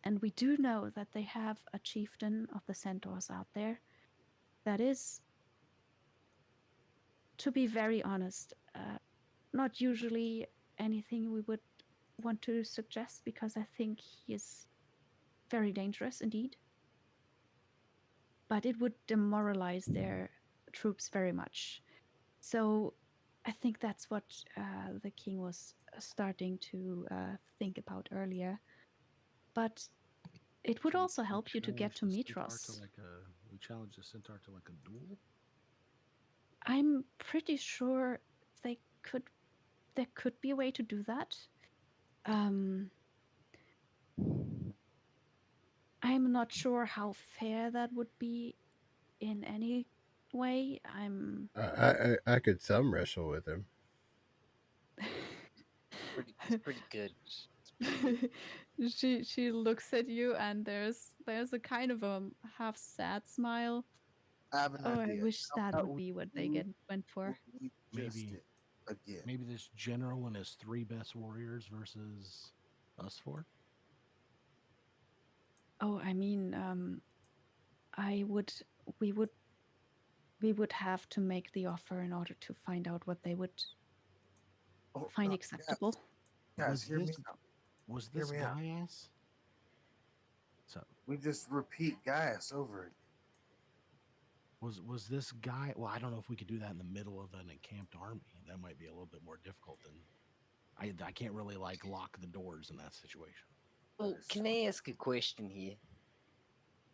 And we do know that they have a chieftain of the centaurs out there that is, to be very honest, not usually anything we would want to suggest, because I think he is very dangerous indeed. But it would demoralize their troops very much. So I think that's what the king was starting to think about earlier. But it would also help you to get to Mitros. We challenge the centaur to like a duel. I'm pretty sure they could. There could be a way to do that. Um, I'm not sure how fair that would be in any way. I'm. I could thumb wrestle with him. it's pretty good. It's pretty good. She looks at you, and there's a kind of a half sad smile. I have an Oh, I idea. wish How that about would we be what they do went what for. we just Maybe did again? maybe this general and his three best warriors versus us four. Oh, I mean, I would we would we would have to make the offer in order to find out what they would Oh, find no, acceptable. guys, Was hear me this out. was Hear this me out. Gaius? So We just repeat Gaius over again. was this guy? Well, I don't know if we could do that in the middle of an encamped army. That might be a little bit more difficult than I can't really like lock the doors in that situation. Well, can I ask a question here?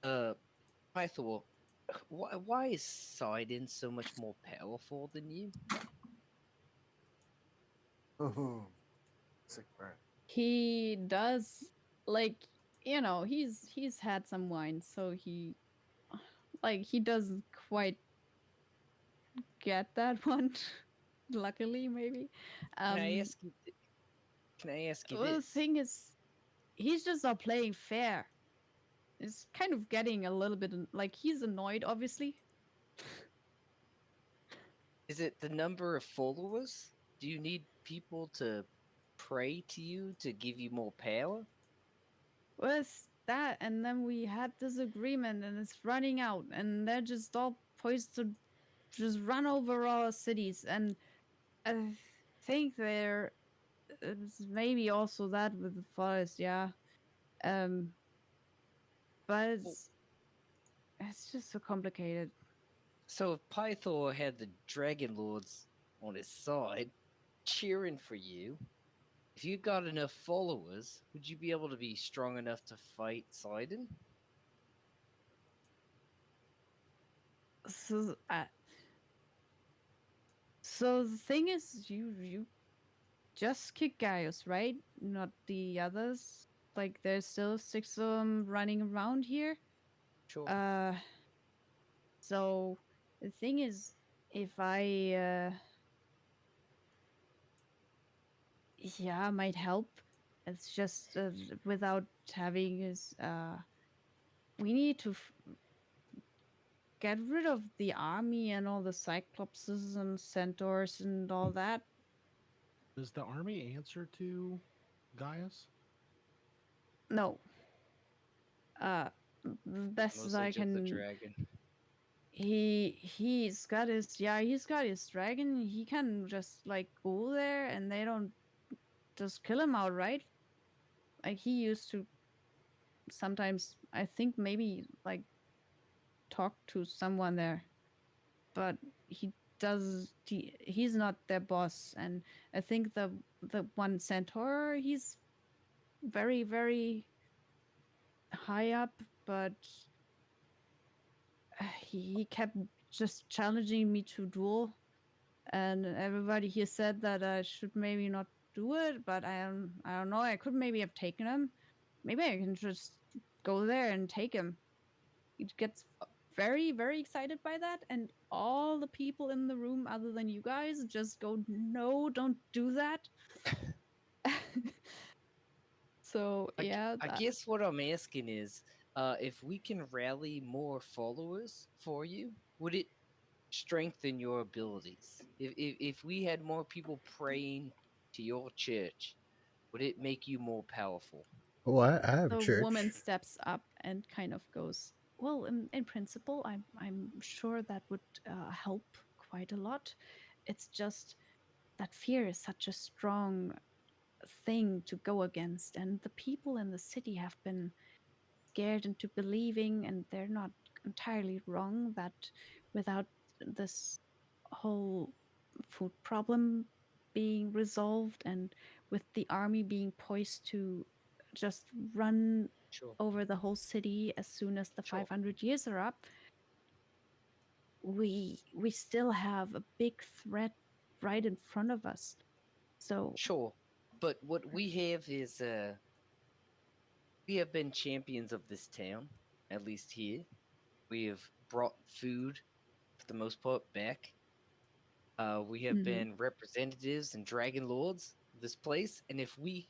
Uh, Pythor, why is Sidon so much more powerful than you? Sick burn. He does like he's had some wine, so he doesn't quite get that one. Luckily, maybe. Can I Um, ask you? Can I ask you well, the this? thing is, he's just not playing fair. It's kind of getting a little bit like he's annoyed, obviously. Is it the number of followers? Do you need people to pray to you to give you more power? Was that, and then we had this agreement, and it's running out, and they're just all poised to just run over our cities, and I think there is maybe also that with the forest, yeah. Um, but Well, it's just so complicated. so if Pythor had the Dragon Lords on his side, cheering for you, if you got enough followers, would you be able to be strong enough to fight Sidon? So, so the thing is, you just kick Gaius, right? Not the others. Like there's still six of them running around here. Sure. Uh, so the thing is, if I yeah, might help. It's just without having his we need to get rid of the army and all the cyclopses and centaurs and all that. Does the army answer to Gaius? No, uh, the best as Mostly I just the can. dragon. He's got his dragon. He can just like go there and they don't just kill him outright. Like he used to sometimes. I think maybe like talk to someone there, but he's not their boss. And I think the one centaur, he's very very high up, but he kept just challenging me to duel, and everybody here said that I should maybe not do it, but I don't know. I could maybe have taken him. Maybe I can just go there and take him. He gets very very excited by that, and all the people in the room other than you guys just go, no, don't do that. So yeah, I guess what I'm asking is, if we can rally more followers for you, would it strengthen your abilities? If we had more people praying to your church, would it make you more powerful? Oh, I have a the woman church. steps up and kind of goes, well, in principle, I'm sure that would help quite a lot. It's just that fear is such a strong thing to go against, and the people in the city have been scared into believing, and they're not entirely wrong, that without this whole food problem being resolved, and with the army being poised to just run Sure. over the whole city as soon as the Sure. 500 years are up, we still have a big threat right in front of us. So Sure. But what we have is we have been champions of this town, at least here. We have brought food for the most part back. We have mhm. been representatives and dragon lords of this place, and if we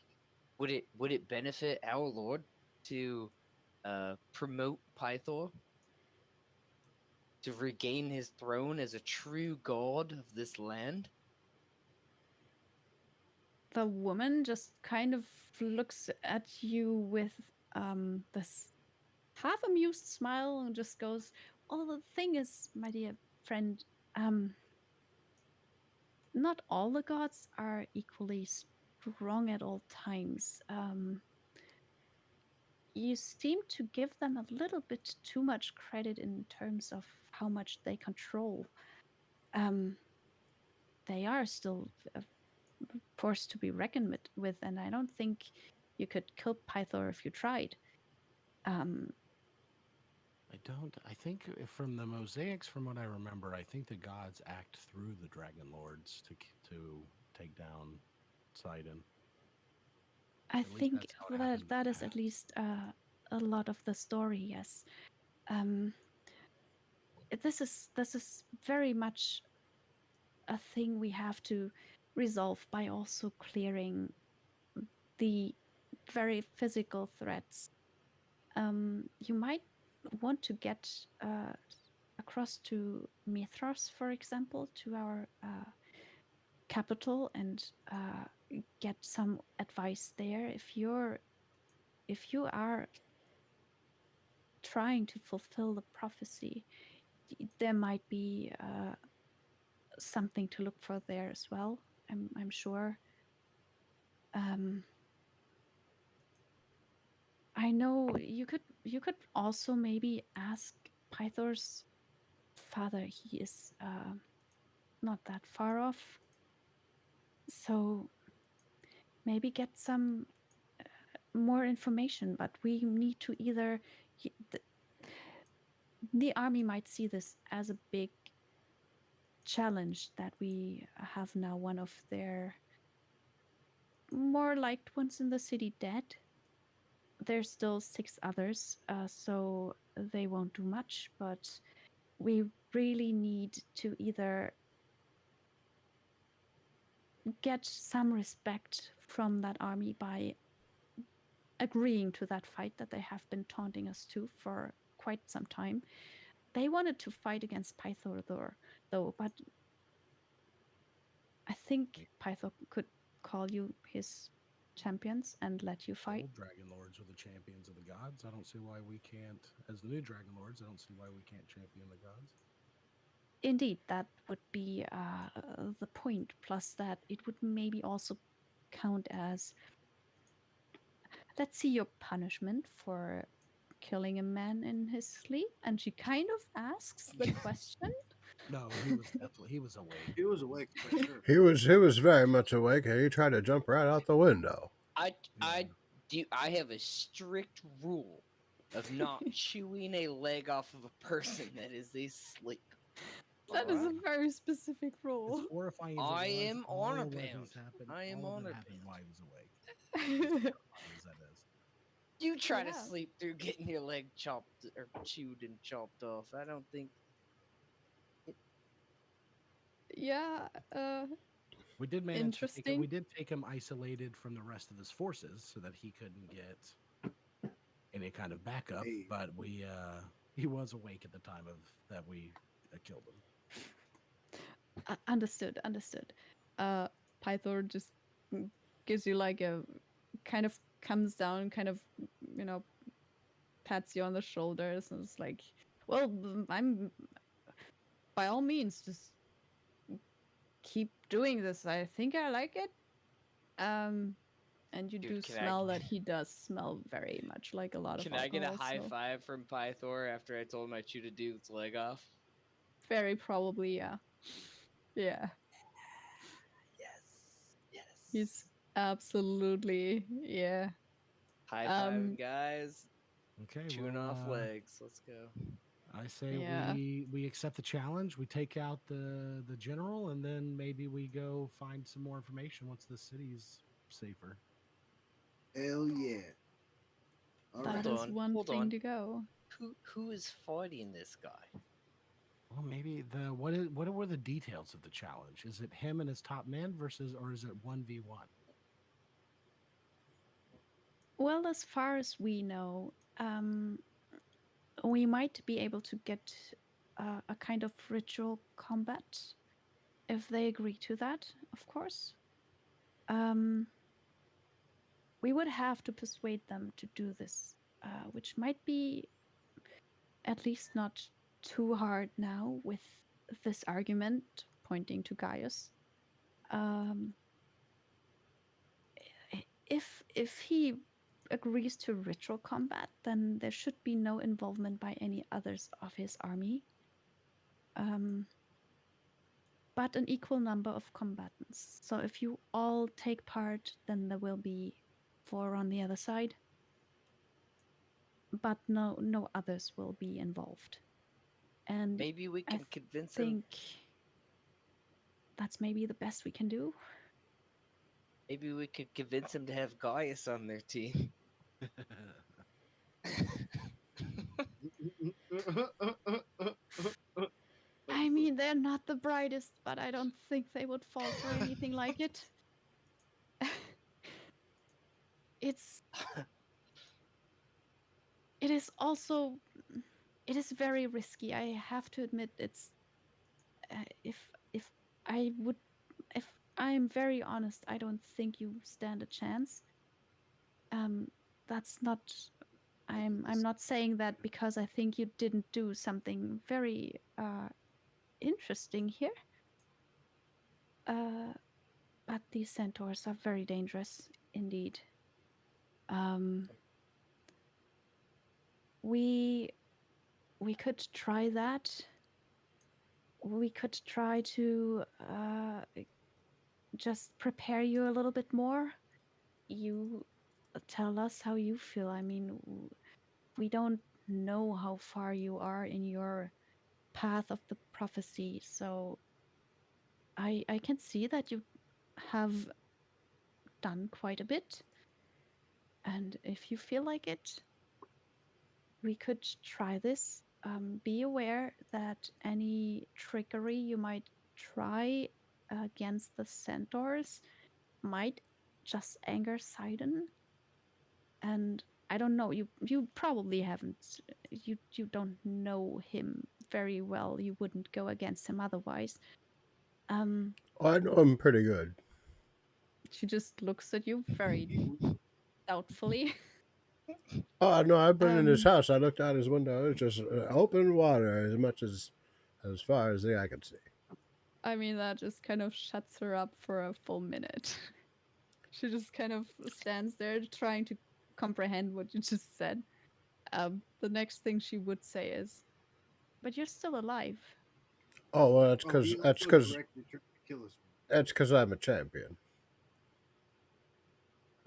would it benefit our lord to promote Pythor to regain his throne as a true god of this land? The woman just kind of looks at you with this half amused smile and just goes, "Well, the thing is, my dear friend, um, not all the gods are equally strong at all times. You seem to give them a little bit too much credit in terms of how much they control. Um, they are still a force to be reckoned with, and I don't think you could kill Pythor if you tried. Um, I don't. I think from the mosaics, from what I remember, I think the gods act through the dragon lords to take down Sidon. I At least think that's how it happened in that the is at past. least a lot of the story. Yes. Um, this is very much a thing we have to resolve by also clearing the very physical threats. You might want to get across to Mithras, for example, to our capital, and get some advice there. If you are trying to fulfill the prophecy, there might be something to look for there as well. I'm sure. Um, I know you could also maybe ask Pythor's father. He is not that far off, so maybe get some more information. But we need to either the army might see this as a big challenge that we have now one of their more liked ones in the city dead. There's still 6 others, so they won't do much, but we really need to either get some respect from that army by agreeing to that fight that they have been taunting us to for quite some time. They wanted to fight against Pythor though, but I think Pythor could call you his champions and let you fight. Old dragon lords are the champions of the gods. I don't see why we can't, as the new dragon lords. I don't see why we can't champion the gods. Indeed, that would be the point. Plus, that it would maybe also count as, let's see, your punishment for killing a man in his sleep. And she kind of asks the question. No, he was awake. He was awake for sure. He was very much awake. He tried to jump right out the window. I have a strict rule of not chewing a leg off of a person that is asleep. That is a Alright? very specific As rule. horrifying as I it was, am all honor of what bound. has happened, I am all of honor it happened bound. while he was awake. As horrifying as that is. You try to Yeah. sleep through getting your leg chopped or chewed and chopped off. I don't think Yeah, We did manage to take him. interesting. We did take him isolated from the rest of his forces so that he couldn't get any kind of backup. Hey. But he was awake at the time of that we killed him. Understood. Pythor just gives you like a kind of comes down, kind of, you know, pats you on the shoulders and is like, well, I'm by all means just keep doing this. I think I like it. And you Dude, do can I- smell that he does smell very much like a lot of Can I get a alcohol. high So five from Pythor after I told him I chewed a dude's leg off? very probably, yeah. Yeah. Yes. He's absolutely, yeah. High Um, fiving guys, Okay, chewing well, off legs. Let's go. I say Yeah. we accept the challenge. We take out the general, and then maybe we go find some more information once the city's safer. Hell yeah. All that right. is one Hold thing on. to go. Who is fighting this guy? Well, maybe what were the details of the challenge? Is it him and his top men versus, or is it 1v1? Well, as far as we know, we might be able to get a kind of ritual combat if they agree to that, of course. Um, we would have to persuade them to do this, which might be at least not too hard now with this argument pointing to Gaius. Um, if he agrees to ritual combat, then there should be no involvement by any others of his army. Um, but an equal number of combatants. So if you all take part, then there will be 4 on the other side. But no others will be involved. And Maybe we I can convince him. think that's maybe the best we can do. Maybe we could convince him to have Gaius on their team. I mean, they're not the brightest, but I don't think they would fall for anything like it. it's it is also it is very risky. I have to admit, it's if I would if I'm very honest, I don't think you stand a chance. That's not. I'm not saying that because I think you didn't do something very interesting here. Uh, but these centaurs are very dangerous indeed. Um, we we could try that. We could try to just prepare you a little bit more. You tell us how you feel. I mean, we don't know how far you are in your path of the prophecy, so I can see that you have done quite a bit. And if you feel like it, we could try this. Be aware that any trickery you might try against the centaurs might just anger Sidon. And I don't know, you probably haven't you don't know him very well. You wouldn't go against him otherwise. Um I know I'm pretty good. she just looks at you very doubtfully. Oh no, I've been in his um house. I looked out his window. It's just open water as much as far as the eye could see. I mean, that just kind of shuts her up for a full minute. She just kind of stands there trying to comprehend what you just said. The next thing she would say is, "But you're still alive." Oh well, Oh, he that's also because directly tried to kill us. that's because I'm a champion,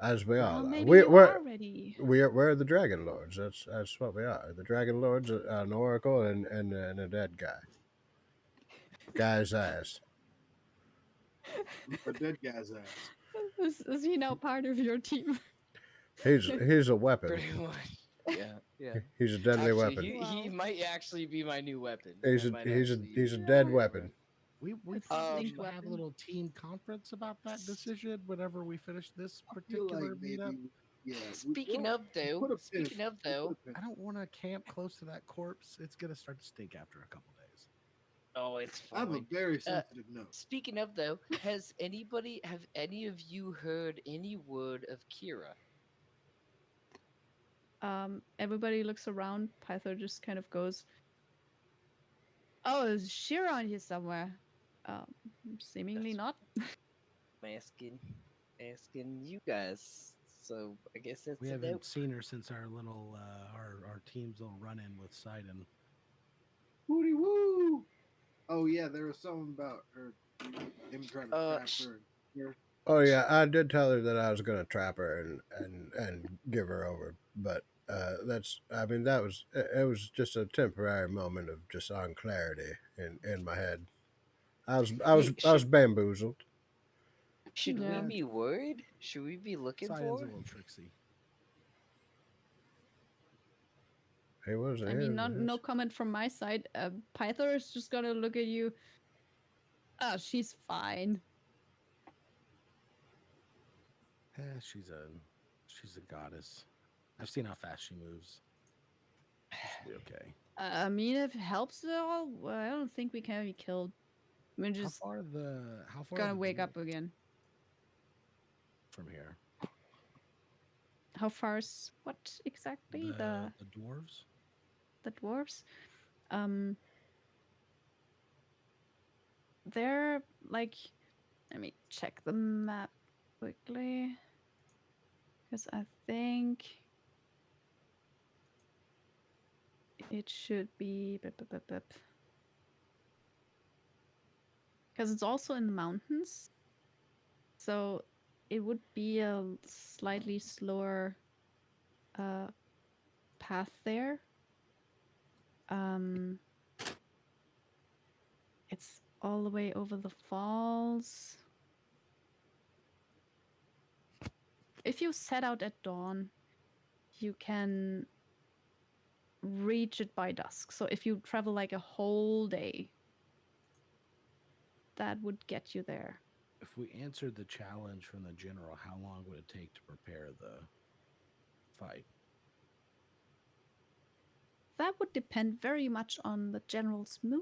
as we Well, all are. maybe you are ready. We're the Dragon Lords. That's what we are. The Dragon Lords, an oracle, and a dead guy. Guy's ass. A dead guy's ass. Is he now part of your team? He's a weapon. Pretty much. Yeah, yeah. He's a deadly Actually, weapon. he Wow. might actually be my new weapon. I might actually. He's a dead weapon. We It's probably distinct should have a weapon. little team conference about that decision whenever we finish this I feel like particular meetup. maybe, yeah. Speaking of though, put a pin. speaking of We'll though, put a pin. I don't want to camp close to that corpse. It's gonna start to stink after a couple days. oh, it's I have a fine. very sensitive note. Speaking of though, have any of you heard any word of Kira? Everybody looks around. Pythor just kind of goes, "Oh, is she around here somewhere?" Um, Seemingly That's- not. I'm asking you guys. So I guess that's We a haven't nope. seen her since our little our team's little run in with Sidon. Woody woo! Oh yeah, there was something about her, him trying to trap her. Oh yeah, I did tell her that I was going to trap her and give her over, but that's I mean it was just a temporary moment of just unclarity in my head. Hey, I was bamboozled. should we Yeah. be worried? Should we be looking Sidon's for? a little tricksy. He wasn't I mean, here. no comment from my side. Pythor is just gonna look at you. Oh, she's fine. She's a goddess. I've seen how fast she moves. She'll be okay. I mean, if it helps at all, well, I don't think we can be killed. We're just How far are gonna the wake up dwarves again. from here? How far is what exactly? The dwarves? the dwarves. Um, they're like, let me check the map quickly because I think it should be because it's also in the mountains, so it would be a slightly slower uh, path there. Um, it's all the way over the falls. If you set out at dawn, you can reach it by dusk. So if you travel like a whole day, that would get you there. If we answered the challenge from the general, how long would it take to prepare the fight? That would depend very much on the general's mood,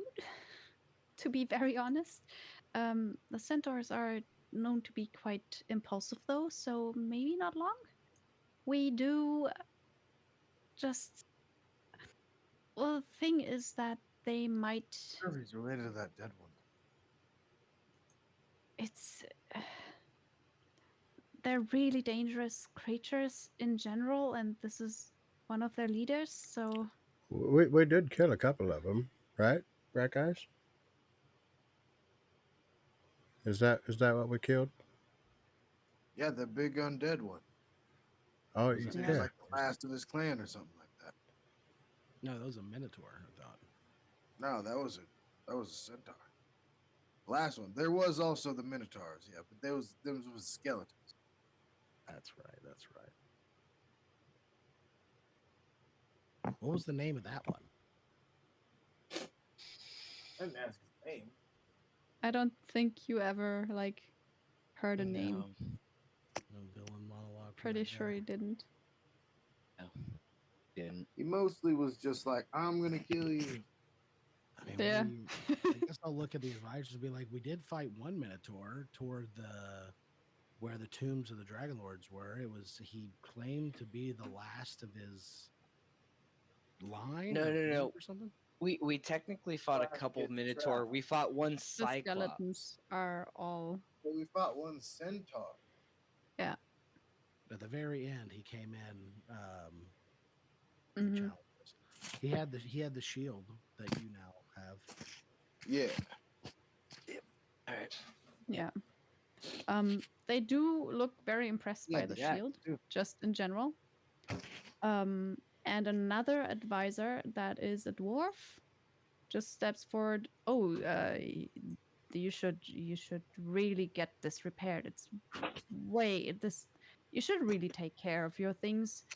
to be very honest. The centaurs are known to be quite impulsive, though, so maybe not long. We do just. Well, the thing is that they might. Wonder if he's related to that dead one. It's. They're really dangerous creatures in general, and this is one of their leaders, so. We did kill a couple of them, right? Right, guys? Is that what we killed? Yeah, the big undead one. Oh, Was that He Yeah. was yeah. like the last of his clan or something like that. No, that was a minotaur. I thought. No, that was a centaur. Last one. There was also the minotaurs, yeah, but there was skeletons. That's right. That's right. What was the name of that one? I didn't ask his name. I don't think you ever, like, heard a name. No, No villain monologue. From Pretty that sure guy? you didn't. no, didn't. He mostly was just like, "I'm gonna kill you." I mean, Yeah. I guess I'll look at the advisors and be like, we did fight one minotaur toward the where the tombs of the dragon lords were. It was he claimed to be the last of his line No, or no, group no. or something. We technically fought a Last couple get minotaur. trapped. We fought one The cyclops. skeletons are all. But we fought one centaur. Yeah. At the very end, he came in. To Mhm. challenge us. He had the shield that you now have. Yeah. All right. Yeah. They do look very impressed Yeah, by the the axe, shield, too. just in general. And another advisor that is a dwarf just steps forward. Oh, you should really get this repaired. It's way this. You should really take care of your things.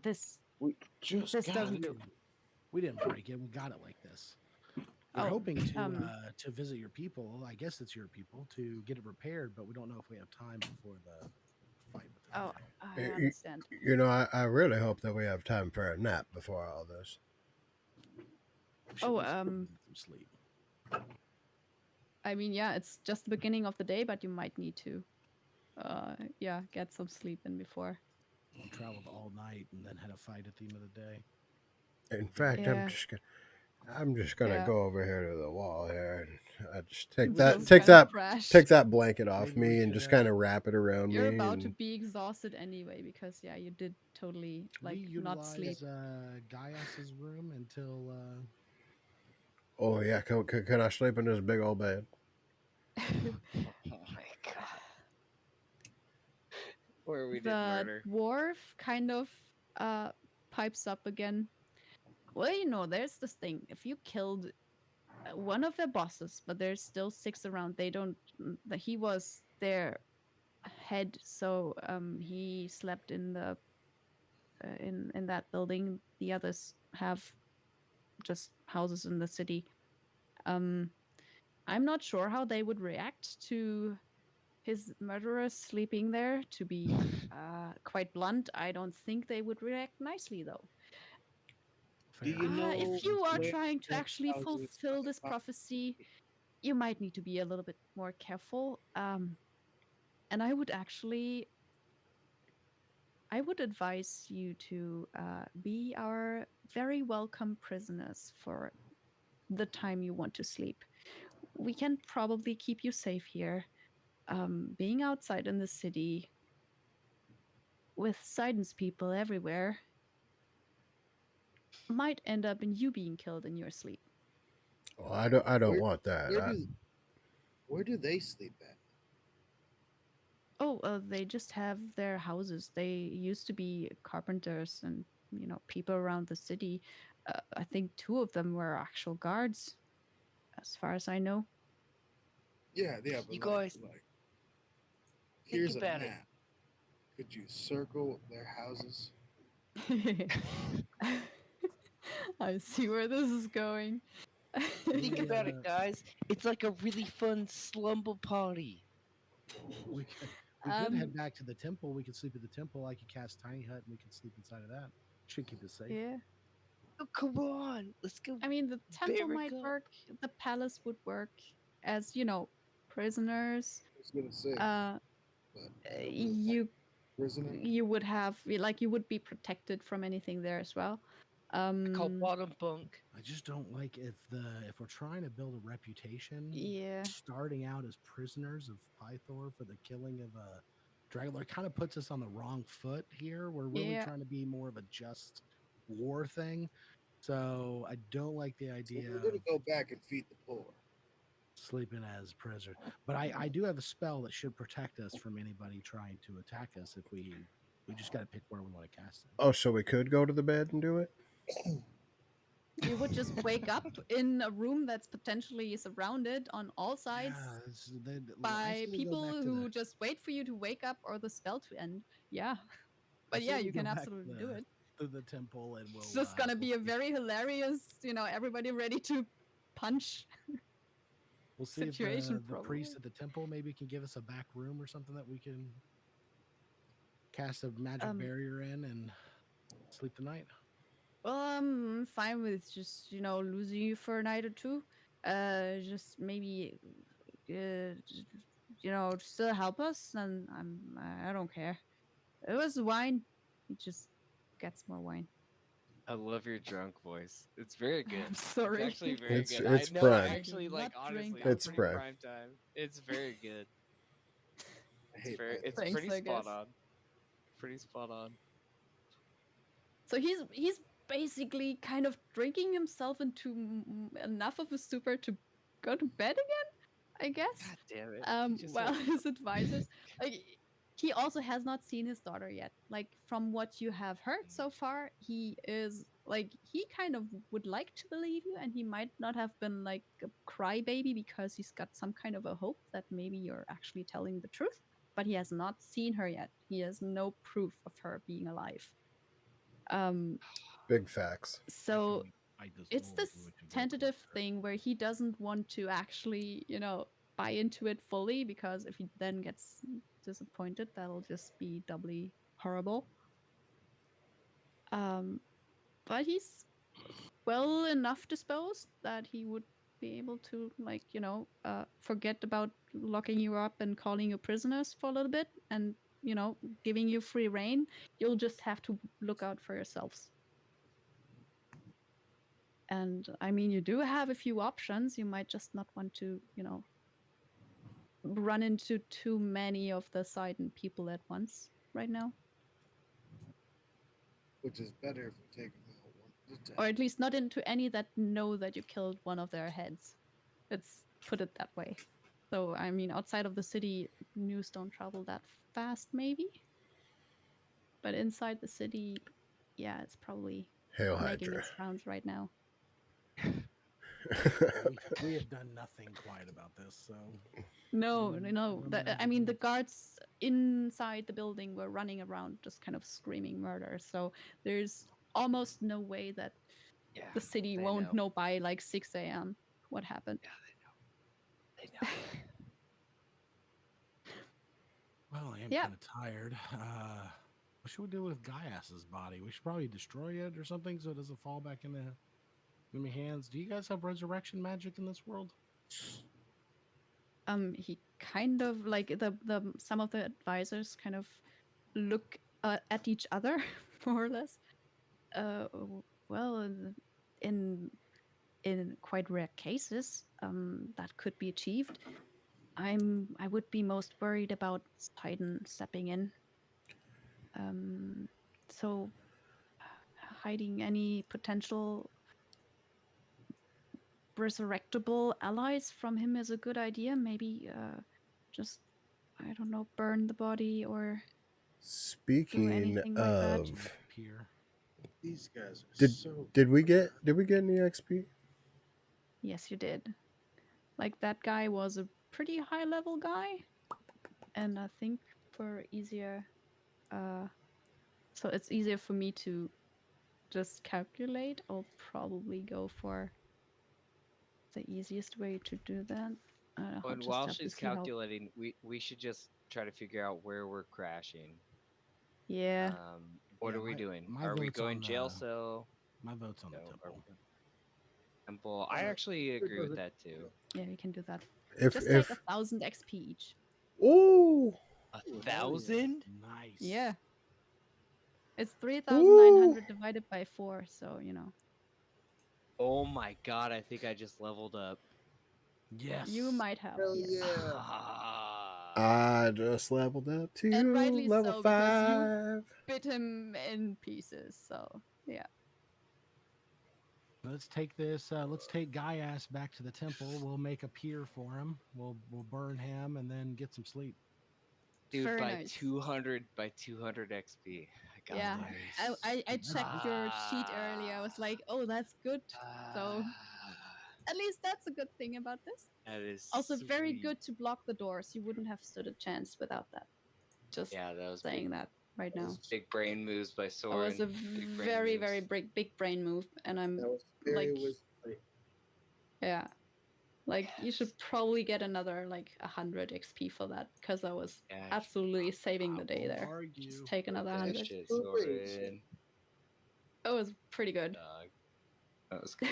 This We just this got doesn't it. do. We didn't break it. We got it like this. We're Oh, hoping um, to visit your people. I guess it's your people to get it repaired, but we don't know if we have time before the fight with the oh, giant. I You, understand. you know, I really hope that we have time for a nap before all this. We should Oh, at least get some sleep. I mean, yeah, it's just the beginning of the day, but you might need to, yeah, get some sleep in before. We traveled all night and then had a fight at the end of the day. In fact, Yeah, I'm just gonna yeah. go over here to the wall here and I just Maybe take we that Just should- take kind of that crash. take that blanket off Maybe we me and should, just kind of wrap it around You're me about to and be exhausted anyway because yeah, you did totally Can we like not sleep. utilize Gaius's room until oh yeah, can I sleep in this big old bed? Oh my god. Where we did The murder. dwarf kind of uh pipes up again. Well, there's this thing. If you killed one of their bosses, but there's still six around, they don't. He was their head, so he slept in the in that building. The others have just houses in the city. Um, I'm not sure how they would react to his murderers sleeping there. To be quite blunt, I don't think they would react nicely, though. Do fair you enough? know If you are where trying to the actually houses fulfill this are? prophecy, you might need to be a little bit more careful. And I would actually I would advise you to be our very welcome prisoners for the time you want to sleep. We can probably keep you safe here. Being outside in the city with silence people everywhere might end up in you being killed in your sleep. Well, I don't Where want that. where do where do they sleep at? Oh, they just have their houses. They used to be carpenters and, people around the city. I think two of them were actual guards, as far as I know. Yeah, yeah, but You guys like think here's a about it. map. Could you circle their houses? I see where this is going. Think We about it, guys. It's like a really fun slumber party. we could head um, back to the temple. We could sleep at the temple. I could cast tiny hut, and we could sleep inside of that. Should keep us safe. yeah. Oh, come on, let's go I mean, the temple barrack might up. work. The palace would work as, prisoners. I was gonna say, Uh, but like you prisoner. you would have like you would be protected from anything there as well. I call Um, bottom bunk. I just don't like if we're trying to build a reputation, yeah, starting out as prisoners of Pythor for the killing of a dragon lord kind of puts us on the wrong foot here. We're really yeah. trying to be more of a just war thing. So I don't like the So idea we're gonna of go back and feed the poor. sleeping as prisoners. But I do have a spell that should protect us from anybody trying to attack us if we just got to pick where we want to cast it. Oh, so we could go to the bed and do it? You would just wake up in a room that's potentially surrounded on all sides Yeah, I by say we go people back to who just wait for you to wake up or the spell to end. Yeah, I but say yeah, we you go can back to absolutely do it. the temple and It's just gonna be a very hilarious, everybody ready to punch we'll see if situation, the priest probably. at the temple maybe can give us a back room or something that we can cast a magic Um, barrier in and sleep the night. well, I'm fine with just, losing you for a night or two. Just maybe, still help us, and I don't care. It was wine. He just gets more wine. I love your drunk voice. It's very good. I'm It's sorry. actually very good. I It's know. prime. I do Actually, like not drink honestly, it's It's pretty alcohol. prime. prime time. It's very good. I hate It's Python. Thanks, pretty I spot guess. on. Pretty spot on. So he's basically kind of drinking himself into enough of a stupor to go to bed again, I guess. God damn it! He just While woke his up. advisors, like, he also has not seen his daughter yet. Like, from what you have heard so far, he is like, he kind of would like to believe you, and he might not have been like a crybaby because he's got some kind of a hope that maybe you're actually telling the truth, but he has not seen her yet. He has no proof of her being alive. um Big facts. After so we fight this it's wolf, this we should go tentative collect her. thing where he doesn't want to actually, buy into it fully, because if he then gets disappointed, that'll just be doubly horrible. Um, but he's well enough disposed that he would be able to, like, forget about locking you up and calling you prisoners for a little bit, and, giving you free reign. You'll just have to look out for yourselves. And I mean, you do have a few options. You might just not want to, run into too many of the Sidon people at once right now. Which is better if we take them out one at a Or time. at least not into any that know that you killed one of their heads. Let's put it that way. So, I mean, outside of the city, news don't travel that fast, maybe. But inside the city, yeah, it's probably Hail making Hydra. its rounds right now. Well, we have done nothing quiet about this, so No, run, no. run the I magic mean, the rules. guards inside the building were running around just kind of screaming murder. So there's almost no way that Yeah, the city they won't know. know by like 6 a.m. what happened. Yeah, they know. Well, I am Yeah. kind of tired. What should we do with Gaius's body? We should probably destroy it or something so it doesn't fall back in the enemy hands. Do you guys have resurrection magic in this world? He kind of like the some of the advisors kind of look at each other, more or less. Well, in in quite rare cases, that could be achieved. I would be most worried about Titan stepping in. Um, so hiding any potential resurrectable allies from him is a good idea. Maybe just I don't know, burn the body or do Speaking anything like that. of, Here. These guys are did so. did we get any XP? Yes, you did. Like that guy was a pretty high level guy, and I think for easier, uh, so it's easier for me to just calculate. I'll probably go for the easiest way to do that. I'll And just while have to she's see how. calculating, we should just try to figure out where we're crashing. Yeah, What Yeah, are we doing? my Are we vote's going on jail the cell? my vote's on the No, temple. temple. I actually It agree with doesn't- that too. yeah, we can do that. If Just take if 1,000 XP each. ooh A Ooh, hell yeah. 1,000? Nice. Yeah, it's ooh 3,900 divided by 4, so you know. Oh my god! I think I just leveled up. Yes. You might have, Hell yes. yeah. I just leveled up to And rightly level so, because you 5. bit him in pieces, so yeah. Let's take this. Let's take Gaius back to the temple. We'll make a pier for him. We'll burn him and then get some sleep. Dude, Very by nice. 200 XP. I got Yeah, there. I That's checked your sheet earlier. I was like, oh, that's good. So at least that's a good thing about this. That is Also, very sweet. good to block the doors. You wouldn't have stood a chance without that. Just Yeah, that was saying that right now. big brain moves by That was Soren. a Big brain very, moves. very big brain move, and I'm That was very like, wisdom. yeah, like you should Yes. probably get another like 100 XP for that because I was Yeah, absolutely saving the I day won't there. argue. Just take another that 100. shit, Oh, wait, Soren. It was pretty good. Dog. That was cool.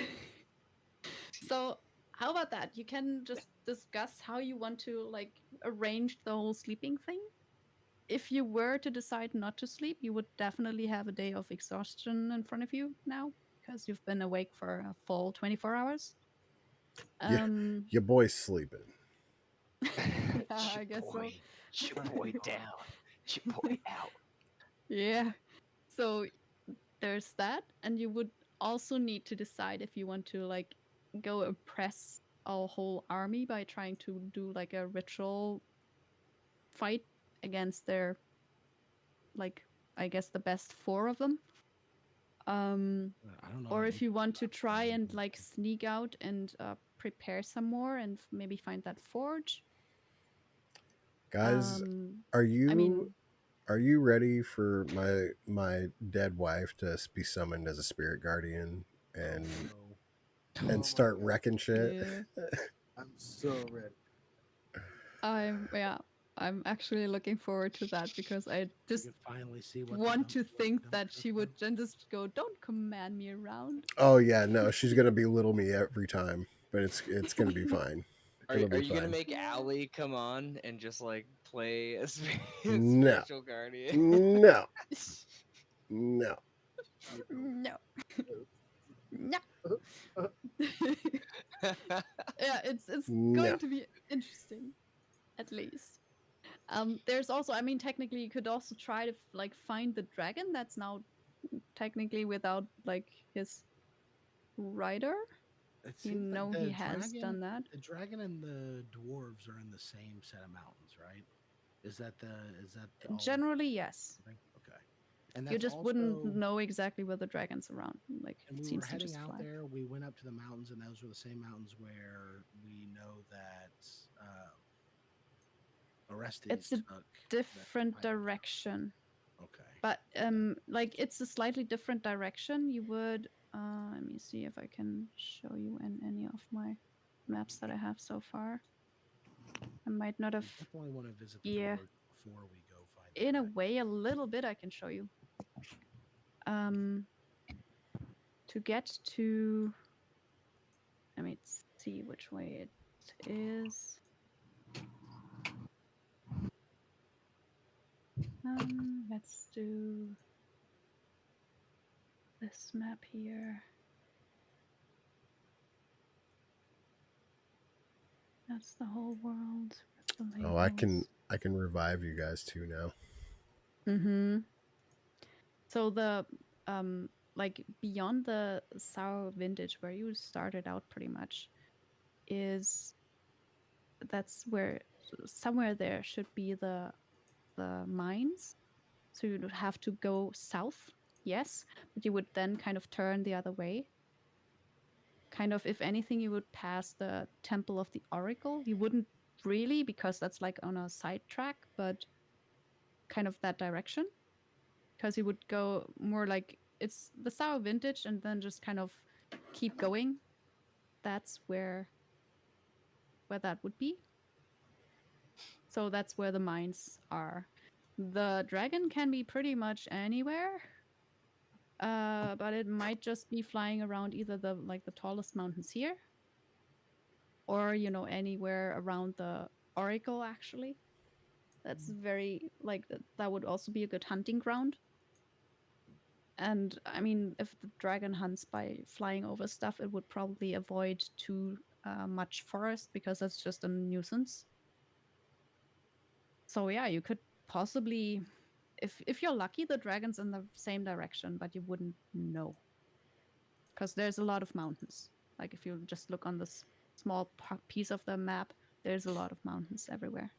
So how about that? You can just discuss how you want to like arrange the whole sleeping thing. If you were to decide not to sleep, you would definitely have a day of exhaustion in front of you now because you've been awake for a full 24 hours. Yeah, Um, your boy's sleeping. yeah, It's I your guess so. boy. It's your boy down. It's your boy out. Yeah. So there's that, and you would also need to decide if you want to like go impress a whole army by trying to do like a ritual fight against their like I guess the best 4 of them. I don't know. Or if anything you want to about try that. and like sneak out and prepare some more and maybe find that forge. Guys, Um, are I you mean, are you ready for my dead wife to be summoned as a spirit guardian and Oh, Oh and my start God. wrecking shit? yeah, I'm so ready. yeah, I'm actually looking forward to that because I you just can finally see what the want to think dump that truck she would was. then just go, "Don't command me around." Oh yeah, no, she's gonna belittle me every time, but it's gonna be fine. It'll Are be you gonna fine. make Yeah. Allie come on and just like play a No, spiritual guardian? no, no. No, no. Yeah, it's No. going to be interesting, at least. There's also, I mean, technically, you could also try to like find the dragon that's now technically without like his rider. It You seems like know, he has done that. the dragon and the dwarves are in the same set of mountains, right? Is that the all Generally, yes. thing? Okay. And You that's just wouldn't also know exactly where the dragon's around. Like and it we were seems to heading just out fly. there. We went up to the mountains, and those were the same mountains where we know that Orestes It's a took that different item from. direction, Okay. but like it's a slightly different direction. You would let me see if I can show you in any of my maps that I have so far. I might not We have. definitely want to visit the Yeah, dwarves before we go find the in a dragon. way, a little bit I can show you. Um, to get to, let me see which way it is. Let's do this map here. That's the whole world with the Oh, labels. I can revive you guys too now. Mm-hmm. So the like beyond the sour vintage where you started out pretty much is that's where somewhere there should be the mines. So you'd have to go south, yes, but you would then kind of turn the other way. Kind of, if anything, you would pass the Temple of the Oracle. You wouldn't really, because that's like on a side track, but kind of that direction. Because you would go more like it's the sour vintage and then just kind of keep going. That's where that would be. So that's where the mines are. The dragon can be pretty much anywhere. But it might just be flying around either the tallest mountains here, or anywhere around the oracle. Actually, that's very that would also be a good hunting ground. And I mean, if the dragon hunts by flying over stuff, it would probably avoid too much forest because that's just a nuisance. So yeah, you could possibly, if you're lucky, the dragon's in the same direction, but you wouldn't know because there's a lot of mountains. Like if you just look on this small piece of the map, there's a lot of mountains everywhere.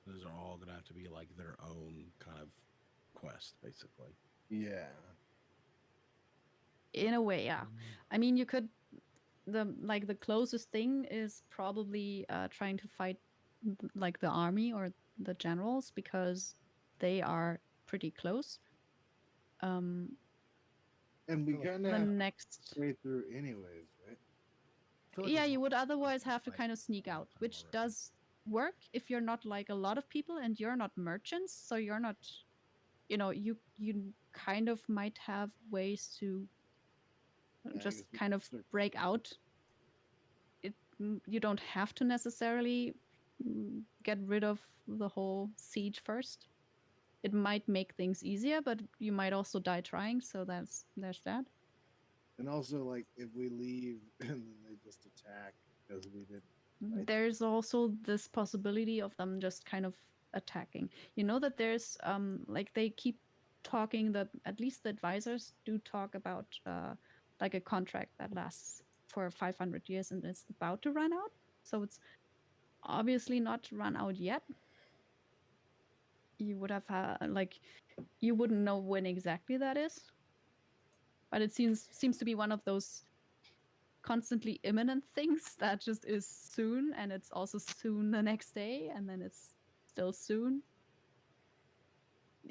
Those are all gonna have to be like their own kind of quest, basically. Yeah. In a way, yeah. I mean, you could the closest thing is probably trying to fight like the army or the generals because they are pretty close. Um, And we feel like kind the of have to next stay through anyways, right? feel like yeah, as you long would as we otherwise can have to fight kind of sneak all out, the time which already. does work if you're not like a lot of people and you're not merchants, so you're not you kind of might have ways to Yeah, I just guess we kind can of start. break out. You don't have to necessarily get rid of the whole siege first. It might make things easier, but you might also die trying, so there's that. And also, like, if we leave and then they just attack because we didn't fight them. There's also this possibility of them just kind of attacking. You know that there's like they keep talking, that at least the advisors do talk about like a contract that lasts for 500 years and it's about to run out. So it's obviously not run out yet. You would have like you wouldn't know when exactly that is, but it seems to be one of those constantly imminent things that just is soon, and it's also soon the next day, and then it's still soon.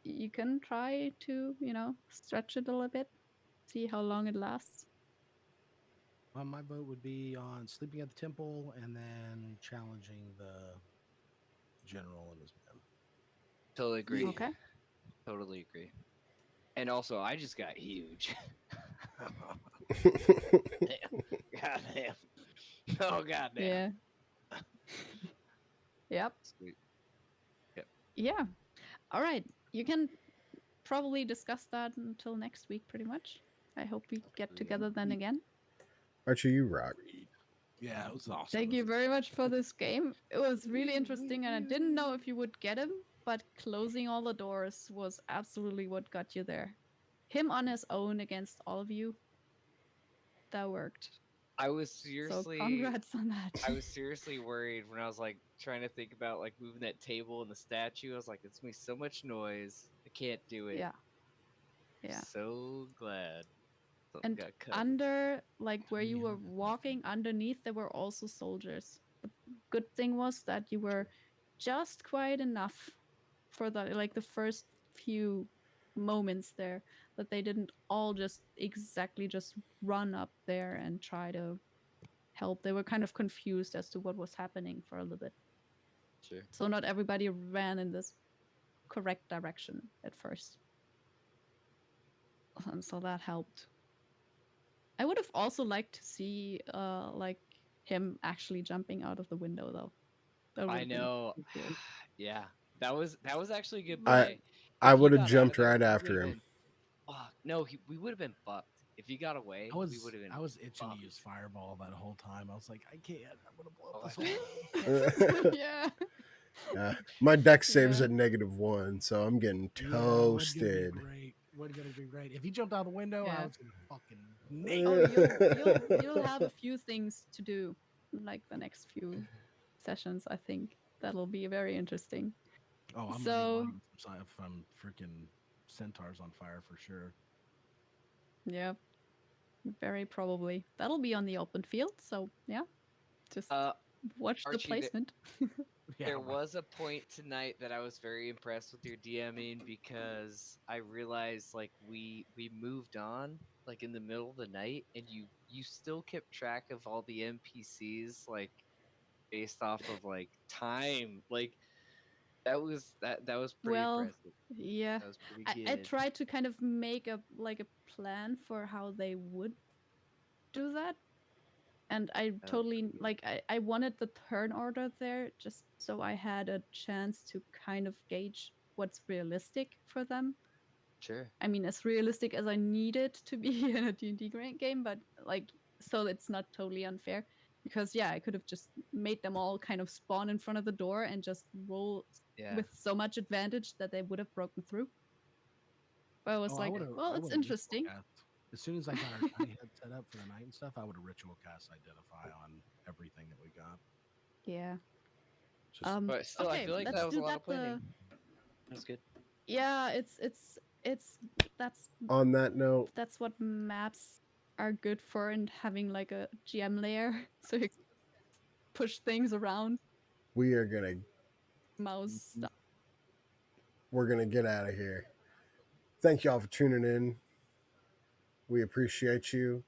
You can try to stretch it a little bit, see how long it lasts. My vote would be on sleeping at the temple and then challenging the general and his men. Totally agree. Okay. Totally agree. And also, I just got huge. Goddamn. Oh, goddamn. Yeah. Yep. Sweet. Yeah. All right, you can probably discuss that until next week pretty much. I hope we get together then again. Archie, you rock. Yeah, it was awesome. Thank you very much for this game. It was really interesting, and I didn't know if you would get him, but closing all the doors was absolutely what got you there. Him on his own against all of you, that worked. I was So seriously congrats on that. I was seriously worried when I was like trying to think about like moving that table and the statue. I was like, it's gonna be so much noise. I can't do it. Yeah. Yeah. So glad something And got cut. under, like where you were walking underneath, there were also soldiers. The good thing was that you were just quiet enough for the first few moments there, that they didn't all just exactly just run up there and try to help. They were kind of confused as to what was happening for a little bit. Sure. So not everybody ran in this correct direction at first. So that helped. I would have also liked to see like him actually jumping out of the window though. That would I have been know. cool. Yeah. That was actually a good I play. I If he would have got out of jumped there, right we would after have him. been fucked. No, we would have been fucked. If he got away, we would have been. I was itching to fucked. use fireball that whole time. I was like, I can't. I'm gonna blow up Oh, this I whole room. Yeah. My deck saves Yeah. at -1, so I'm getting Yeah, it wasn't gonna be toasted. great. Wasn't gonna be great. If he jumped out the window, I Yeah. was gonna fucking nail. Oh, you'll have a few things to do, like the next few sessions. I think that'll be very interesting. Oh, I'm gonna be So lighting some freaking centaurs on fire for sure. yeah, very probably that'll be on the open field. So yeah, just watch the Archie, placement. Yeah, there right. was a point tonight that I was very impressed with your DMing because I realized like we moved on like in the middle of the night and you still kept track of all the NPCs like based off of like time. Like that was pretty Well, impressive. yeah, That was pretty I good. tried to kind of make a plan for how they would do that. And I That was totally pretty good. like I wanted the turn order there just so I had a chance to kind of gauge what's realistic for them. Sure. I mean, as realistic as I need it to be in a D&D game, but like so it's not totally unfair because yeah, I could have just made them all kind of spawn in front of the door and just roll Yeah. with so much advantage that they would have broken through. But I was like, well, I it's would have ritual interesting. cast. As soon as I got our tiny head set up for the night and stuff, I would have ritual cast identify on everything that we got. Yeah. Just But still I Okay, feel like let's that was a do lot that. of planning. That's good. Yeah, it's On that note, that's what maps are good for, and having like a GM layer so you push things around, we are gonna mouse stuff. we're gonna get out of here. Thank y'all for tuning in. We appreciate you.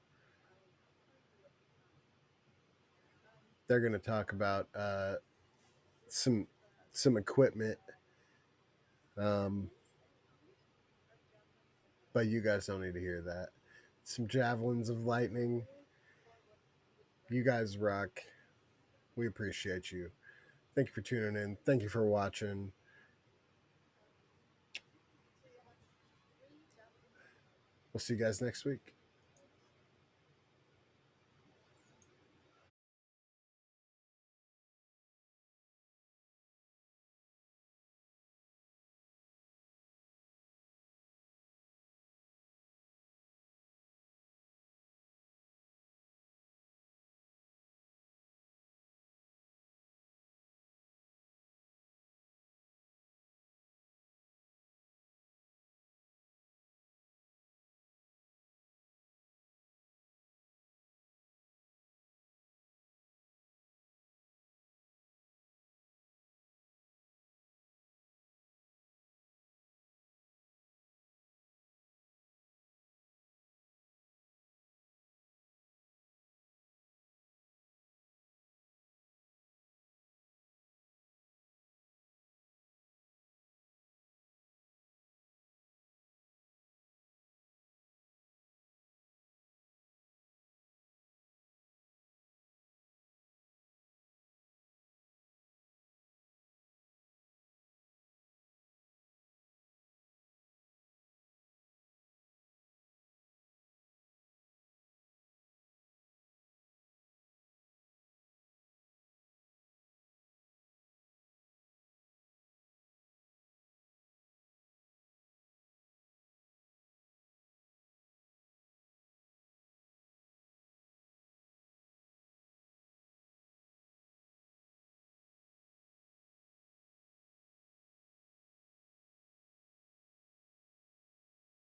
They're gonna talk about some equipment, um, but you guys don't need to hear that. Some javelins of lightning. You guys rock. We appreciate you. Thank you for tuning in. Thank you for watching. We'll see you guys next week.